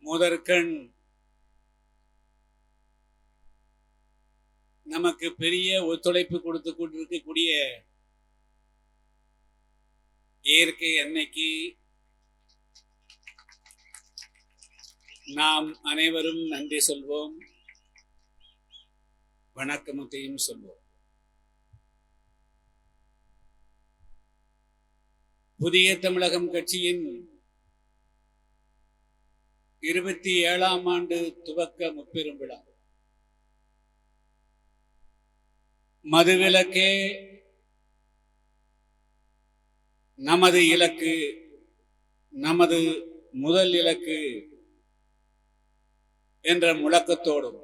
முதற்கண் நமக்கு பெரிய ஒத்துழைப்பு கொடுத்து கொண்டிருக்கக்கூடிய இயற்கை அன்னைக்கு நாம் அனைவரும் நன்றி சொல்வோம், வணக்கமத்தையும் சொல்வோம். புதிய தமிழகம் கட்சியின் 27ஆம் ஆண்டு துவக்க முப்பெரும் விழா. மதுவிலக்கே நமது இலக்கு, நமது முதல் இலக்கு என்ற முழக்கத்தோடும்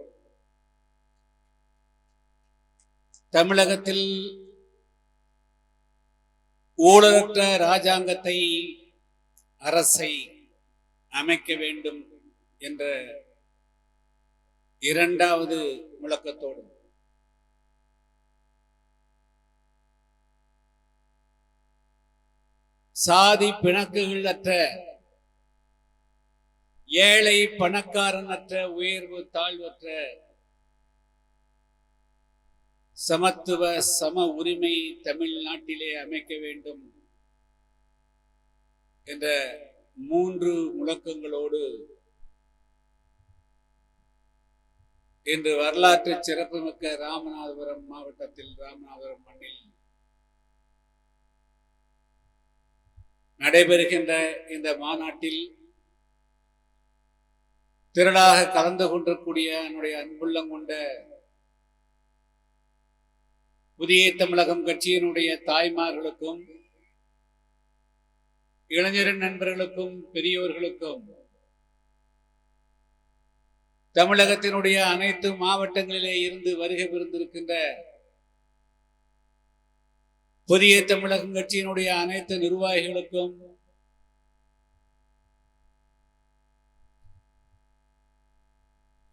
தமிழகத்தில் ஊழலற்ற ராஜாங்கத்தை, அரசை அமைக்க வேண்டும் என்ற இரண்டாவது முழக்கத்தோடும் சாதி பிணக்குகள் அற்ற, ஏழை பணக்காரனற்ற, உயர்வு தாழ்வற்ற சமத்துவ சம உரிமை தமிழ்நாட்டிலே அமைக்க வேண்டும் என்ற 3 முழக்கங்களோடு இன்று வரலாற்று சிறப்புமிக்க ராமநாதபுரம் மாவட்டத்தில், ராமநாதபுரம் மண்ணில் நடைபெறுகின்ற இந்த மாநாட்டில் திரளாக கலந்து கொண்டிருக்கூடிய என்னுடைய அன்புள்ளம் கொண்ட புதிய தமிழகம் கட்சியினுடைய தாய்மார்களுக்கும், இளைஞர் நண்பர்களுக்கும், பெரியோர்களுக்கும், தமிழகத்தினுடைய அனைத்து மாவட்டங்களிலே இருந்து வருகை புரிந்திருக்கின்ற புதிய தமிழகம் கட்சியினுடைய அனைத்து நிர்வாகிகளுக்கும்,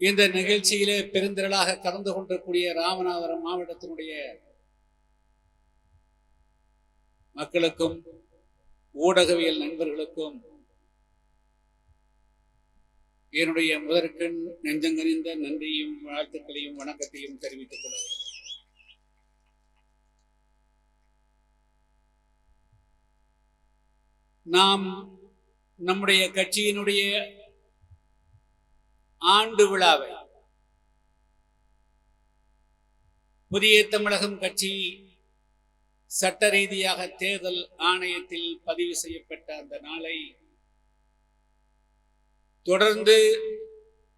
இந்த நிகழ்ச்சியிலே பெருந்திரளாக கலந்து கொண்டிருக்கூடிய ராமநாதபுரம் மாவட்டத்தினுடைய மக்களுக்கும், ஊடகவியல் நண்பர்களுக்கும் என்னுடைய முதற்கண் நெஞ்சங்கனிந்த நன்றியும் வாழ்த்துக்களையும் வணக்கத்தையும் தெரிவித்துக் கொள்கிறேன். நாம் நம்முடைய கட்சியினுடைய ஆண்டு விழாவை புதிய தமிழகம் கட்சி சட்ட ரீதியாக தேர்தல் ஆணையத்தில் பதிவு செய்யப்பட்ட அந்த நாளை தொடர்ந்து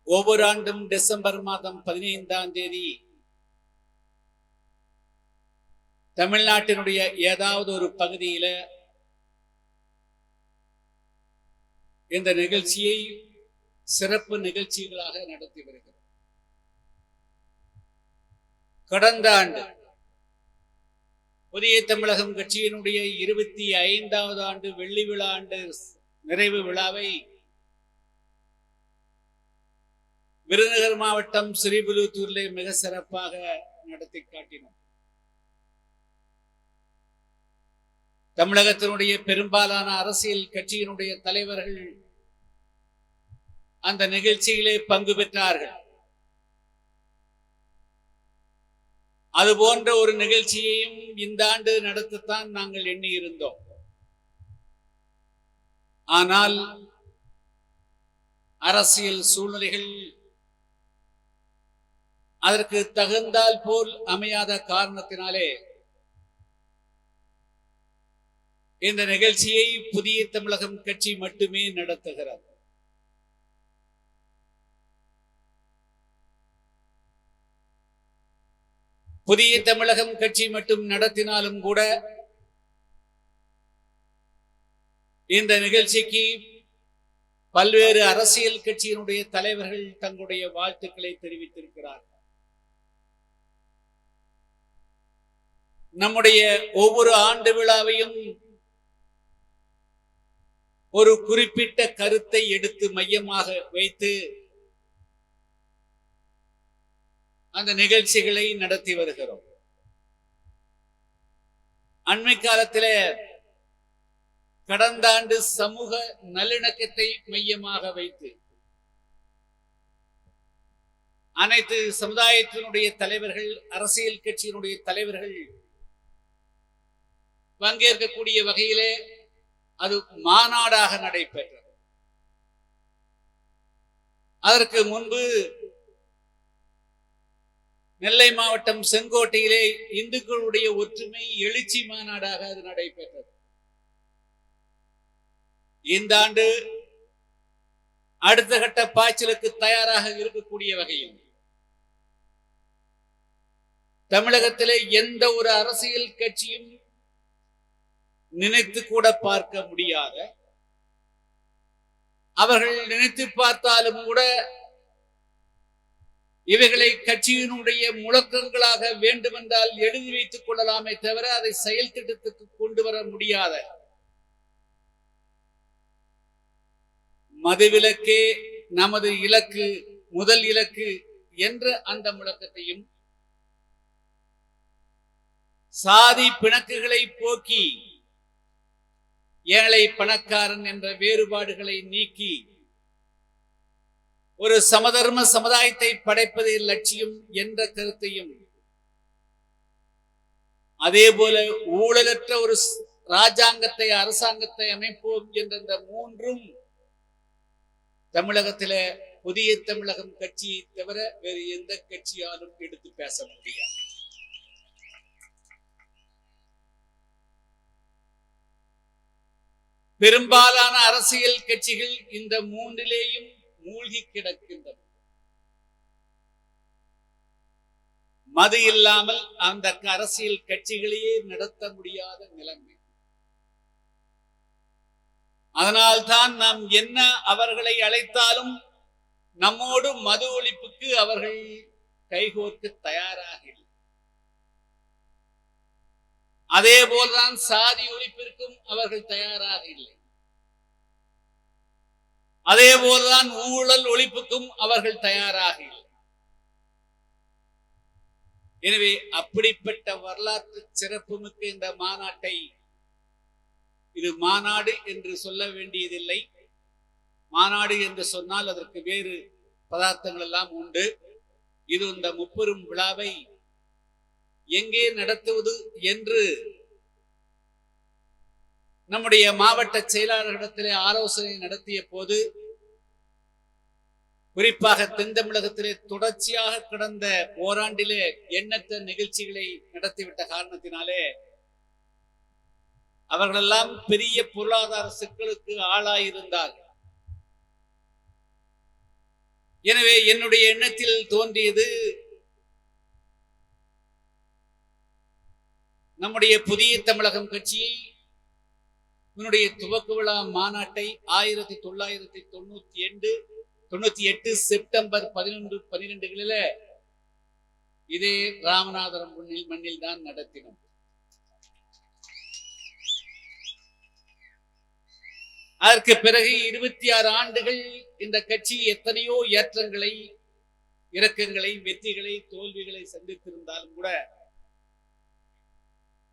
ஒவ்வொரு ஆண்டும் டிசம்பர் மாதம் 15ஆம் தேதி தமிழ்நாட்டினுடைய ஏதாவது ஒரு பகுதியில இந்த நிகழ்ச்சியை சிறப்பு நிகழ்ச்சிகளாக நடத்தி வருகிறோம். கடந்த ஆண்டு புதிய தமிழகம் கட்சியினுடைய 25வது ஆண்டு வெள்ளி விழா ஆண்டு நிறைவு விழாவை விருதுநகர் மாவட்டம் ஸ்ரீவில்லிபுத்தூரிலே மிக சிறப்பாக நடத்தி காட்டினோம். தமிழகத்தினுடைய பெரும்பாலான அரசியல் கட்சியினுடைய தலைவர்கள் அந்த நிகழ்ச்சியிலே பங்கு பெற்றார்கள். அது போன்ற ஒரு நிகழ்ச்சியையும் இந்த ஆண்டு நடத்தத்தான் நாங்கள் எண்ணி இருந்தோம். ஆனால் அரசியல் சூழ்நிலைகள் அதற்கு தகுந்தால் போல் அமையாத காரணத்தினாலே இந்த நிகழ்ச்சியை புதிய தமிழகம் கட்சி மட்டுமே நடத்துகிறது. புதிய தமிழகம் கட்சி மட்டும் நடத்தினாலும் கூட இந்த நிகழ்ச்சிக்கு பல்வேறு அரசியல் கட்சியினுடைய தலைவர்கள் தங்களுடைய வாழ்த்துக்களை தெரிவித்திருக்கிறார்கள். நம்முடைய ஒவ்வொரு ஆண்டு விழாவையும் ஒரு குறிப்பிட்ட கருத்தை எடுத்து மையமாக வைத்து அந்த நிகழ்ச்சிகளை நடத்தி வருகிறோம். அண்மை காலத்திலே கடந்த ஆண்டு சமூக நல்லிணக்கத்தை மையமாக வைத்து அனைத்து சமுதாயத்தினுடைய தலைவர்கள், அரசியல் கட்சியினுடைய தலைவர்கள் பங்கேற்கக்கூடிய வகையிலே அது மாநாடாக நடைபெற்றது. அதற்கு முன்பு நெல்லை மாவட்டம் செங்கோட்டையிலே இந்துக்களுடைய ஒற்றுமை எழுச்சி மாநாடாக அது நடைபெற்றது. இந்த ஆண்டு அடுத்த கட்ட பாய்ச்சலுக்கு தயாராக இருக்கக்கூடிய வகையில் தமிழகத்திலே எந்த ஒரு அரசியல் கட்சியும் நினைத்து கூட பார்க்க முடியாத, அவர்கள் நினைத்து பார்த்தாலும் கூட இவைகளை கட்சியினுடைய முழக்கங்களாக வேண்டுமென்றால் எழுதி வைத்துக் கொள்ளலாமே தவிர அதை செயல் திட்டத்துக்கு கொண்டு வர முடியாத மதுவிலக்கே நமது இலக்கு, முதல் இலக்கு என்ற அந்த முழக்கத்தையும், சாதி பிணக்குகளை போக்கி ஏழை பணக்காரன் என்ற வேறுபாடுகளை நீக்கி ஒரு சமதர்ம சமுதாயத்தை படைப்பதே லட்சியம் என்ற கருத்தையும், அதே போல ஊழலற்ற ஒரு ராஜாங்கத்தை, அரசாங்கத்தை அமைப்போம் என்ற இந்த மூன்றும் தமிழகத்தில புதிய தமிழகம் கட்சியை தவிர வேறு எந்த கட்சியாலும் எடுத்து பேச முடியாது. பெரும்பாலான அரசியல் கட்சிகள் இந்த மூன்றிலேயும் மூழ்கி கிடக்கின்றன. மது இல்லாமல் அந்த அரசியல் கட்சிகளையே நடத்த முடியாத நிலைமை. அதனால்தான் நாம் என்ன அவர்களை அழைத்தாலும் நம்மோடு மது ஒழிப்புக்கு அவர்கள் கைகோர்க்க தயாராக இல்லை. அதே போல்தான் சாதி ஒழிப்பிற்கும் அவர்கள் தயாராக இல்லை. அதே போல்தான் ஊழல் ஒழிப்புக்கும் அவர்கள் தயாராக இல்லை. எனவே அப்படிப்பட்ட வரலாற்று சிறப்புமிக்க இந்த மாநாட்டை, இது மாநாடு என்று சொல்ல வேண்டியதில்லை. மாநாடு என்று சொன்னால் அதற்கு வேறு பதார்த்தங்கள் எல்லாம் உண்டு. இது இந்த முப்பெரும் விழாவை எங்கே நடத்துவது என்று நம்முடைய மாவட்ட செயலாளர்களிடத்திலே ஆலோசனை நடத்திய போது, குறிப்பாக தென் தமிழகத்திலே தொடர்ச்சியாக கடந்த ஓராண்டிலே எண்ணற்ற நிகழ்ச்சிகளை நடத்திவிட்ட காரணத்தினாலே அவர்களெல்லாம் பெரிய பொருளாதார சிக்கலுக்கு ஆளாயிருந்தார்கள். எனவே என்னுடைய எண்ணத்தில் தோன்றியது, நம்முடைய புதிய தமிழகம் கட்சி இதனுடைய துவக்க விழா மாநாட்டை 1998 செப்டம்பர் 11-12 இதே ராமநாதபுரம் மண்ணில் தான் நடத்தினோம். அதற்கு பிறகு 26 ஆண்டுகள் இந்த கட்சி எத்தனையோ ஏற்றங்களை, இறக்கங்களை, வெற்றிகளை, தோல்விகளை சந்தித்திருந்தாலும் கூட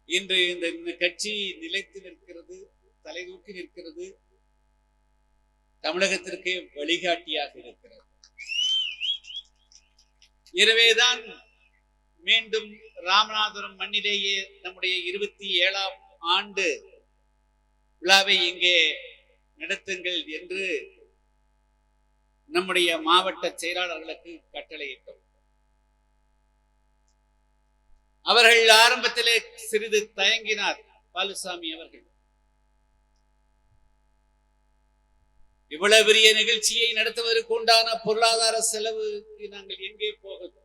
இன்று இந்த கட்சி நிலைத்து நிற்கிறது, தலைதூக்கி நிற்கிறது, தமிழகத்திற்கே வழிகாட்டியாக இருக்கிறது. எனவேதான் மீண்டும் ராமநாதபுரம் மண்ணிலேயே நம்முடைய 27ஆம் ஆண்டு விழாவை இங்கே நடத்துங்கள் என்று நம்முடைய மாவட்ட செயலாளர்களுக்கு கட்டளையிட்டோம். அவர்கள் ஆரம்பத்திலே சிறிது தயங்கினார். பாலுசாமி அவர்கள் இவ்வளவு பெரிய நிகழ்ச்சியை நடத்துவதற்கு உண்டான பொருளாதார செலவு நாங்கள் எங்கே போகுது?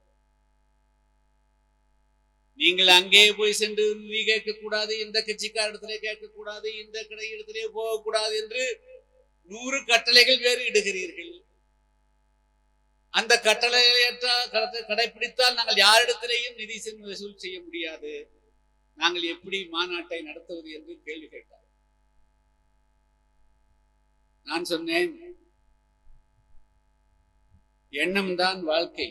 நீங்கள் அங்கே போய் சென்று நிதி கேட்கக்கூடாது, இந்த கட்சிக்காரிடத்திலே கேட்கக்கூடாது, இந்த கடை இடத்திலே போகக்கூடாது என்று 100 கட்டளைகள் வேறு இடுகிறீர்கள். அந்த கட்டளையற்ற கடைபிடித்தால் நாங்கள் யாரிடத்திலேயும் நிதி வசூல் செய்ய முடியாது. நாங்கள் எப்படி மாநாட்டை நடத்துவது என்று கேள்வி கேட்டார். நான் சொன்னேன், எண்ணம் தான் வாழ்க்கை.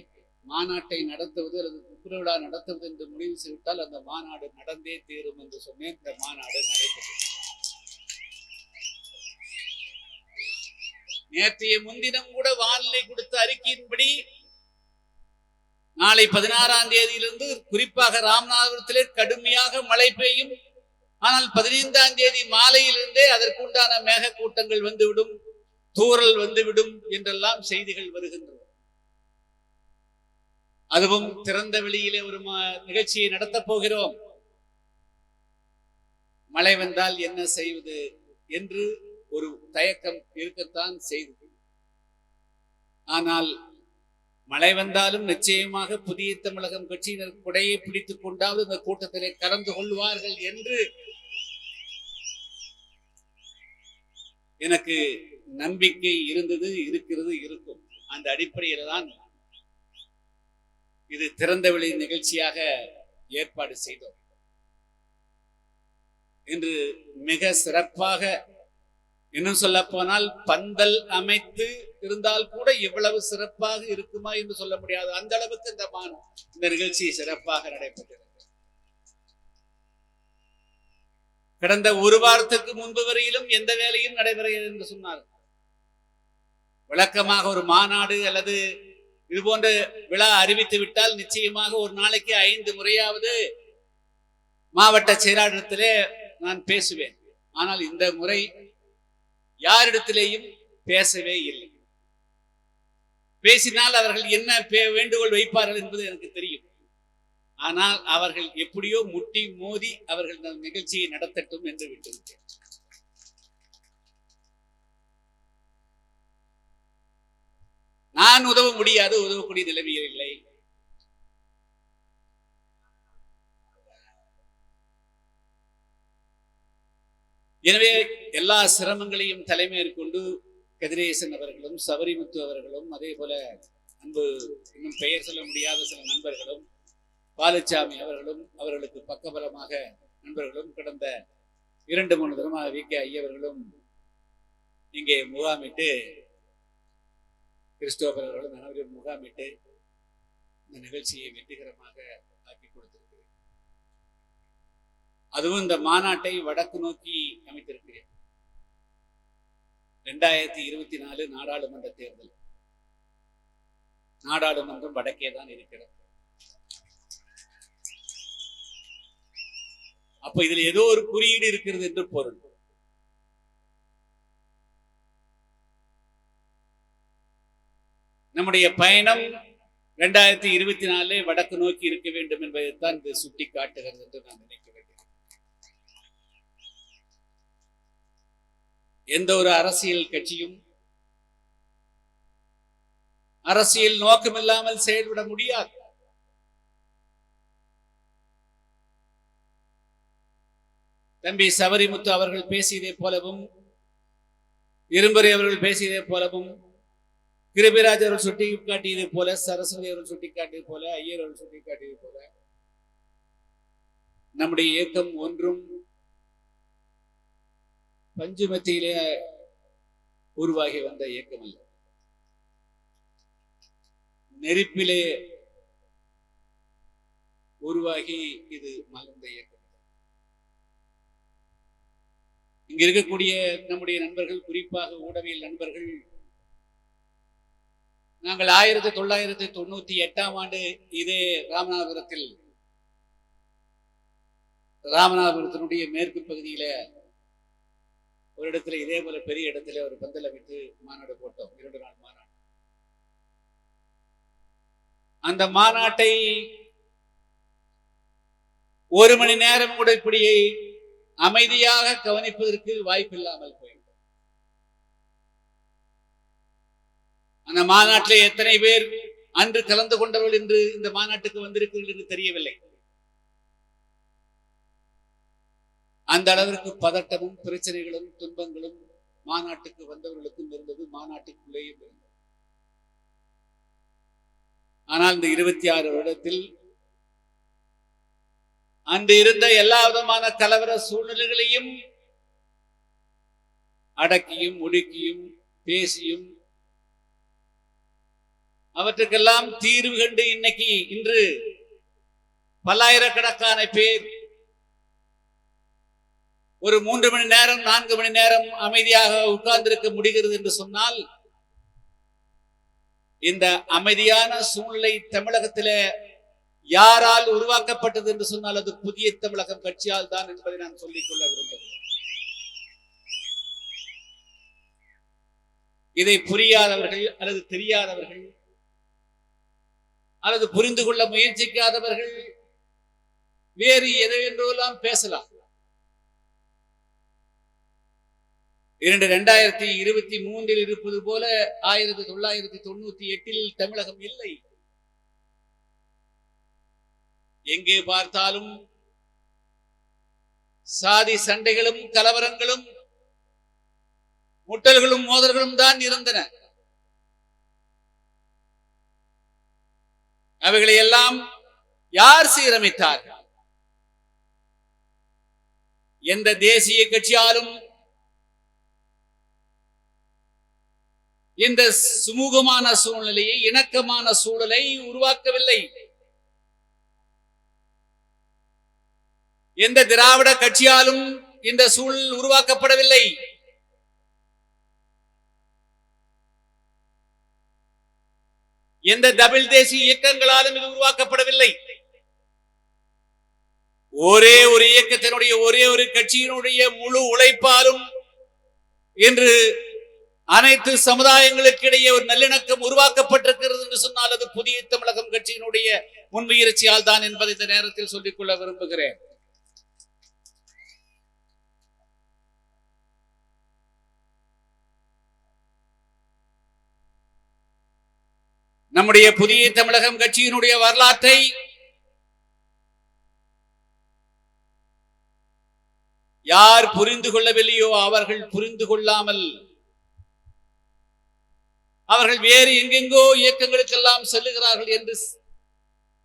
மாநாட்டை நடத்துவது அல்லது துப்புரவிழா நடத்துவது என்று முடிவு செய்துவிட்டால் அந்த மாநாடு நடந்தே தீரும் என்று சொன்னேன். இந்த மாநாடு நடைபெற்றது. நேற்றைய முன்தினம் கூட வானிலை கொடுத்த அறிக்கையின்படி நாளை 16ஆம் தேதியிலிருந்து குறிப்பாக ராமநாதபுரத்திலே கடுமையாக மழை பெய்யும். ஆனால் 15ஆம் தேதி மாலையிலிருந்தே அதற்குண்டான மேக கூட்டங்கள் வந்துவிடும், தூறல் வந்துவிடும் என்றெல்லாம் செய்திகள் வருகின்றன. அதுவும் திறந்த வெளியிலே ஒரு நிகழ்ச்சியை நடத்தப் போகிறோம். மழை வந்தால் என்ன செய்வது என்று ஒரு தயக்கம் இருக்கத்தான் செய்தது. ஆனால் மழை வந்தாலும் நிச்சயமாக புதிய தமிழகம் கட்சியினர் குடையை பிடித்துக் கொண்டாவது இந்த கூட்டத்திலே கலந்து கொள்வார்கள் என்று எனக்கு நம்பிக்கை இருந்தது, இருக்கிறது, இருக்கும். அந்த அடிப்படையில் தான் இது திறந்த வெளி நிகழ்ச்சியாக ஏற்பாடு செய்தோம். இன்று மிக சிறப்பாக, இன்னும் சொல்ல போனால் பந்தல் அமைத்து இருந்தால் கூட இவ்வளவு சிறப்பாக இருக்குமா என்று சொல்ல முடியாது. அந்த அளவுக்கு இந்த நிகழ்ச்சி சிறப்பாக நடைபெற்றது. கடந்த ஒரு வாரத்துக்கு முன்பு வரையிலும் எந்த வேலையும் நடைபெறுகிறது என்று சொன்னார். வழக்கமாக ஒரு மாநாடு அல்லது இது போன்ற விழா அறிவித்து விட்டால் நிச்சயமாக ஒரு நாளைக்கு 5 முறையாவது மாவட்ட செயலாளரிடத்திலே நான் பேசுவேன். ஆனால் இந்த முறை யாரிடத்திலேயும் பேசவே இல்லை. பேசினால் அவர்கள் என்ன வேண்டுகோள் வைப்பார்கள் என்பது எனக்கு தெரியும். ஆனால் அவர்கள் எப்படியோ முட்டி மோதி அவர்கள் இந்த நிகழ்ச்சியை நடத்தட்டும் என்று விட்டுவிட்டேன். நான் உதவ முடியாது, உதவக்கூடிய நிலைமையில் இல்லை. எனவே எல்லா சிரமங்களையும் தலைமையேற்கொண்டு கதிரேசன் அவர்களும் சபரிமுத்து அவர்களும் அதே போல அன்பு இன்னும் பெயர் சொல்ல முடியாத சில நண்பர்களும் பாலுச்சாமி அவர்களும் அவர்களுக்கு பக்கபலமாக நண்பர்களும் கடந்த 2-3 தினமாக VK ஐயவர்களும் இங்கே முகாமிட்டு கிறிஸ்டோபர் அவர்களும் அனைவரும் முகாமிட்டு இந்த நிகழ்ச்சியை வெற்றிகரமாக ஆக்கி கொடுத்திருக்கிறேன். அதுவும் இந்த மாநாட்டை வடக்கு நோக்கி அமைத்திருக்கிறேன். 2024 நாடாளுமன்ற தேர்தல், நாடாளுமன்றம் வடக்கே தான் இருக்கிறது. அப்ப இதுல ஏதோ ஒரு குறியீடு இருக்கிறது என்று பொருள். நம்முடைய பயணம் 2024 வடக்கு நோக்கி இருக்க வேண்டும் என்பதைத்தான் இது சுட்டி காட்டுகிறது என்று நான் நினைக்கிறேன். எந்த ஒரு அரசியல் கட்சியும் அரசியல் நோக்கமில்லாமல் செயல்பட முடியாது. தம்பி சபரிமுத்து அவர்கள் பேசியதை போலவும், இரும்பரை அவர்கள் பேசியதை போலவும், கிருபிராஜ் அவர்கள் சுட்டி காட்டியதை போல, சரஸ்வதி அவர்கள் சுட்டி காட்டியது போல, ஐயர் அவர்கள் சுட்டி காட்டியது போல, நம்முடைய இயக்கம் ஒன்றும் பஞ்சுமத்தியிலே உருவாகி வந்த இயக்கம் அல்ல. நெருப்பிலே உருவாகி இது மலர்ந்த இயக்கம். இங்க இருக்கக்கூடிய நம்முடைய நண்பர்கள், குறிப்பாக ஊடகவியல் நண்பர்கள், நாங்கள் 1998ஆம் ஆண்டு இதே ராமநாதபுரத்தினுடைய மேற்கு பகுதியில ஒரு இடத்துல இதே போல பெரிய இடத்துல ஒரு பந்தல் அமைத்து மாநாடு போட்டோம். 2 நாள் மாநாடு. அந்த மாநாட்டை 1 மணி நேரம் கூட இப்படி அமைதியாக கவனிப்பதற்கு வாய்ப்பில்லாமல் போயிடும். அந்த மாநாட்டில் எத்தனை பேர் அன்று கலந்து கொண்டவர்கள் என்று இந்த மாநாட்டுக்கு வந்திருக்கிறீர்கள் என்று தெரியவில்லை. அந்த அளவிற்கு பதட்டமும் பிரச்சனைகளும் துன்பங்களும் மாநாட்டுக்கு வந்தவர்களுக்கும் இருந்தது, மாநாட்டுக்குள்ளேயும் இருந்தது. ஆனால் இந்த 26 வருடத்தில் அன்று இருந்த எல்லா விதமான கலவர சூழ்நிலைகளையும் அடக்கியும் ஒடுக்கியும் பேசியும் அவற்றுக்கெல்லாம் தீர்வு கண்டு இன்று பல்லாயிரக்கணக்கான பேர் ஒரு 3 மணி நேரம் 4 மணி நேரம் அமைதியாக உட்கார்ந்திருக்க முடிகிறது என்று சொன்னால் இந்த அமைதியான சூழ்நிலை தமிழகத்திலே யாரால் உருவாக்கப்பட்டது என்று சொன்னால் அது புதிய தமிழகம் கட்சியால் தான் என்பதை நான் சொல்லிக் கொள்ள விரும்புகிறேன். இதை புரியாதவர்கள் அல்லது தெரியாதவர்கள் அல்லது புரிந்து கொள்ள முயற்சிக்காதவர்கள் வேறு எதையென்றெல்லாம் பேசலாம். 2023 இருப்பது போல 1998 தமிழகம் இல்லை. எங்கே பார்த்தாலும் சாதி சண்டைகளும் கலவரங்களும் முட்டல்களும் மோதல்களும் தான் இருந்தன. அவைகளை எல்லாம் யார் சீரமைத்தார்கள்? எந்த தேசிய கட்சியாலும் இந்த சுமூகமான சூழ்நிலையை, இணக்கமான சூழலை உருவாக்கவில்லை. எந்த திராவிட கட்சியாலும் இந்த சூழல் உருவாக்கப்படவில்லை. எந்த தமிழ் தேசிய இயக்கங்களாலும் இது உருவாக்கப்படவில்லை. ஒரே ஒரு இயக்கத்தினுடைய ஒரே ஒரு கட்சியினுடைய முழு உழைப்பாலும் இன்று அனைத்து சமுதாயங்களுக்கு இடையே ஒரு நல்லிணக்கம் உருவாக்கப்பட்டிருக்கிறது என்று சொன்னால் அது புதிய தமிழகம் கட்சியினுடைய முன்முயற்சியால் தான் என்பதை இந்த நேரத்தில் சொல்லிக்கொள்ள விரும்புகிறேன். நம்முடைய புதிய தமிழகம் கட்சியினுடைய வரலாற்றை யார் புரிந்து கொள்ளவில்லையோ அவர்கள் புரிந்து கொள்ளாமல் அவர்கள் வேறு எங்கெங்கோ இயக்கங்களுக்கெல்லாம் செல்லுகிறார்கள் என்று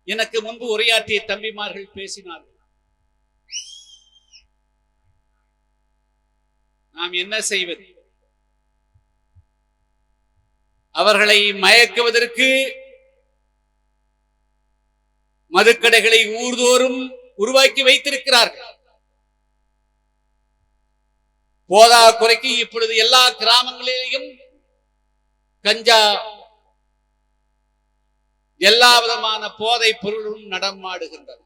எனக்கு முன்பு உரையாற்றிய தம்பிமார்கள் பேசினார்கள். நாம் என்ன செய்வது? அவர்களை மயக்குவதற்கு மதுக்கடைகளை ஊர்தோறும் உருவாக்கி வைத்திருக்கிறார்கள். போதா குறைக்கு இப்பொழுது எல்லா கிராமங்களிலேயும் கஞ்சா, எல்லா விதமான போதை பொருளும் நடமாடுகின்றன.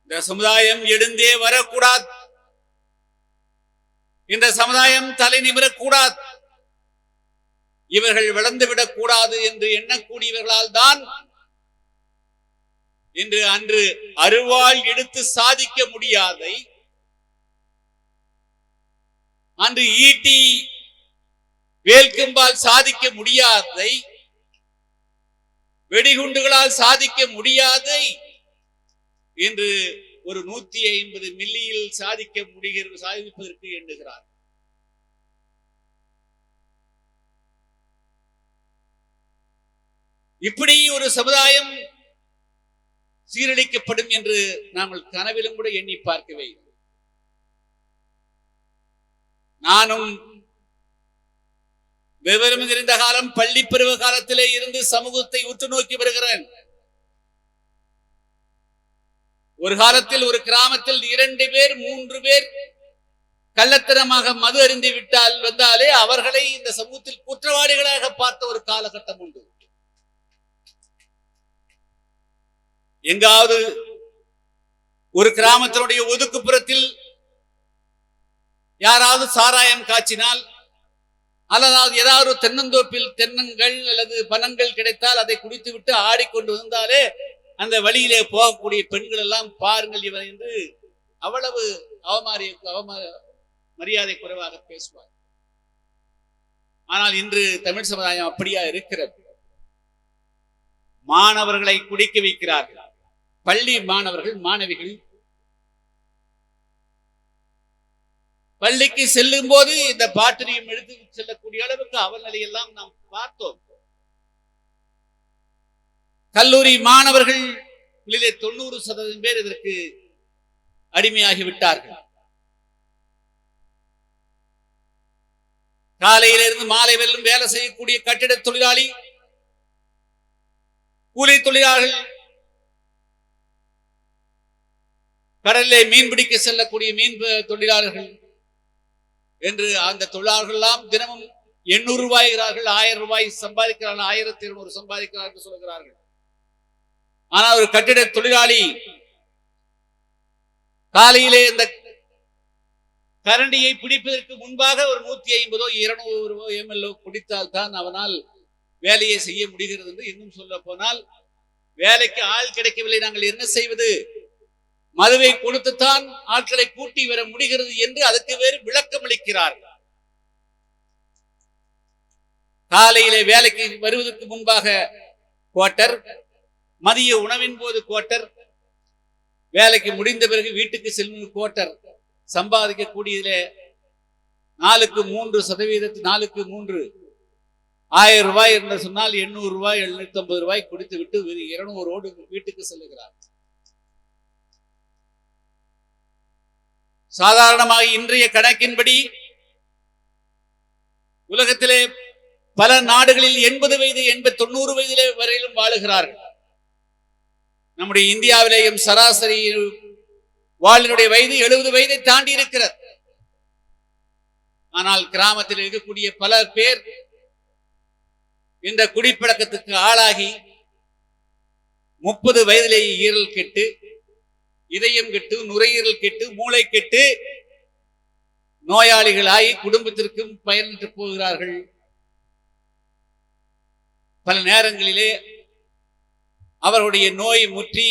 இந்த சமுதாயம் எழுந்தே வரக்கூடாது. இந்த சமுதாயம் தலை நிமிரக்கூடாது. இவர்கள் விளந்துவிடக் கூடாது என்று எண்ணக்கூடியவர்களால் தான் இன்று அன்று அருவாள் எடுத்து சாதிக்க முடியாதை, அன்று ஈட்டி வேல்கம்பால் சாதிக்க முடியாதை, வெடிகுண்டுகளால் சாதிக்க முடியாதை என்று ஒரு 150 மில்லியில் சாதிப்பதற்கு எண்ணுகிறார். இப்படி ஒரு சமுதாயம் சீரழிக்கப்படும் என்று நாங்கள் கனவிலும் கூட எண்ணி பார்க்கவே. நானும் விவரம் தெரிந்த காலம் பள்ளி பருவ காலத்திலே இருந்து சமூகத்தை உற்று நோக்கி வருகிறேன். ஒரு காலத்தில் ஒரு கிராமத்தில் 2 பேர் 3 பேர் கள்ளத்தனமாக மது அருந்தி வந்தாலே அவர்களை இந்த சமூகத்தில் குற்றவாளிகளாக பார்த்த ஒரு காலகட்டம் உண்டு. எங்காவது ஒரு கிராமத்தினுடைய ஒதுக்குப்புறத்தில் யாராவது சாராயம் காய்ச்சினால் அல்லது ஏதாவது தென்னந்தோப்பில் தென்னங்கள் அல்லது பனங்கள் கிடைத்தால் அதை குடித்து விட்டு ஆடிக்கொண்டு வந்தாலே அந்த வழியிலே போகக்கூடிய பெண்கள் எல்லாம் பாருங்கள் இவன் என்று அவ்வளவு மரியாதை குறைவாக பேசுவார். ஆனால் இன்று தமிழ் சமுதாயம் அப்படியா இருக்கிறது? மாணவர்களை குடிக்க வைக்கிறார்கள். பள்ளி மாணவர்கள் மாணவிகள் பள்ளிக்கு செல்லும் போது இந்த பாட்டினையும் எடுத்து செல்லக்கூடிய அளவுக்கு அவநிலையெல்லாம் நாம் பார்த்தோம். கல்லூரி மாணவர்கள் 90% பேர் இதற்கு அடிமையாகிவிட்டார்கள். காலையிலிருந்து மாலை வெல்லும் வேலை செய்யக்கூடிய கட்டிட தொழிலாளி, கூலி தொழிலாளர்கள், கடலிலே மீன் பிடிக்க செல்லக்கூடிய மீன் தொழிலாளர்கள் என்று அந்த தொழிலாளர்கள் எல்லாம் தினமும் 800 ரூபாய்கிறார்கள், 1000 ரூபாய் சம்பாதிக்கிறார்கள், 1200 சம்பாதிக்கிறார்கள் சொல்கிறார்கள். ஆனால் ஒரு கட்டிட தொழிலாளி காலையிலே இந்த கரண்டியை பிடிப்பதற்கு முன்பாக ஒரு 150 200 ml குடித்தால் தான் அவனால் வேலையை செய்ய முடிகிறது என்று. இன்னும் சொல்ல போனால் வேலைக்கு ஆள் கிடைக்கவில்லை, நாங்கள் என்ன செய்வது, மதுவை கொடுத்துத்தான் ஆட்களை கூட்டி வர முடிகிறது என்று அதற்கு வேறு விளக்கம் அளிக்கிறார். காலையிலே வேலைக்கு வருவதற்கு முன்பாக குவார்ட்டர், மதிய உணவின் போது குவார்ட்டர், வேலைக்கு முடிந்த பிறகு வீட்டுக்கு செல்லும் குவார்ட்டர். சம்பாதிக்கக்கூடியதிலே 4% 4 1000 ரூபாய் என்று சொன்னால் 800 ரூபாய் 750 ரூபாய் குடித்து விட்டு 200 வீட்டுக்கு செல்லுகிறார். சாதாரணமாக இன்றைய கணக்கின்படி உலகத்திலே பல நாடுகளில் 80 வயது 90 வயதிலே வரையிலும் வாழுகிறார்கள். நம்முடைய இந்தியாவிலேயும் சராசரி வாழினுடைய வயது 70 வயதை தாண்டி இருக்கிறது. ஆனால் கிராமத்தில் இருக்கக்கூடிய பல பேர் இந்த குடிப்பழக்கத்துக்கு ஆளாகி 30 வயதிலேயே ஈரல் கெட்டு, இதயம் கெட்டு, நுரையீரல் கெட்டு, மூளை கெட்டு நோயாளிகளாகி குடும்பத்திற்கும் பயனற்று போகிறார்கள். பல நேரங்களிலே அவர்களுடைய நோய் முற்றி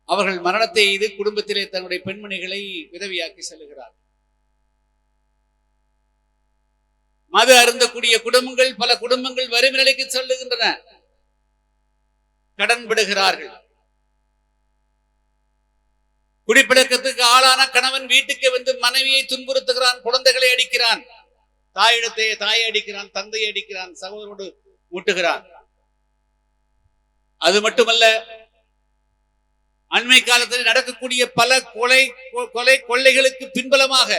அவர்கள் மரணத்தை எய்து குடும்பத்திலே தன்னுடைய பெண்மணிகளை விதவியாக்கி செல்கிறார். மது அருந்தக்கூடிய குடும்பங்கள், பல குடும்பங்கள் வறுமை நிலைக்கு செல்லுகின்றன, கடன் விடுகிறார்கள். குடிப்பழக்கத்துக்கு ஆளான கணவன் வீட்டுக்கு வந்து மனைவியை துன்புறுத்துகிறான், குழந்தைகளை அடிக்கிறான், தாயை அடிக்கிறான், தந்தையை அடிக்கிறான், சகோதரோடு முட்டுகிறான். அது மட்டுமல்ல, அண்மை காலத்தில் நடக்கக்கூடிய பல கொள்ளைகளுக்கு பின்பலமாக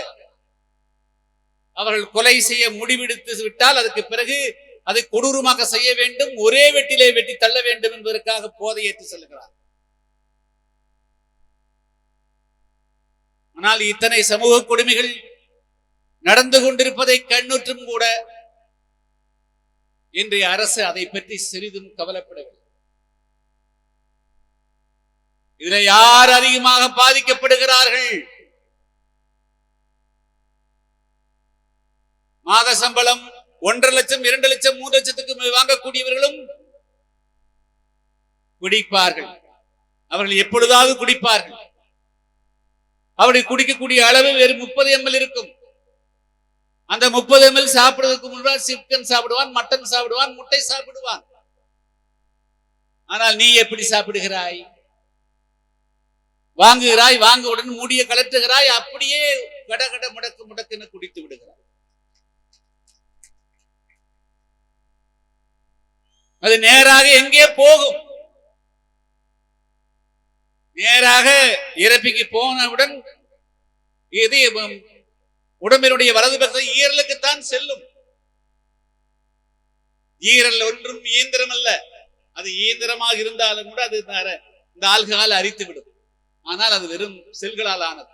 அவர்கள் கொலை செய்ய முடிவெடுத்து விட்டால் அதுக்கு பிறகு அதை கொடூரமாக செய்ய வேண்டும், ஒரே வெட்டிலே வெட்டி தள்ள வேண்டும் என்பதற்காக போதை ஏற்று செல்கிறார். ஆனால் இத்தனை சமூக கொடுமைகள் நடந்து கொண்டிருப்பதை கண்ணுற்றும் கூட இன்றைய அரசு அதை பற்றி சிறிதும் கவலைப்படவில்லை. இதில் யார் அதிகமாக பாதிக்கப்படுகிறார்கள்? மாத சம்பளம் 1.5 லட்சம் 2 லட்சம் 3 லட்சத்துக்கு வாங்கக்கூடியவர்களும் குடிப்பார்கள். அவர்கள் எப்பொழுதாவது குடிப்பார்கள். அவர்கள் குடிக்கக்கூடிய அளவு வேறு 30 ml இருக்கும். அந்த 30 ml சாப்பிடுவதற்கு முன்னால் சிக்கன் சாப்பிடுவான், மட்டன் சாப்பிடுவான், முட்டை சாப்பிடுவான். ஆனால் நீ எப்படி சாப்பிடுகிறாய்? வாங்குகிறாய், வாங்கவுடன் மூடிய கலட்டுகிறாய், அப்படியே கடகட முடக்கு முடக்குன்னு குடித்து விடுகிறாய். அது நேராக எங்கே போகும்? நேராக இறப்பிக்கு போனவுடன் இது உடம்பினுடைய வலது பக்கத்தில் ஈரலுக்குத்தான் செல்லும். ஈரல் ஒன்றும் இயந்திரம் அல்ல. அது இயந்திரமாக இருந்தாலும் கூட அது இந்த ஆல்கஹால் அரித்து விடும். ஆனால் அது வெறும் செல்களால் ஆனது.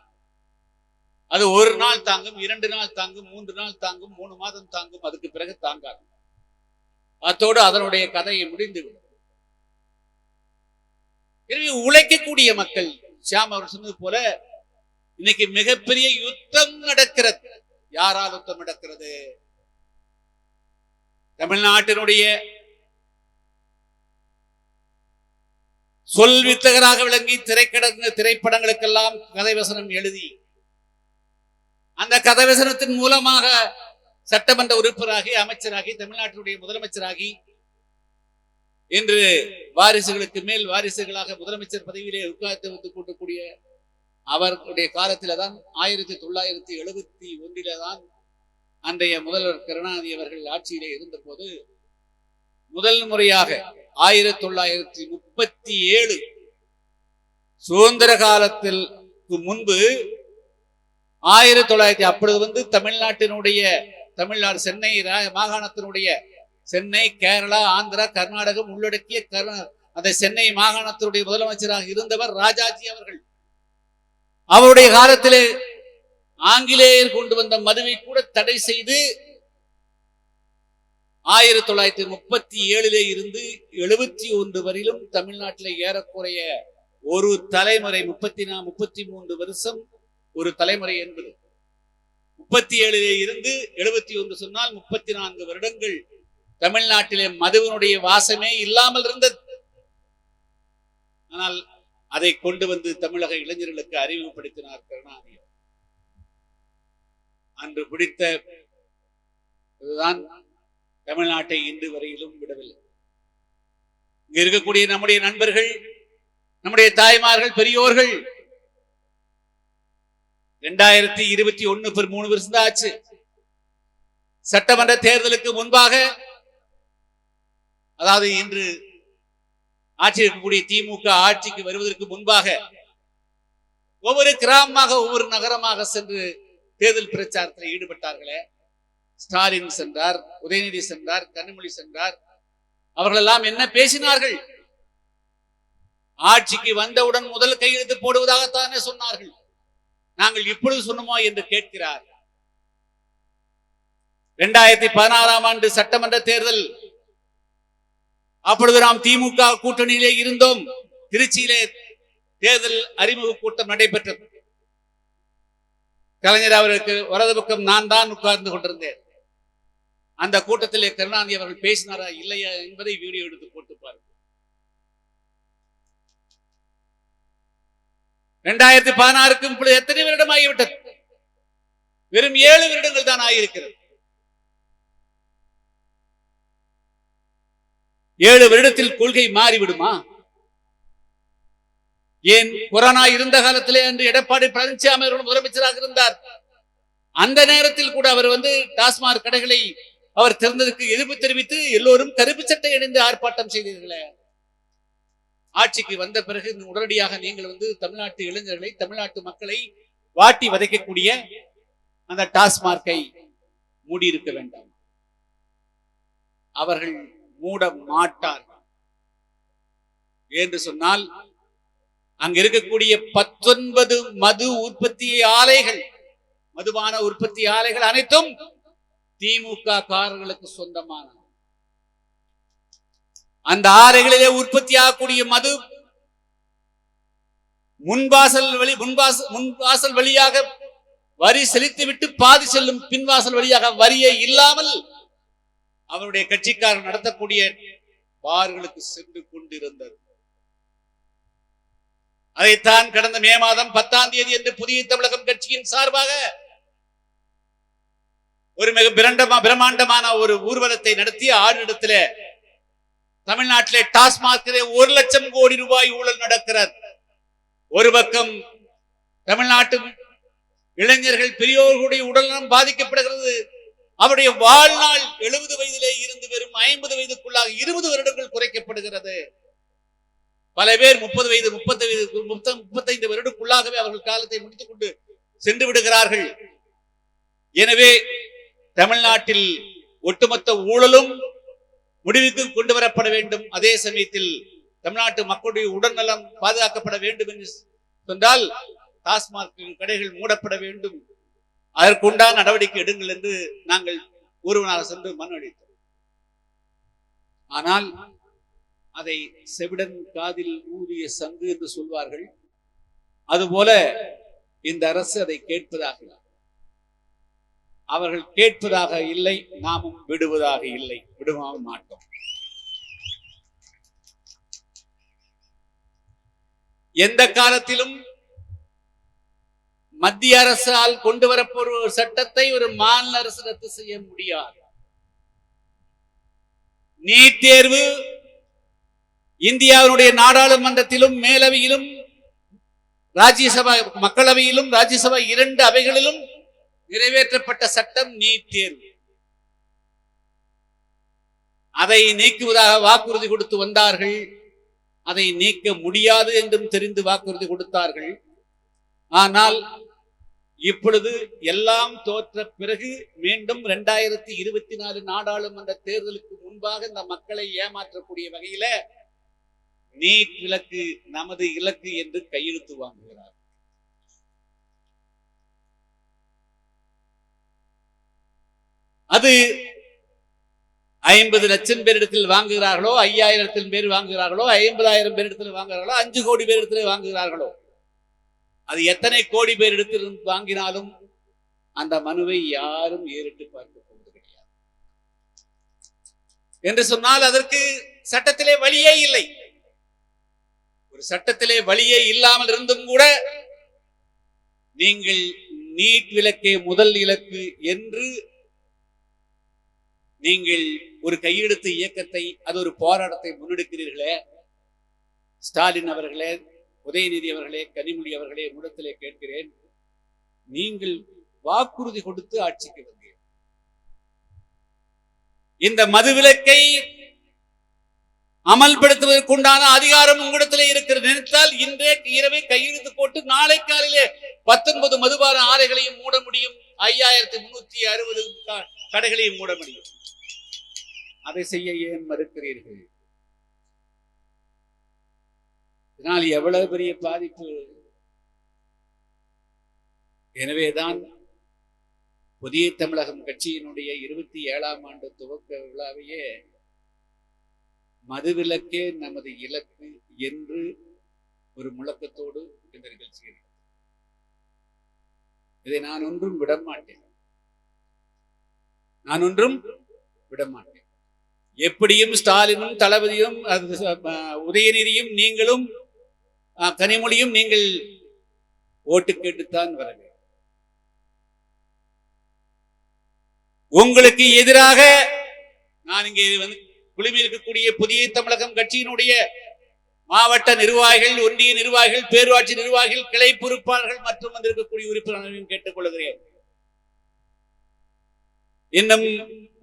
அது 1 நாள் தாங்கும், 2 நாள் தாங்கும், 3 நாள் தாங்கும், 3 மாதம் தாங்கும், அதுக்கு பிறகு தாங்காது. அத்தோடு அதனுடைய கதையை முடிந்துவிடும். எனவே உழைக்கக்கூடிய மக்கள், ஷியாம் அவர் சொன்னது போல, இன்னைக்கு மிகப்பெரிய யுத்தம் நடக்கிறது. யாரால் யுத்தம் நடக்கிறது? தமிழ்நாட்டினுடைய சொல் வித்தகராக விளங்கி திரைப்படங்களுக்கெல்லாம் கதைவசனம் எழுதி அந்த கதைவசனத்தின் மூலமாக சட்டமன்ற உறுப்பினராகி, அமைச்சராகி, தமிழ்நாட்டினுடைய முதலமைச்சராகி, இன்று வாரிசுகளுக்கு மேல் வாரிசுகளாக முதலமைச்சர் பதவியிலே உட்கார்ந்து வந்து கொண்டிருக்கூடிய அவர்களுடைய காலத்தில்தான் 1971 அன்றைய முதல்வர் கருணாநிதி அவர்கள் ஆட்சியிலே இருந்த போது முதல் முறையாக 1937 சுதந்திர காலத்திற்கு முன்பு 1900 அப்பொழுது தமிழ்நாடு சென்னை மாகாணத்தினுடைய சென்னை, கேரளா, ஆந்திரா, கர்நாடகம் உள்ளடக்கிய அந்த சென்னை மாகாணத்தினுடைய முதலமைச்சராக இருந்தவர் ராஜாஜி அவர்கள். அவருடைய காலத்திலே ஆங்கிலேயர் கொண்டு வந்த மதுவை கூட தடை செய்து 1937 இருந்து 71 வரையிலும் தமிழ்நாட்டில் ஏறக்குறைய ஒரு தலைமுறை 33 வருஷம் ஒரு தலைமுறை என்பது 37 இருந்து 71 சொன்னால் 34 வருடங்கள் தமிழ்நாட்டிலே மதுவினுடைய வாசமே இல்லாமல் இருந்தது. ஆனால் அதை கொண்டு வந்து தமிழக இளைஞர்களுக்கு அறிமுகப்படுத்தினார் கருணாநிதி. அன்று பிடித்த இதுதான் தமிழ்நாட்டை இன்று வரையிலும் விடவில்லை. இங்க இருக்கக்கூடிய நம்முடைய நண்பர்கள், நம்முடைய தாய்மார்கள், பெரியோர்கள் 2021 3 வருஷம் தான் ஆச்சு. சட்டமன்ற தேர்தலுக்கு முன்பாக, அதாவது இன்று ஆட்சி இருக்கக்கூடிய திமுக ஆட்சிக்கு வருவதற்கு முன்பாக ஒவ்வொரு கிராமமாக ஒவ்வொரு நகரமாக சென்று தேர்தல் பிரச்சாரத்தில் ஈடுபட்டார்களே. ஸ்டாலின் சென்றார், உதயநிதி சென்றார், கனிமொழி சென்றார். அவர்கள் எல்லாம் என்ன பேசினார்கள்? ஆட்சிக்கு வந்தவுடன் முதல் கையெழுத்து போடுவதாகத்தானே சொன்னார்கள். நாங்கள் இப்பொழுது சொன்னோமா என்று கேட்கிறார். 2016 ஆண்டு சட்டமன்ற தேர்தல், அப்பொழுது நாம் திமுக கூட்டணியிலே இருந்தோம். திருச்சியிலே தேர்தல் அறிமுக கூட்டம் நடைபெற்றது. கலைஞர் அவருக்கு வலது பக்கம் நான் தான் உட்கார்ந்து கொண்டிருந்தேன். அந்த கூட்டத்திலே கருணாநிதி அவர்கள் பேசினாரா இல்லையா என்பதை வீடியோ எடுத்து போட்டு பாருங்கள். 2016க்கும் இப்பொழுது எத்தனை வருடம் ஆகிவிட்டது? வெறும் 7 வருடங்கள் தான் ஆகியிருக்கிறது. 7 வருடத்தில் கொள்கை மாறிவிடுமா? ஏன் கொரோனா இருந்த காலத்திலே அன்று எடப்பாடி பழனிசாமி அவர்கள் முதலமைச்சராக இருந்தார். அந்த நேரத்தில் கூட அவர் டாஸ்மாக் கடைகளை அவர் திறந்ததற்கு எதிர்ப்பு தெரிவித்து எல்லோரும் கருப்பு சட்டை அணிந்து ஆர்ப்பாட்டம் செய்தீர்களே. ஆட்சிக்கு வந்த பிறகு உடனடியாக நீங்கள் தமிழ்நாட்டு இளைஞர்களை, தமிழ்நாட்டு மக்களை வாட்டி வதைக்கக்கூடிய அந்த டாஸ்மார்க்கை மூடியிருக்க வேண்டாம். அவர்கள் மூட மாட்டார்கள் என்று சொன்னால், அங்க இருக்கக்கூடிய 19 மது உற்பத்தி ஆலைகள், மதுபான உற்பத்தி ஆலைகள் அனைத்தும் திமுக காரர்களுக்கு சொந்தமான அந்த ஆலைகளிலே உற்பத்தி ஆகக்கூடிய மது முன்வாசல் வழியாக வரி செலுத்திவிட்டு பாதி செல்லும் பின்வாசல் வழியாக வரியே இல்லாமல் அவருடைய கட்சிக்காரர் நடத்தக்கூடிய பார்களுக்கு சென்று கொண்டிருந்தது. அதைத்தான் கடந்த மே மாதம் 10ஆம் தேதி என்று புதிய தமிழகம் கட்சியின் சார்பாக ஒரு மிக பிரம்மாண்டமான ஒரு ஊர்வலத்தை நடத்தி ஆடிடத்திலே தமிழ்நாட்டிலே டாஸ்மாகிலே 1 லட்சம் கோடி ரூபாய் ஊழல் நடக்கிறது. ஒரு பக்கம் தமிழ்நாட்டு இளைஞர்கள், பெரியோர்களுடைய உடல்நலம் பாதிக்கப்படுகிறது. அவருடைய வாழ்நாள் 70 வயதிலே இருந்து வெறும் 50 வயதுக்குள்ளாக 20 வருடங்கள் குறைக்கப்படுகிறது. பல பேர் 30 வயது 35 வருடக்குள்ளாகவே அவர்கள் காலத்தை முடித்துக் கொண்டு சென்று விடுகிறார்கள். எனவே தமிழ்நாட்டில் ஒட்டுமொத்த ஊழலும் முடிவுக்கு கொண்டு வரப்பட வேண்டும். அதே சமயத்தில் தமிழ்நாட்டு மக்களுடைய உடல்நலம் பாதுகாக்கப்பட வேண்டும் என்று சொன்னால் டாஸ்மாக் கடைகள் மூடப்பட வேண்டும். அதற்குண்டான நடவடிக்கை எடுங்கள் என்று நாங்கள் ஒருவனாக சென்று மனு அளித்தோம். ஆனால் அதை செவிடன் காதில் ஊதிய சங்கு என்று சொல்வார்கள். அதுபோல இந்த அரசு அதை கேட்பதாக அவர்கள் கேட்பதாக இல்லை, நாமும் விடுவதாக இல்லை, விடுவாக மாட்டோம். எந்த காலத்திலும் மத்திய அரசால் கொண்டு வரப்போற ஒரு சட்டத்தை ஒரு மாநில அரசு ரத்து செய்ய முடியாது. நீட் தேர்வு இந்தியாவுடைய நாடாளுமன்றத்திலும் மேலவையிலும் ராஜ்யசபா மக்களவையிலும் ராஜ்யசபா 2 அவைகளிலும் நிறைவேற்றப்பட்ட சட்டம் நீட் தேர்வு. அதை நீக்குவதாக வாக்குறுதி கொடுத்து வந்தார்கள். அதை நீக்க முடியாது என்றும் தெரிந்து வாக்குறுதி கொடுத்தார்கள். ஆனால் இப்பொழுது எல்லாம் தோற்ற பிறகு மீண்டும் 2024 நாடாளுமன்ற தேர்தலுக்கு முன்பாக இந்த மக்களை ஏமாற்றக்கூடிய வகையில நீட் விலக்கு நமது இலக்கு என்று கையெழுத்து வாங்குகிறார். அது 50 லட்சம் பேரிடத்தில் வாங்குகிறார்களோ, 5000 பேர் வாங்குகிறார்களோ, 50,000 பேரிடத்தில் வாங்குகிறார்களோ, 5 கோடி பேரிடத்தில் வாங்குகிறார்களோ, அது எத்தனை கோடி பேரிடத்தில் வாங்கினாலும் அந்த மனுவை யாரும் ஏறிட்டு பார்க்க போவது கிடையாது என்று சொன்னால் அதற்கு சட்டத்திலே வழியே இல்லை. ஒரு சட்டத்திலே வழியே இல்லாமல் இருந்தும் கூட நீங்கள் நீட் விலக்கே முதல் இலக்கு என்று நீங்கள் ஒரு கையெழுத்து இயக்கத்தை, அது ஒரு போராட்டத்தை முன்னெடுக்கிறீர்களே. ஸ்டாலின் அவர்களே, உதயநிதி அவர்களே, கனிமொழி அவர்களே, உடத்திலே கேட்கிறேன், நீங்கள் வாக்குறுதி கொடுத்து ஆட்சிக்கு வந்தீர்கள். இந்த மதுவிலக்கை அமல்படுத்துவதற்குண்டான அதிகாரம் உங்களிடத்திலே இருக்கிறது. நினைத்தால் இன்றே இரவே கையெழுத்து போட்டு நாளை காலையிலே 19 மதுபான ஆலைகளையும் மூட முடியும், 5360 கடைகளையும் மூட முடியும். அதை செய்ய ஏன் மறுக்கிறீர்கள்? இதனால் எவ்வளவு பெரிய பாதிப்பு. எனவேதான் புதிய தமிழகம் கட்சியினுடைய 27ஆம் ஆண்டு துவக்க விழாவையே மதுவிலக்கே நமது இலக்கு என்று ஒரு முழக்கத்தோடு இந்த நிகழ்ச்சி. இதை நான் ஒன்றும் விடமாட்டேன், எப்படியும் ஸ்டாலினும் தளபதியும் உதயநிதியும் நீங்களும் கனிமொழியும் நீங்கள் ஓட்டு கேட்டுத்தான் வர வேண்டும். உங்களுக்கு எதிராக நான் இங்கே வந்து குழுமி இருக்கக்கூடிய புதிய தமிழகம் கட்சியினுடைய மாவட்ட நிர்வாகிகள், ஒன்றிய நிர்வாகிகள், பேரூராட்சி நிர்வாகிகள், கிளை பொறுப்பாளர்கள் மற்றும் வந்திருக்கக்கூடிய உறுப்பினர்களையும் கேட்டுக் கொள்கிறேன். இன்னும்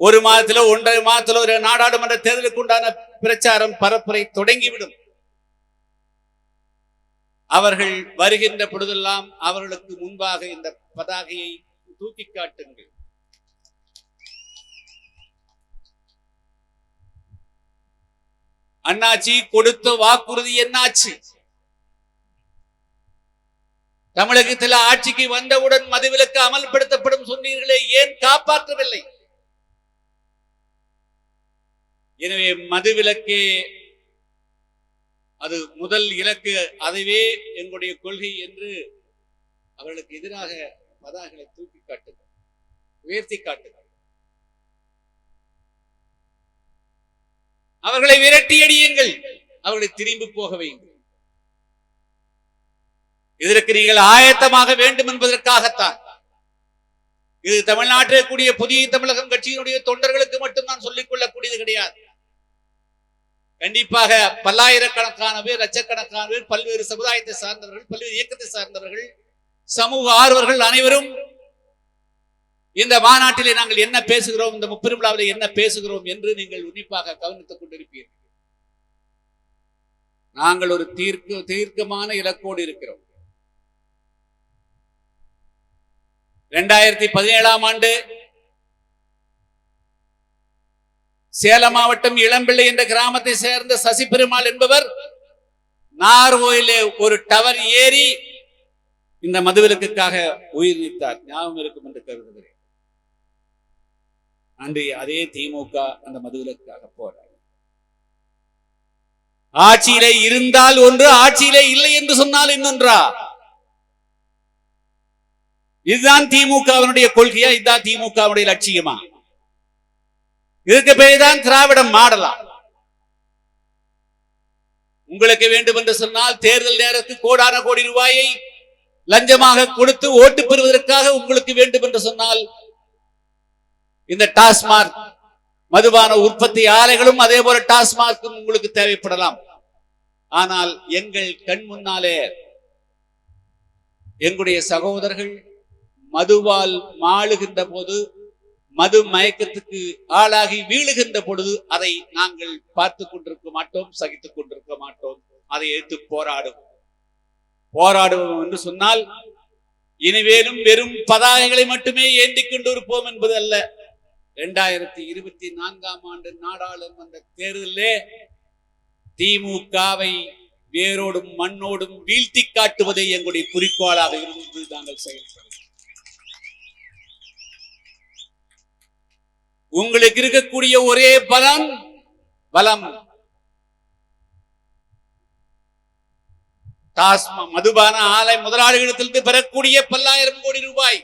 ஒரு மாதத்திலோ 1.5 மாதத்திலோ ஒரு நாடாளுமன்ற தேர்தலுக்கு உண்டான பிரச்சாரம் பரப்புரை தொடங்கிவிடும். அவர்கள் வருகின்ற பொழுதெல்லாம் அவர்களுக்கு முன்பாக இந்த பதாகையை தூக்கி காட்டுங்கள். அண்ணாச்சி கொடுத்த வாக்குறுதி என்னாச்சு? தமிழகத்தில் ஆட்சிக்கு வந்தவுடன் மதுவிலக்கு அமல்படுத்தப்படும் சொன்னீர்களே, ஏன் காப்பாற்றவில்லை? எனவே மதுவிலக்கே அது முதல் இலக்கு, அதுவே எங்களுடைய கொள்கை என்று அவர்களுக்கு எதிராக பதாகைகளை தூக்கி காட்டுங்கள், உயர்த்தி காட்டுங்கள். அவர்களை விரட்டி அடியுங்கள், அவர்களை திரும்பி போக வையுங்கள். இதற்கு நீங்கள் ஆயத்தமாக வேண்டும் என்பதற்காகத்தான். இது தமிழ்நாட்டில் கூடிய புதிய தமிழகம் கட்சியினுடைய தொண்டர்களுக்கு மட்டும் நான் சொல்லிக் கொள்ளக்கூடியது கிடையாது. கண்டிப்பாக பல்லாயிரக்கணக்கான பேர், லட்சக்கணக்கான பேர், பல்வேறு சமுதாயத்தை சார்ந்தவர்கள், பல்வேறு இயக்கத்தை சார்ந்தவர்கள், சமூக ஆர்வலர்கள் அனைவரும் இந்த மாநாட்டிலே நாங்கள் என்ன பேசுகிறோம், இந்த முப்பெரும் விழாவிலே என்ன பேசுகிறோம் என்று நீங்கள் உன்னிப்பாக கவனித்துக் கொண்டிருப்பீர்கள். நாங்கள் ஒரு தீர்க்கமான இலக்கோடு இருக்கிறோம். 2017ஆம் ஆண்டு சேலம் மாவட்டம் இளம்பிள்ளை என்ற கிராமத்தை சேர்ந்த சசி பெருமாள் என்பவர் நார்கோயிலே ஒரு டவர் ஏறி இந்த மதுவிலக்குக்காக உயிர் நீத்தார். ஞாபகம் இருக்கும் என்று கருதுகிறேன். அன்று அதே திமுக அந்த மதுவிலக்குக்காக போறார். ஆட்சியிலே இருந்தால் ஒன்று, ஆட்சியிலே இல்லை என்று சொன்னால் இன்னொன்றா? இதுதான் திமுகவினுடைய கொள்கையா? இதுதான் திமுகவுடைய லட்சியமா? இதுக்கு பேர் தான் திராவிடம் மாடலா? உங்களுக்கு வேண்டும் என்று சொன்னால் தேர்தல் நேரத்தில் கோடான கோடி ரூபாயை லஞ்சமாக கொடுத்து ஓட்டு பெறுவதற்காக உங்களுக்கு வேண்டும் என்று சொன்னால் இந்த டாஸ்மாக் மதுபான உற்பத்தி ஆலைகளும் அதே போல டாஸ்மார்க்கும் உங்களுக்கு தேவைப்படலாம். ஆனால் எங்கள் கண் முன்னாலே எங்களுடைய சகோதரர்கள் மதுவால் மாளுகின்ற போது, மது மயக்கத்துக்கு ஆளாகி வீழுகின்ற பொழுது அதை நாங்கள் பார்த்து கொண்டிருக்க மாட்டோம், சகித்துக் கொண்டிருக்க மாட்டோம். அதை எடுத்து போராடுவோம் என்று சொன்னால் இனிவேலும் வெறும் பதாகைகளை மட்டுமே ஏந்திக் கொண்டிருப்போம் என்பது அல்ல. 2024ஆம் ஆண்டு நாடாளுமன்ற தேர்தலிலே திமுகவை வேரோடும் மண்ணோடும் வீழ்த்தி காட்டுவதை எங்களுடைய குறிக்கோளாக இருந்து நாங்கள் செயல்படுவோம். உங்களுக்கு இருக்கக்கூடிய ஒரே பலம் மதுபான ஆலை முதலாளிகளிடத்திலிருந்து பெறக்கூடிய பல்லாயிரம் கோடி ரூபாய்,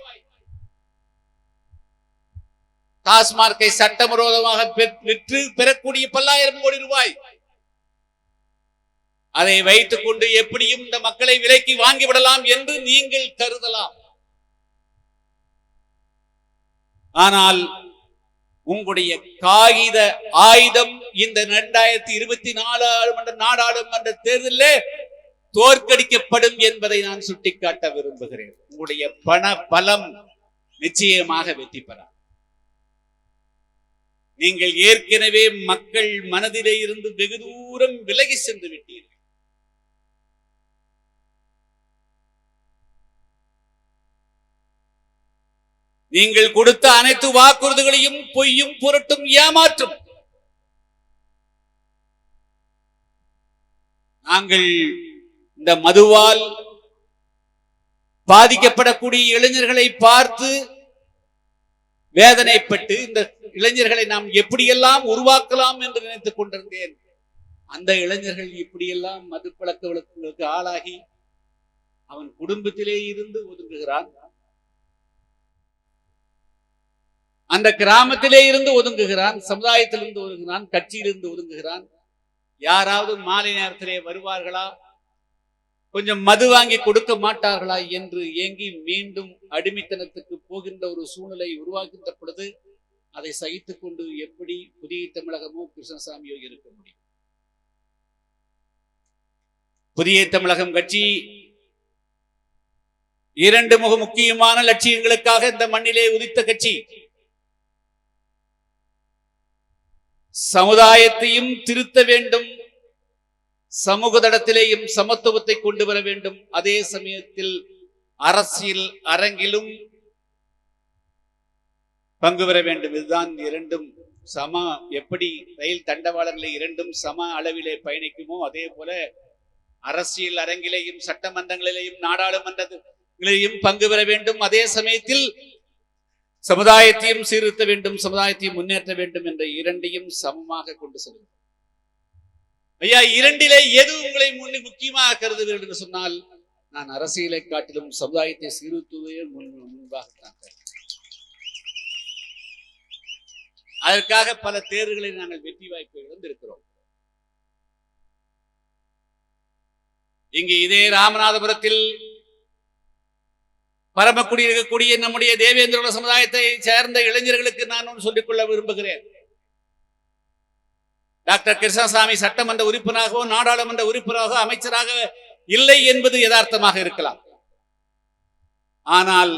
டாஸ்மார்க்கை சட்டவிரோதமாக விற்று பெறக்கூடிய பல்லாயிரம் கோடி ரூபாய், அதை வைத்துக் கொண்டு எப்படியும் இந்த மக்களை விலைக்கு வாங்கிவிடலாம் என்று நீங்கள் கருதலாம். ஆனால் உங்களுடைய காகித ஆயுதம் இந்த 2024 நாடாளுமன்ற தேர்தலில் தோற்கடிக்கப்படும் என்பதை நான் சுட்டிக்காட்ட விரும்புகிறேன். உங்களுடைய பண பலம் நிச்சயமாக வெற்றி பெற. நீங்கள் ஏற்கனவே மக்கள் மனதிலே இருந்து வெகு தூரம் விலகி சென்று விட்டீர்கள். நீங்கள் கொடுத்த அனைத்து வாக்குறுதிகளையும் பொய்யும் புரட்டும் ஏமாற்றும். நாங்கள் இந்த மதுவால் பாதிக்கப்படக்கூடிய இளைஞர்களை பார்த்து வேதனைப்பட்டு இந்த இளைஞர்களை நாம் எப்படியெல்லாம் உருவாக்கலாம் என்று நினைத்துக் கொண்டிருந்தேன். அந்த இளைஞர்கள் இப்படியெல்லாம் மது பழக்க வழக்கங்களுக்கு ஆளாகி அவன் குடும்பத்திலே இருந்து ஒதுங்குகிறான், அந்த கிராமத்திலே இருந்து ஒதுங்குகிறான், சமுதாயத்திலிருந்து ஒதுங்குகிறான், கட்சியிலிருந்து ஒதுங்குகிறான். யாராவது மாலை நேரத்திலே வருவார்களா, கொஞ்சம் மது வாங்கி கொடுக்க மாட்டார்களா என்று ஏங்கி மீண்டும் அடிமைத்தனத்துக்கு போகின்ற ஒரு சூழ்நிலை உருவாகின்ற பொழுது அதை சகித்துக் கொண்டு எப்படி புதிய தமிழகமோ கிருஷ்ணசாமியோ இருக்க முடியும்? புதிய தமிழகம் கட்சி 2 முக்கியமான லட்சியங்களுக்காக இந்த மண்ணிலே உதித்த கட்சி. சமுதாயத்தையும் திருத்த வேண்டும், சமூக தடத்திலேயும் சமத்துவத்தை கொண்டு வர வேண்டும், அதே சமயத்தில் அரசியல் அரங்கிலும் பங்கு பெற வேண்டும். இதுதான் 2 சம, எப்படி ரயில் தண்டவாளர்களை 2 சம அளவிலே பயணிக்குமோ அதே போல அரசியல் அரங்கிலேயும் சட்டமன்றங்களிலேயும் நாடாளுமன்றங்களிலேயும் பங்கு பெற வேண்டும், அதே சமயத்தில் சமுதாயத்தையும் சீர்திருத்த வேண்டும், சமுதாயத்தையும் முன்னேற்ற வேண்டும் என்ற 2ஐயும் சமமாக கொண்டு செல்லும். ஐயா, 2லே எது உங்களை முக்கியமாக கருதுவீர்கள் என்று சொன்னால், நான் அரசியலை காட்டிலும் சமுதாயத்தை சீர்திருத்துவதே முன்பாக. அதற்காக பல தேர்தல்களில் நாங்கள் வெற்றி வாய்ப்பை இழந்திருக்கிறோம். இங்கு இதே ராமநாதபுரத்தில் பரமக்குடி இருக்கக்கூடிய நம்முடைய தேவேந்திர சமுதாயத்தை சேர்ந்த இளைஞர்களுக்கு நான் ஒன்று சொல்லிக்கொள்ள விரும்புகிறேன். டாக்டர் கிருஷ்ணசாமி சட்டமன்ற உறுப்பினராகவோ நாடாளுமன்ற உறுப்பினராகவோ அமைச்சராக இல்லை என்பது யதார்த்தமாக இருக்கலாம். ஆனால்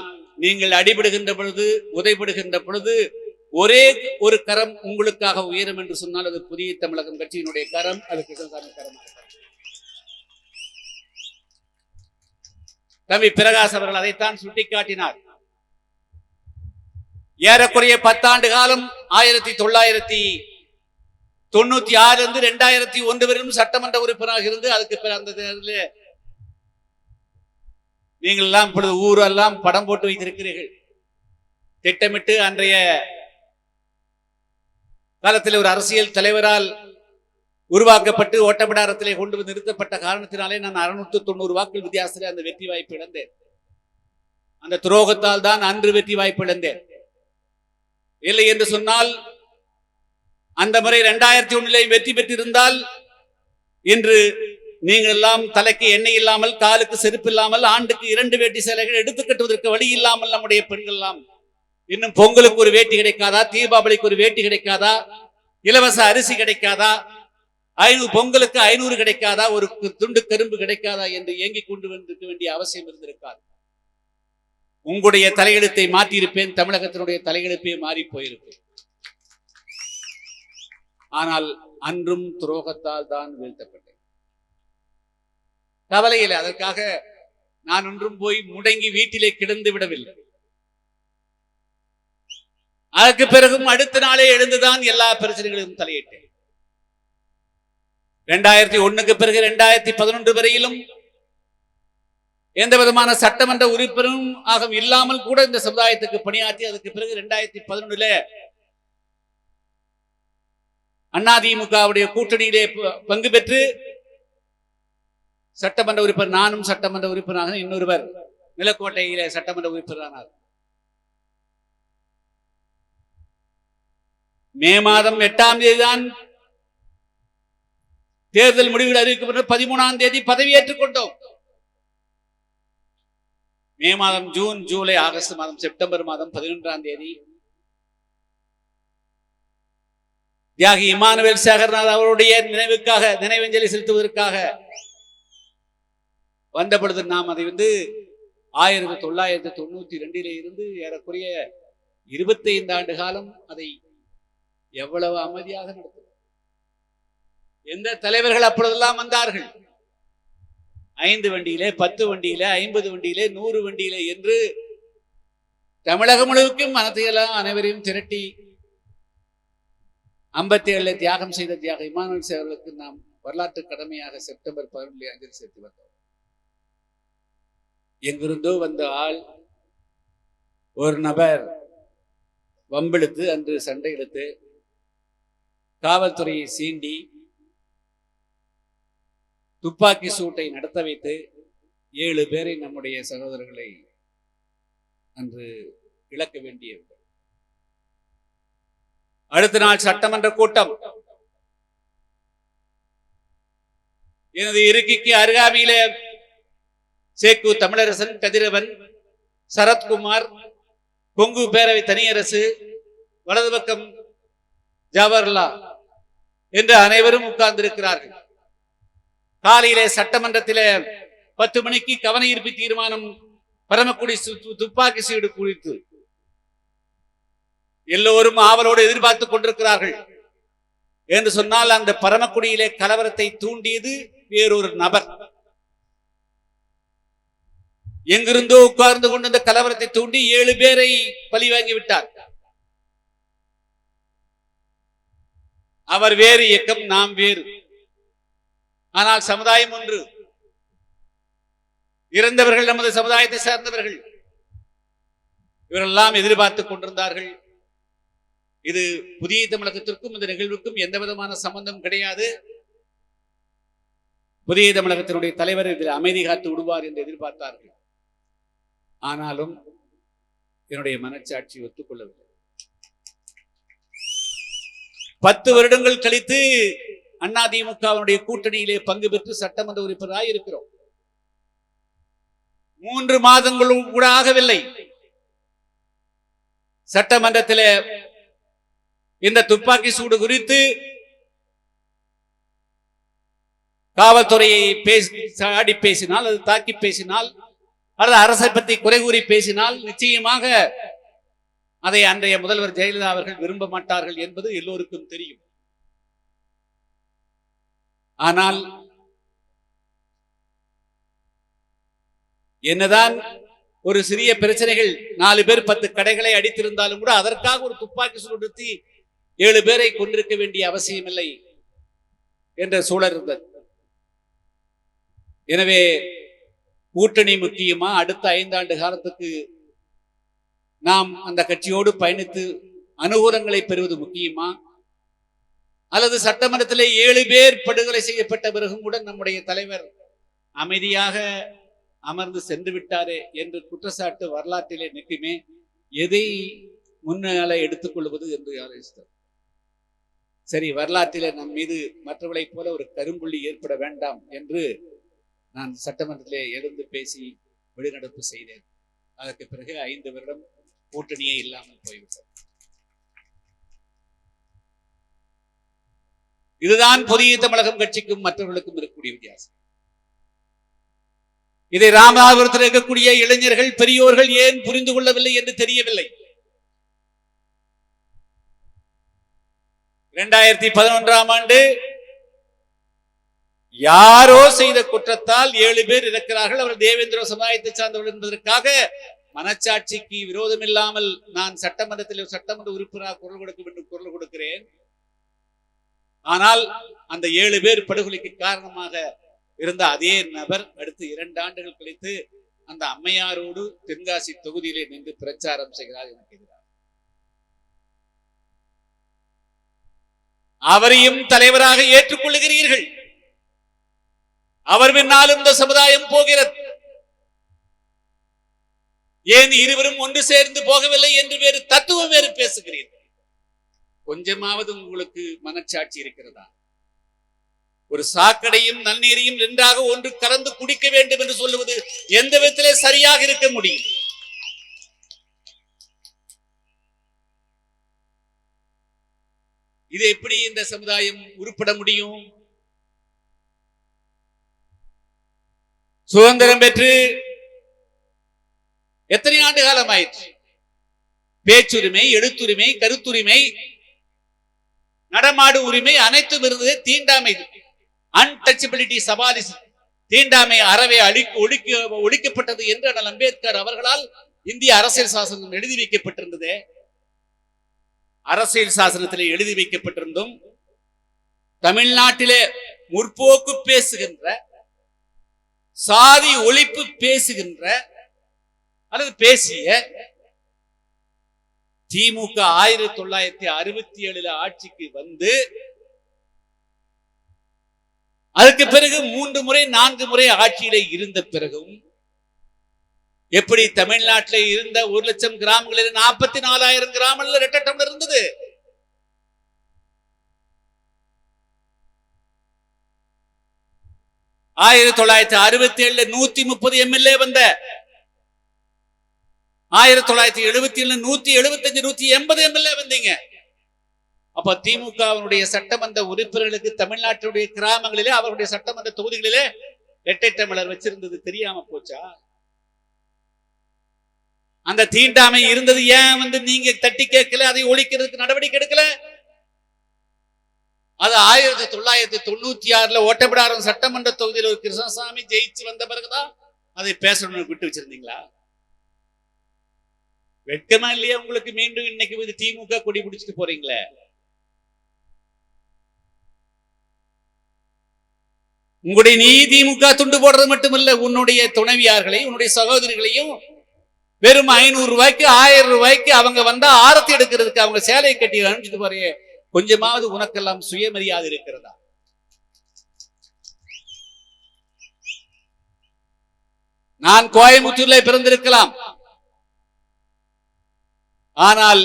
நீங்கள் அடிபடுகின்ற பொழுது, உதைபடுகின்ற பொழுது ஒரே ஒரு கரம் உங்களுக்காக உயரும் என்று சொன்னால் அது புதிய தமிழகம் கட்சியினுடைய கரம், அது கிருஷ்ணசாமி கரம். தம்பி பிரகாஷ் அவர்கள் அதைத்தான் சுட்டிக்காட்டினார். ஏறக்குறைய 10 ஆண்டு காலம் 1996 இருந்து 2001 வரையும் சட்டமன்ற உறுப்பினராக இருந்து அதுக்கு அந்த தேர்தலில் நீங்கள் எல்லாம் இப்பொழுது ஊரெல்லாம் படம் போட்டு வைத்திருக்கிறீர்கள். திட்டமிட்டு அன்றைய காலத்தில் ஒரு அரசியல் தலைவரால் உருவாக்கப்பட்டு ஓட்டப்பிடாரத்திலே கொண்டு வந்து நிறுத்தப்பட்ட காரணத்தினாலே நான் 690 வாக்குகள் வித்தியாசத்தில் அந்த வெற்றி வாய்ப்பு இழந்தேன். அந்த துரோகத்தால் தான் அன்று வெற்றி வாய்ப்பு இழந்தேன். இல்லை என்று சொன்னால் அந்த முறை 2001 வெற்றி பெற்றிருந்தால் இன்று நீங்கள் எல்லாம் தலைக்கு எண்ணெய் இல்லாமல், காலுக்கு செருப்பு இல்லாமல், ஆண்டுக்கு 2 வேட்டி சேலைகள் எடுத்து கட்டுவதற்கு வழி இல்லாமல் நம்முடைய பெண்கள் எல்லாம் இன்னும் பொங்கலுக்கு ஒரு வேட்டி கிடைக்காதா, தீபாவளிக்கு ஒரு வேட்டி கிடைக்காதா, இலவச அரிசி கிடைக்காதா, பொங்கலுக்கு 500 கிடைக்காதா, ஒரு துண்டு கரும்பு கிடைக்காதா என்று ஏங்கிக் கொண்டு வந்திருக்க வேண்டிய அவசியம் இருந்திருக்காது. உங்களுடைய தலையெழுத்தை மாற்றியிருப்பேன், தமிழகத்தினுடைய தலையெழுப்பே மாறி போயிருப்பேன். ஆனால் அன்றும் துரோகத்தால் தான் வீழ்த்தப்பட்டேன். கவலையில் அதற்காக நான் ஒன்றும் போய் முடங்கி வீட்டிலே கிடந்து விடவில்லை. அதற்கு பிறகும் அடுத்த நாளே எழுந்துதான் எல்லா பிரச்சனைகளும் தலையிட்டேன். 2001 பிறகு 2011 வரையிலும் எந்த விதமான சட்டமன்ற உறுப்பினரும் ஆக இல்லாமல் கூட இந்த சமுதாயத்துக்கு பணியாற்றி, அதுக்கு பிறகு 2011 அதிமுகவுடைய கூட்டணியிலே பங்கு பெற்று சட்டமன்ற உறுப்பினர், நானும் சட்டமன்ற உறுப்பினராக, இன்னொருவர் நிலக்கோட்டையிலே சட்டமன்ற உறுப்பினரானார். மே மாதம் 8ஆம் தேதிதான் தேர்தல் முடிவுகள் அறிவிக்கப்பட்ட 13ஆம் தேதி பதவியேற்றுக் கொண்டோம். மே மாதம், ஜூன், ஜூலை, ஆகஸ்ட் மாதம், செப்டம்பர் மாதம் 11ஆம் தேதி தியாகி இமானுவேல் சேகர்நாத் அவருடைய நினைவஞ்சலி செலுத்துவதற்காக வந்த பொழுது நாம் அதை 1992 இருந்து ஏறக்குறைய 25 ஆண்டு காலம் அதை எவ்வளவு அமைதியாக நடத்தும். எந்த தலைவர்கள் அப்பொழுதெல்லாம் வந்தார்கள்? 5 வண்டியிலே, 10 வண்டியிலே, 50 வண்டியிலே, 100 வண்டியிலே என்று தமிழகம் முழுவதும் மனத்தையெல்லாம் அனைவரையும் திரட்டி 57 தியாகம் செய்த தியாக இமானுவேல் சேகர்களுக்கு நாம் வரலாற்று கடமையாக செப்டம்பர் 11 அஞ்சலி செலுத்தி வந்தோம். எங்கிருந்தோ வந்த ஆள் ஒரு நபர் வம்பிழுத்து, அன்று சண்டை இழுத்து, காவல்துறையை சீண்டி, துப்பாக்கி சூட்டை நடத்த வைத்து 7 பேரை, நம்முடைய சகோதரர்களை அன்று இழக்க வேண்டியது. அடுத்த நாள் சட்டமன்ற கூட்டம். எனது இருக்கைக்கு அருகாமையிலே சேக்கு தமிழரசன், கதிரவன், சரத்குமார், கொங்கு பேரவை தனியரசு, வலது பக்கம் ஜவஹர்லால் என்று அனைவரும் உட்கார்ந்திருக்கிறார்கள். காலையிலே சட்டமன்றத்திலே 10 மணிக்கு கவன ஈர்ப்பு தீர்மானம், பரமக்குடி துப்பாக்கி சூடு குறித்து எல்லோரும் ஆவலோடு எதிர்பார்த்துக் கொண்டிருக்கிறார்கள். என்று சொன்னால் அந்த பரமக்குடியிலே கலவரத்தை தூண்டியது வேறொரு நபர். எங்கிருந்தோ உட்கார்ந்து கொண்டு அந்த கலவரத்தை தூண்டி 7 பேரை பழி வாங்கி விட்டார். அவர் வேறு இயக்கம், நாம் வேறு. ஆனால் சமுதாயம் ஒன்று. இறந்தவர்கள் நமது சமுதாயத்தை சார்ந்தவர்கள். இவரெல்லாம் எதிர்பார்த்துக் கொண்டிருந்தார்கள். இது புதிய தமிழகத்திற்கும் இந்த நிகழ்வுக்கும் எந்த விதமான சம்பந்தம் கிடையாது. புதிய தமிழகத்தினுடைய தலைவர் இதில் அமைதி காத்து விடுவார் என்று எதிர்பார்த்தார்கள். ஆனாலும் என்னுடைய மனச்சாட்சி ஒத்துக்கொள்ளவில்லை. 10 வருடங்கள் கழித்து அதிமுகவினுடைய கூட்டணியிலே பங்கு பெற்று சட்டமன்ற உறுப்பினராக இருக்கிறோம். 3 மாதங்களும் கூட ஆகவில்லை. சட்டமன்றத்தில் இந்த துப்பாக்கி சூடு குறித்து காவல்துறையை சாடி பேசினால், அது தாக்கி பேசினால், அல்லது அரசை பற்றி குறை கூறி பேசினால் நிச்சயமாக அதை அன்றைய முதல்வர் ஜெயலலிதா அவர்கள் விரும்ப மாட்டார்கள் என்பது எல்லோருக்கும் தெரியும். ஆனால் என்னதான் ஒரு சிறிய பிரச்சனைகள், 4 பேர் 10 கடைகளை அடித்திருந்தாலும் கூட அதற்காக ஒரு துப்பாக்கி சூடு நடத்தி 7 பேரை கொண்டிருக்க வேண்டிய அவசியம் இல்லை என்ற சூழல் இருந்தது. எனவே கூட்டணி முக்கியமா, அடுத்த 5 ஆண்டு காலத்துக்கு நாம் அந்த கட்சியோடு பயணித்து அனுகூலங்களை பெறுவது முக்கியமா, அல்லது சட்டமன்றத்திலே 7 பேர் படுகொலை செய்யப்பட்ட பிறகும் கூட நம்முடைய தலைவர் அமைதியாக அமர்ந்து சென்று விட்டாரே என்று குற்றச்சாட்டு வரலாற்றிலே நிற்குமே, எதை முன்னால எடுத்துக்கொள்வது என்று யோசித்தார். சரி, வரலாற்றிலே நம் மீது மற்றவர்களைப் போல ஒரு கரும்புள்ளி ஏற்பட வேண்டாம் என்று நான் சட்டமன்றத்திலே எழுந்து பேசி வெளிநடப்பு செய்தேன். அதற்கு பிறகு 5 வருடம் கூட்டணியே இல்லாமல் போய்விட்டது. இதுதான் புதிய தமிழகம் கட்சிக்கும் மற்றவர்களுக்கும் இருக்கக்கூடிய வித்தியாசம். இதை ராமநாதபுரத்தில் இருக்கக்கூடிய இளைஞர்கள், பெரியோர்கள் ஏன் புரிந்து கொள்ளவில்லை என்று தெரியவில்லை. 2011ஆம் ஆண்டு யாரோ செய்த குற்றத்தால் 7 பேர் இருக்கிறார்கள். அவர் தேவேந்திர சமுதாயத்தை சார்ந்தவர்கள் என்பதற்காக மனச்சாட்சிக்கு விரோதம் இல்லாமல் நான் சட்டமன்றத்தில் சட்டமன்ற உறுப்பினராக குரல் கொடுக்க வேண்டும், குரல் கொடுக்கிறேன். ஆனால் அந்த 7 பேர் படுகொலைக்கு காரணமாக இருந்த அதே நபர் அடுத்து 2 ஆண்டுகள் கழித்து அந்த அம்மையாரோடு தென்காசி தொகுதியிலே நின்று பிரச்சாரம் செய்கிறார் எனக்கு எதிராக. அவரையும் தலைவராக ஏற்றுக்கொள்ளுகிறீர்கள். அவர் பின்னாலும் இந்த சமுதாயம் போகிறது. ஏன் இருவரும் ஒன்று சேர்ந்து போகவில்லை என்று வேறு தத்துவம் வேறு பேசுகிறீர்கள். கொஞ்சமாவது உங்களுக்கு மனச்சாட்சி இருக்கிறதா? ஒரு சாக்கடையும் நன்னீரையும் நன்றாக ஒன்று கலந்து குடிக்க வேண்டும் என்று சொல்லுவது எந்த விதத்திலே சரியாக இருக்க முடியும்? இது எப்படி இந்த சமுதாயம் உருப்பட முடியும்? சுதந்திரம் பெற்று எத்தனை ஆண்டு காலம் ஆயிற்று? பேச்சுரிமை, எழுத்துரிமை, கருத்துரிமை, நடமாடும் உரிமை அனைத்தும் இருந்தது. தீண்டாமை, அன்டச்சபிலிட்டி, சபாலிசம், தீண்டாமை அறவே ஒழிக்கப்பட்டது என்று அண்ணல் அம்பேத்கர் அவர்களால் இந்திய அரசியல் சாசனம் எழுதி வைக்கப்பட்டிருந்தது. அரசியல் சாசனத்திலே எழுதி வைக்கப்பட்டிருந்தும் தமிழ்நாட்டிலே முற்போக்கு பேசுகின்ற, சாதி ஒழிப்பு பேசுகின்ற அல்லது பேசிய திமுக 1967 ஆட்சிக்கு வந்து அதுக்கு பிறகு 3 முறை 4 முறை ஆட்சியிலே இருந்த பிறகும் எப்படி தமிழ்நாட்டில் இருந்த 1,00,000 கிராமங்களில் 44,000 கிராமங்கள் இரட்டை டம்ளர் இருந்தது. (1967) 130 எம்எல்ஏ வந்த 1977 175 180 எம்எல்ஏ வந்தீங்க. அப்ப திமுகவினுடைய சட்டமன்ற உறுப்பினர்களுக்கு தமிழ்நாட்டுடைய கிராமங்களிலே அவருடைய சட்டமன்ற தொகுதிகளிலே இரட்டை டம்ளர் வச்சிருந்தது தெரியாம போச்சா? அந்த தீண்டாமை இருந்தது ஏன் நீங்க தட்டி கேட்கல? அதை ஒழிக்கிறதுக்கு நடவடிக்கை எடுக்கல. அது 1996 ஓட்டப்பிடாரம் சட்டமன்ற தொகுதியில் ஒரு கிருஷ்ணசாமி ஜெயிச்சு வந்த பிறகுதான் அதை பேசணும்னு விட்டு வச்சிருந்தீங்களா? வெட்கமா இல்லையா உங்களுக்கு? மீண்டும் இன்னைக்கு திமுக கொடி பிடிச்சிட்டு போறீங்களே. உங்களுடைய நீ திமுக துண்டு போடுறது மட்டுமல்ல, உன்னுடைய துணைவியார்களையும் உன்னுடைய சகோதரிகளையும் வெறும் 500 ரூபாய்க்கு 1000 ரூபாய்க்கு அவங்க வந்தா ஆரத்தி எடுக்கிறதுக்கு அவங்க சேலையை கட்டி அனுப்பிச்சுட்டு போறியே, கொஞ்சமாவது உனக்கெல்லாம் சுயமரியாதை இருக்கிறதா? நான் கோயம்புத்தூர்ல பிறந்திருக்கலாம், ஆனால்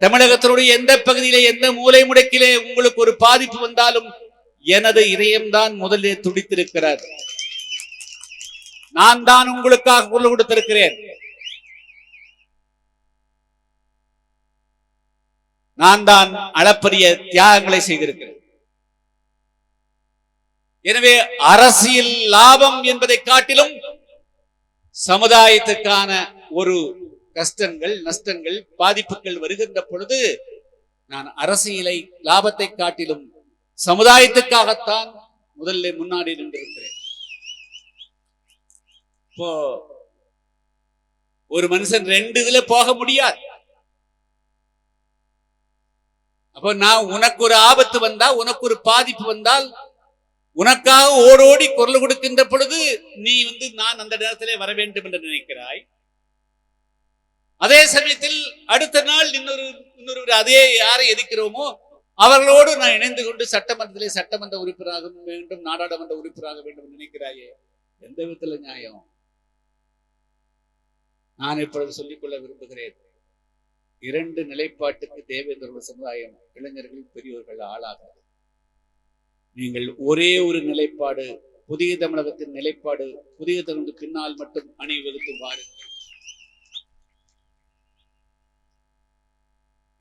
தமிழகத்தினுடைய எந்த பகுதியிலே எந்த மூலை முடக்கிலே உங்களுக்கு ஒரு பாதிப்பு வந்தாலும் எனது இதயம்தான் முதலே துடித்திருக்கிறார். நான் தான் உங்களுக்காக குரல் கொடுத்திருக்கிறேன். நான் தான் அளப்பரிய தியாகங்களை செய்திருக்கிறேன். எனவே அரசியல் லாபம் என்பதை காட்டிலும் சமுதாயத்துக்கான ஒரு கஷ்டங்கள், நஷ்டங்கள், பாதிப்புகள் வருகின்ற பொழுது நான் அரசியலை லாபத்தை காட்டிலும் சமுதாயத்துக்காகத்தான் முதல்ல முன்னாடி நின்றிருக்கிறேன். இப்போ ஒரு மனுஷன் 2 இதுல போக முடியாது. அப்போ நான் உனக்கு ஒரு ஆபத்து வந்தா, உனக்கு ஒரு பாதிப்பு வந்தால் உனக்காக ஓடோடி குரல் கொடுக்கின்ற பொழுது நீ நான் அந்த நேரத்திலே வர வேண்டும் என்று நினைக்கிறாய். அதே சமயத்தில் அடுத்த நாள் இன்னொரு அதே யாரை எதிர்க்கிறோமோ அவர்களோடு நான் இணைந்து கொண்டு சட்டமன்றத்திலே சட்டமன்ற உறுப்பினராக வேண்டும், நாடாளுமன்ற உறுப்பினராக வேண்டும் நினைக்கிறாயே, எந்த விதத்துல நியாயம்? நான் இப்பொழுது சொல்லிக்கொள்ள விரும்புகிறேன், 2 நிலைப்பாட்டுக்கு தேவேந்திர சமுதாயம், இளைஞர்கள், பெரியோர்கள் ஆளாகாது. நீங்கள் ஒரே ஒரு நிலைப்பாடு, புதிய தமிழகத்தின் நிலைப்பாடு, புதிய தமிழுக்கு பின்னால் மட்டும் அணிவகுத்து வாருங்கள்.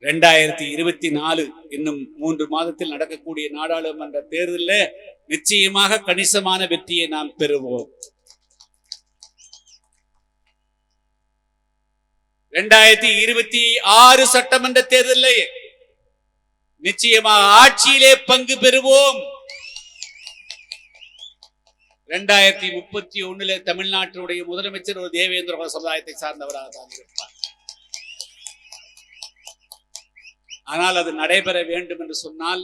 2024 இன்னும் 3 மாதத்தில் நடக்கக்கூடிய நாடாளுமன்ற தேர்தலில் நிச்சயமாக கணிசமான வெற்றியை நாம் பெறுவோம். 2026 சட்டமன்ற தேர்தலில் நிச்சயமாக ஆட்சியிலே பங்கு பெறுவோம். 2031 தமிழ்நாட்டினுடைய முதலமைச்சர் ஒரு தேவேந்திர சமுதாயத்தை சார்ந்தவராக தான் இருப்பார். ஆனால் அது நடைபெற வேண்டும் என்று சொன்னால்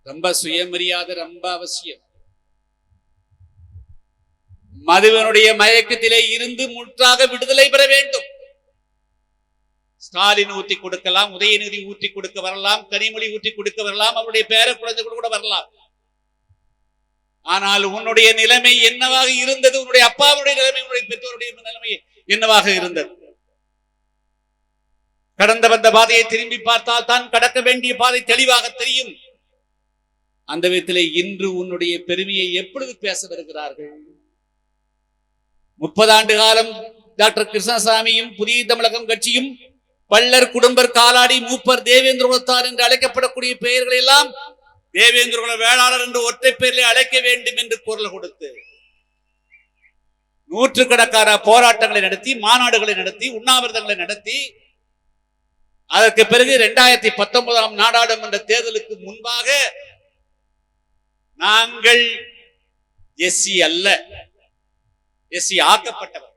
ரொம்ப சுயமரியாதை ரொம்ப அவசியம். மதுவனுடைய மயக்கத்திலே இருந்து முற்றாக விடுதலை பெற வேண்டும். ஸ்டாலின் ஊத்தி கொடுக்கலாம், உதயநிதி ஊற்றி கொடுக்க வரலாம், கனிமொழி ஊற்றி கொடுக்க வரலாம், அவருடைய பேர குழந்தைகள் கூட வரலாம். ஆனால் உன்னுடைய நிலைமை என்னவாக இருந்தது? உன்னுடைய அப்பாவுடைய நிலைமை, உன்னுடைய பெற்றோருடைய நிலைமை என்னவாக இருந்தது? கடந்த வந்த பாதையை திரும்பி பார்த்தால் தான் கடக்க வேண்டிய பாதை தெளிவாக தெரியும். அந்த விதத்திலே இன்று உன்னுடைய பெருமையை எப்பொழுது பேச வருகிறார்கள்? 30 ஆண்டு காலம் டாக்டர் கிருஷ்ணசாமியும் புதிய தமிழகம் கட்சியும் பள்ளர், குடும்பர், காலாடி, மூப்பர், தேவேந்திர குலத்தார் என்று அழைக்கப்படக்கூடிய பெயர்களை எல்லாம் தேவேந்திர குல வேளாளர் என்று ஒற்றை பெயரில் அழைக்க வேண்டும் என்று குரல் கொடுத்து நூற்றுக்கணக்கான போராட்டங்களை நடத்தி, மாநாடுகளை நடத்தி, உண்ணாவிரதங்களை நடத்தி, அதற்கு பிறகு 2019 நாடாளுமன்ற தேர்தலுக்கு முன்பாக நாங்கள் எஸ்சி அல்ல, எஸ்சி ஆக்கப்பட்டவர்,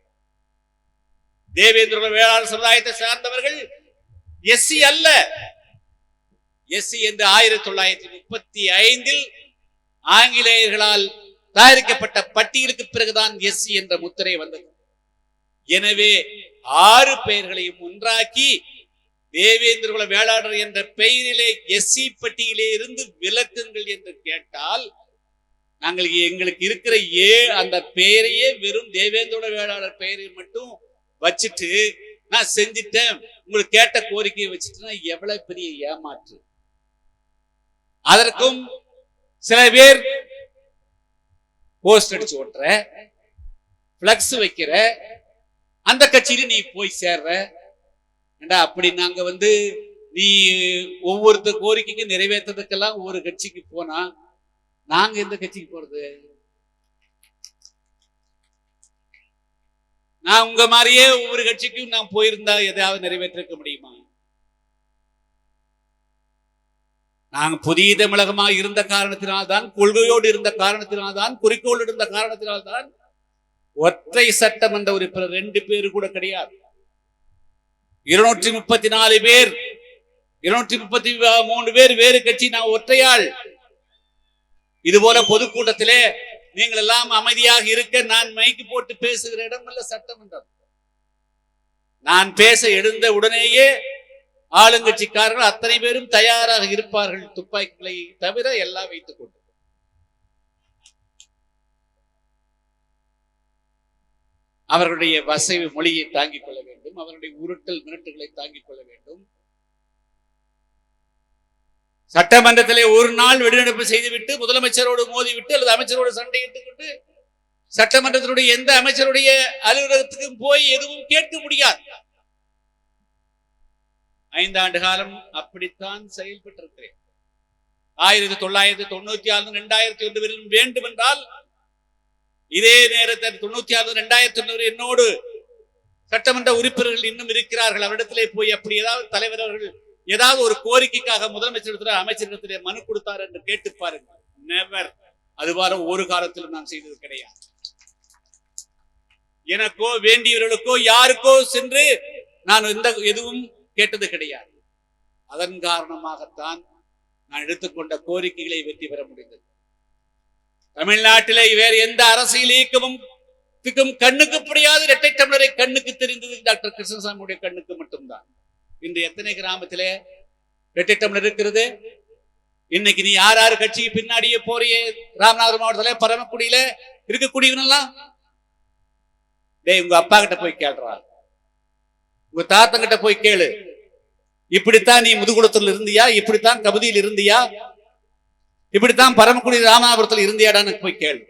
தேவேந்திர வேளாளர் சமுதாயத்தை சார்ந்தவர்கள் எஸ்சி அல்ல, எஸ்சி என்று 1935 ஆங்கிலேயர்களால் தயாரிக்கப்பட்ட பட்டியலுக்கு பிறகுதான் எஸ்சி என்ற முத்திரை வந்தது. எனவே 6 பெயர்களையும் ஒன்றாக்கி தேவேந்திர குல வேளாளர் என்ற பெயரிலே எஸ்சி பட்டியலே இருந்து விலக்குங்கள் என்று கேட்டால், நாங்கள் எங்களுக்கு இருக்கிற அந்த பெயரையே வெறும் தேவேந்திர குல வேளாளர் பெயரை மட்டும் வச்சுட்டு நான் செஞ்சிட்டேன், உங்களுக்கு கேட்ட கோரிக்கையை வச்சுட்டுனா எவ்வளவு பெரிய ஏமாற்று. அதற்கும் சில பேர் போஸ்ட் அடிச்சு ஓட்டுற, பிளக்ஸ் வைக்கிற, அந்த கட்சியில நீ போய் சேர்ற. அப்படி நாங்க நீ ஒவ்வொருத்த கோரிக்கைக்கு நிறைவேற்றதுக்கெல்லாம் ஒவ்வொரு கட்சிக்கு போனா நாங்க எந்த கட்சிக்கு போறது? நான் உங்க மாதிரியே ஒவ்வொரு கட்சிக்கும் நான் போயிருந்தா எதையாவது நிறைவேற்றிருக்க முடியுமா? நாங்க புதிய தமிழகமாக இருந்த காரணத்தினால்தான், கொள்கையோடு இருந்த காரணத்தினால்தான், குறிக்கோள் இருந்த காரணத்தினால்தான் ஒற்றை சட்டமன்ற உறுப்பினர் 2 பேரு கூட கிடையாது. 234 பேர், 233 பேர் வேறு கட்சி, நான் ஒற்றையாள். இதுபோல பொதுக்கூட்டத்திலே நீங்கள் எல்லாம் அமைதியாக இருக்க நான் மைக்கு போட்டு பேசுகிற இடம் அல்ல சட்டமன்றம். நான் பேச எழுந்த உடனேயே ஆளுங்கட்சிக்காரர்கள் அத்தனை பேரும் தயாராக இருப்பார்கள், துப்பாக்கிகளை தவிர எல்லாம் வைத்துக் கொண்டு. அவர்களுடைய வசைவு மொழியை தாங்கிக் கொள்ள வேண்டும், அவர்களுடைய உருட்டல் மிரட்டுகளை தாங்கிக் கொள்ள வேண்டும். சட்டமன்றத்திலே ஒரு நாள் வெளிநடப்பு செய்துவிட்டு முதலமைச்சரோடு மோதிவிட்டு அல்லது அமைச்சரோடு சண்டையிட்டுக் கொண்டு சட்டமன்றத்தினுடைய எந்த அமைச்சருடைய அலுவலகத்துக்கும் போய் எதுவும் கேட்க முடியாது. 5 ஆண்டு காலம் அப்படித்தான் செயல்பட்டிருக்கிறேன். 1996 2001 வரையிலும் வேண்டும் என்றால் இதே நேரத்தில் 96 2001 என்னோடு சட்டமன்ற உறுப்பினர்கள் இன்னும் இருக்கிறார்கள். அவரிடத்திலே போய் அப்படி ஏதாவது தலைவர் அவர்கள் ஏதாவது ஒரு கோரிக்கைக்காக முதலமைச்சர் அமைச்சரிடத்திலே மனு கொடுத்தார் என்று கேட்டு பாருங்கள். நெவர். அதுவார ஒரு காலத்திலும் நான் செய்தது கிடையாது. எனக்கோ வேண்டியவர்களுக்கோ யாருக்கோ சென்று நான் எதுவும் கேட்டது கிடையாது. அதன் காரணமாகத்தான் நான் எடுத்துக்கொண்ட கோரிக்கைகளை வெற்றி பெற முடிந்தது. தமிழ்நாட்டிலே வேறு எந்த அரசியல் இயக்கமும் கண்ணுக்கு புரியாது. இரட்டை தமிழரை கண்ணுக்கு தெரிந்தது டாக்டர் கிருஷ்ணசாமியுடைய கண்ணுக்கு மட்டும்தான். இன்று எத்தனை கிராமத்திலே இரட்டை தமிழர் இருக்கிறது? இன்னைக்கு நீ யார் யார் கட்சிக்கு பின்னாடியே போறியே, ராமநாதபுரம் மாவட்டத்திலே பரமக்குடியில இருக்கக்கூடியவனெல்லாம் டேய் உங்க அப்பா கிட்ட போய் கேள்றா, உங்க தாத்தங்கிட்ட போய் கேளு, இப்படித்தான் நீ முதுகுளத்தில் இருந்தியா, இப்படித்தான் கபதியில் இருந்தியா, இப்படித்தான் பரமக்குடி ராமநாதபுரத்தில் இருந்தியாடான்னு போய் கேளு.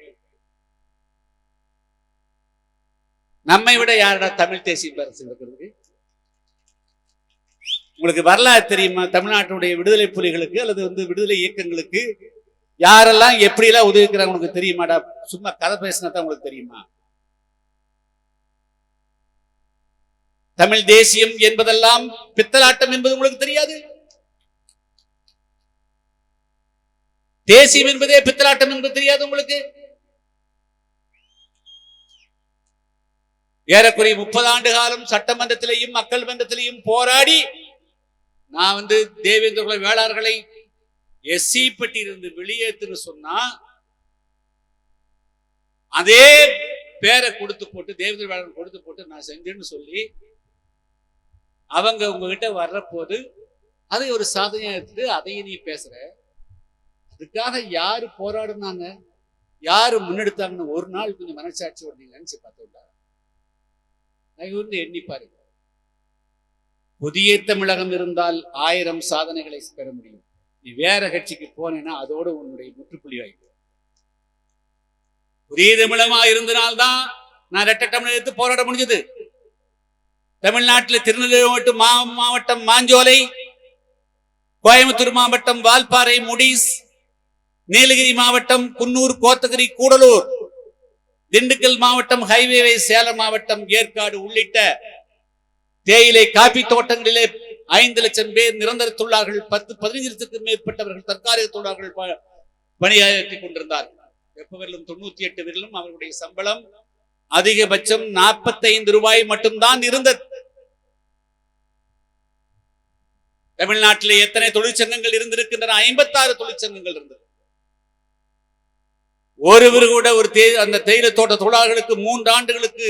நம்மை விட யாரடா தமிழ் தேசிய அரசு இருக்கிறது? உங்களுக்கு வரலாறு தெரியுமா? தமிழ்நாட்டுடைய விடுதலை புலிகளுக்கு அல்லது விடுதலை இயக்கங்களுக்கு யாரெல்லாம் எப்படி எல்லாம் உதவிக்கிறாங்க உங்களுக்கு தெரியுமாடா? சும்மா கதை பேசினா தான் உங்களுக்கு தெரியுமா? தமிழ் தேசியம் என்பதெல்லாம் பித்தலாட்டம் என்பது உங்களுக்கு தெரியாது? தேசியம் என்பதே பித்தலாட்டம் என்பது தெரியாது உங்களுக்கு? ஏறக்குறைய 30 ஆண்டு காலம் சட்டமன்றத்திலேயும் மக்கள் மன்றத்திலேயும் போராடி நான் தேவேந்திர குல வேளாளர்களை எஸ்சி பட்டியிலிருந்து வெளியேற்றுன்னு சொன்னா அதே பேரை கொடுத்து போட்டு தேவேந்திர வேளாளர் கொடுத்து போட்டு நான் செஞ்சேன்னு சொல்லி அவங்க உங்ககிட்ட வர்ற போது அதை ஒரு சாதனையா எடுத்துட்டு அதையும் நீ பேசுற. அதுக்காக யாரு போராடுனாங்க, யாரு முன்னெடுத்தாங்கன்னு ஒரு நாள் கொஞ்சம் மனசாட்சியோட நீங்க நினைச்சு பார்த்தோம்ல, எண்ணி பாருங்க. புதிய தமிழகம் இருந்தால் 1000 சாதனைகளை பெற முடியும். நீ வேற கட்சிக்கு போனேன்னா அதோட உன்னுடைய முற்றுப்புள்ளி ஆகிடும். புதிய தமிழகமா இருந்தனால்தான் நான் இரட்டை தமிழ் எடுத்து போராட முடிஞ்சது. தமிழ்நாட்டில் திருநெல்வேலி மாவட்டம் மாஞ்சோலை, கோயம்புத்தூர் மாவட்டம் வால்பாறை முடிஸ், நீலகிரி மாவட்டம் குன்னூர் கோத்தகிரி கூடலூர், திண்டுக்கல் மாவட்டம் ஹைவே, சேலம் மாவட்டம் ஏற்காடு உள்ளிட்ட தேயிலை காபி தோட்டங்களிலே 5 லட்சம் பேர் நிரந்தர தொழிலாளர்கள், 10-15 லட்சத்துக்கும் மேற்பட்டவர்கள் தற்காலிக தொழிலாளர்கள் பணியாற்றிக் கொண்டிருந்தார்கள். எப்பவரிலும் 98 வரையிலும் அவர்களுடைய சம்பளம் அதிகபட்சம் 45 ரூபாய் மட்டும்தான் இருந்தது. தமிழ்நாட்டிலே எத்தனை தொழிற்சங்கங்கள் இருந்திருக்கின்றன? 56 தொழிற்சங்கங்கள் இருந்தது. ஒருவர் கூட அந்த தேயிலை தோட்ட தொழிலாளர்களுக்கு 3 ஆண்டுகளுக்கு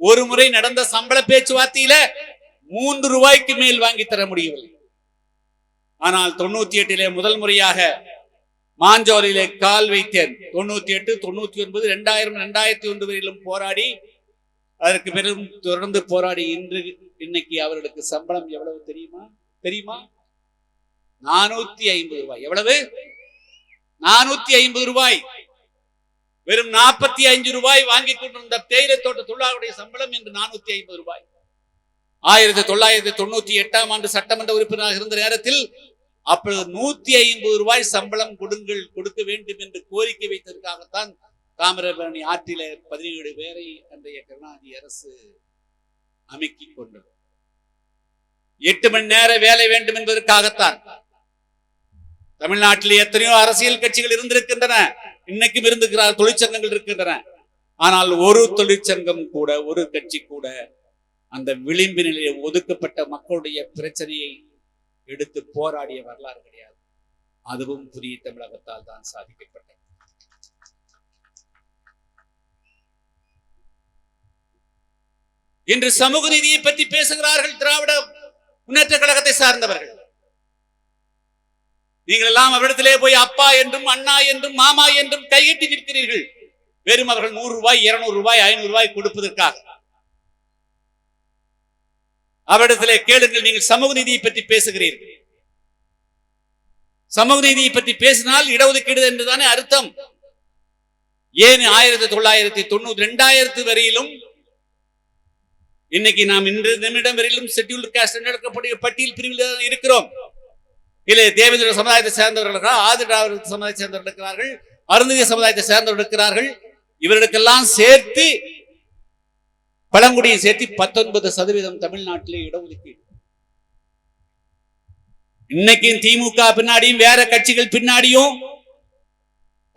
ஒரு முறை நடந்த சம்பள பேச்சுவார்த்தையில 3 ரூபாய்க்கு மேல் வாங்கி தர முடியவில்லை. ஆனால் 98 முதல் முறையாக மாஞ்சோலையிலே கால் வைத்தேன். 98, 99, 2000, 2001 வரையிலும் போராடி, அதற்கு பிறகு தொடர்ந்து போராடி இன்னைக்கு அவர்களுக்கு சம்பளம் எவ்வளவு தெரியுமா? 450 ரூபாய். எவ்வளவு? 450 ரூபாய். வெறும் 45 ரூபாய் வாங்கி கொண்டிருந்த தேயிலை தோட்ட தொழிலாளருடைய சம்பளம் இன்று 450 ரூபாய். 1998 ஆண்டு சட்டமன்ற உறுப்பினராக இருந்த நேரத்தில் அப்பொழுது 150 ரூபாய் சம்பளம் கொடுக்க வேண்டும் என்று கோரிக்கை வைத்ததற்காகத்தான் தாமிரபரணி ஆற்றில 17 பேரை அன்றைய கருணாநிதி அரசு அமைக்கிக் கொண்டது. 8 மணி நேர வேலை வேண்டும் என்பதற்காகத்தான். தமிழ்நாட்டில் எத்தனையோ அரசியல் கட்சிகள் இருந்திருக்கின்றன, இன்னைக்கும் இருந்திருக்கிறார், தொழிற்சங்கங்கள் இருக்கின்றன. ஆனால் ஒரு தொழிற்சங்கம் கூட, ஒரு கட்சி கூட அந்த விளிம்பு நிலையில் ஒதுக்கப்பட்ட மக்களுடைய பிரச்சனையை எடுத்து போராடிய வரலாறு கிடையாது. அதுவும் புதிய தமிழகத்தால் தான் சாதிக்கப்பட்டது. இன்று சமூக நீதியை பற்றி பேசுகிறார்கள் திராவிட முன்னேற்ற கழகத்தை சார்ந்தவர்கள். நீங்கள் எல்லாம் அவரிடத்திலே போய் அப்பா என்றும் அண்ணா என்றும் மாமா என்றும் கைகட்டி நிற்கிறீர்கள். வெறும் அவர்கள் 100 ரூபாய், 200 ரூபாய், 500 ரூபாய் கொடுப்பதற்காக. அவரிடத்திலே கேளுங்கள், நீங்கள் சமூக நீதியை பற்றி பேசுகிறீர்கள். சமூக நீதியை பற்றி பேசினால் இடஒதுக்கீடு என்றுதானே அர்த்தம். ஏன் 1990, 2000 வரையிலும், இன்னைக்கு நாம் இன்று நிமிடம் வரையிலும் ஷெட்யூல்டு காஸ்ட் நடக்கக்கூடிய பட்டியல் பிரிவில் இருக்கிறோம். இல்லை, தேவேந்திர சமுதாயத்தை சேர்ந்தவர்கள், ஆதி திராவிட சமுதாயத்தை சேர்ந்தவர்கள் இருக்கிறார்கள், அருந்ததிய சமுதாயத்தை சேர்ந்தவர்கள் இருக்கிறார்கள். இவர்களுக்கெல்லாம் சேர்த்து, பழங்குடியை சேர்த்து 19% தமிழ்நாட்டிலே இடஒதுக்கீடு. இன்னைக்கும் திமுக பின்னாடியும் வேற கட்சிகள் பின்னாடியும்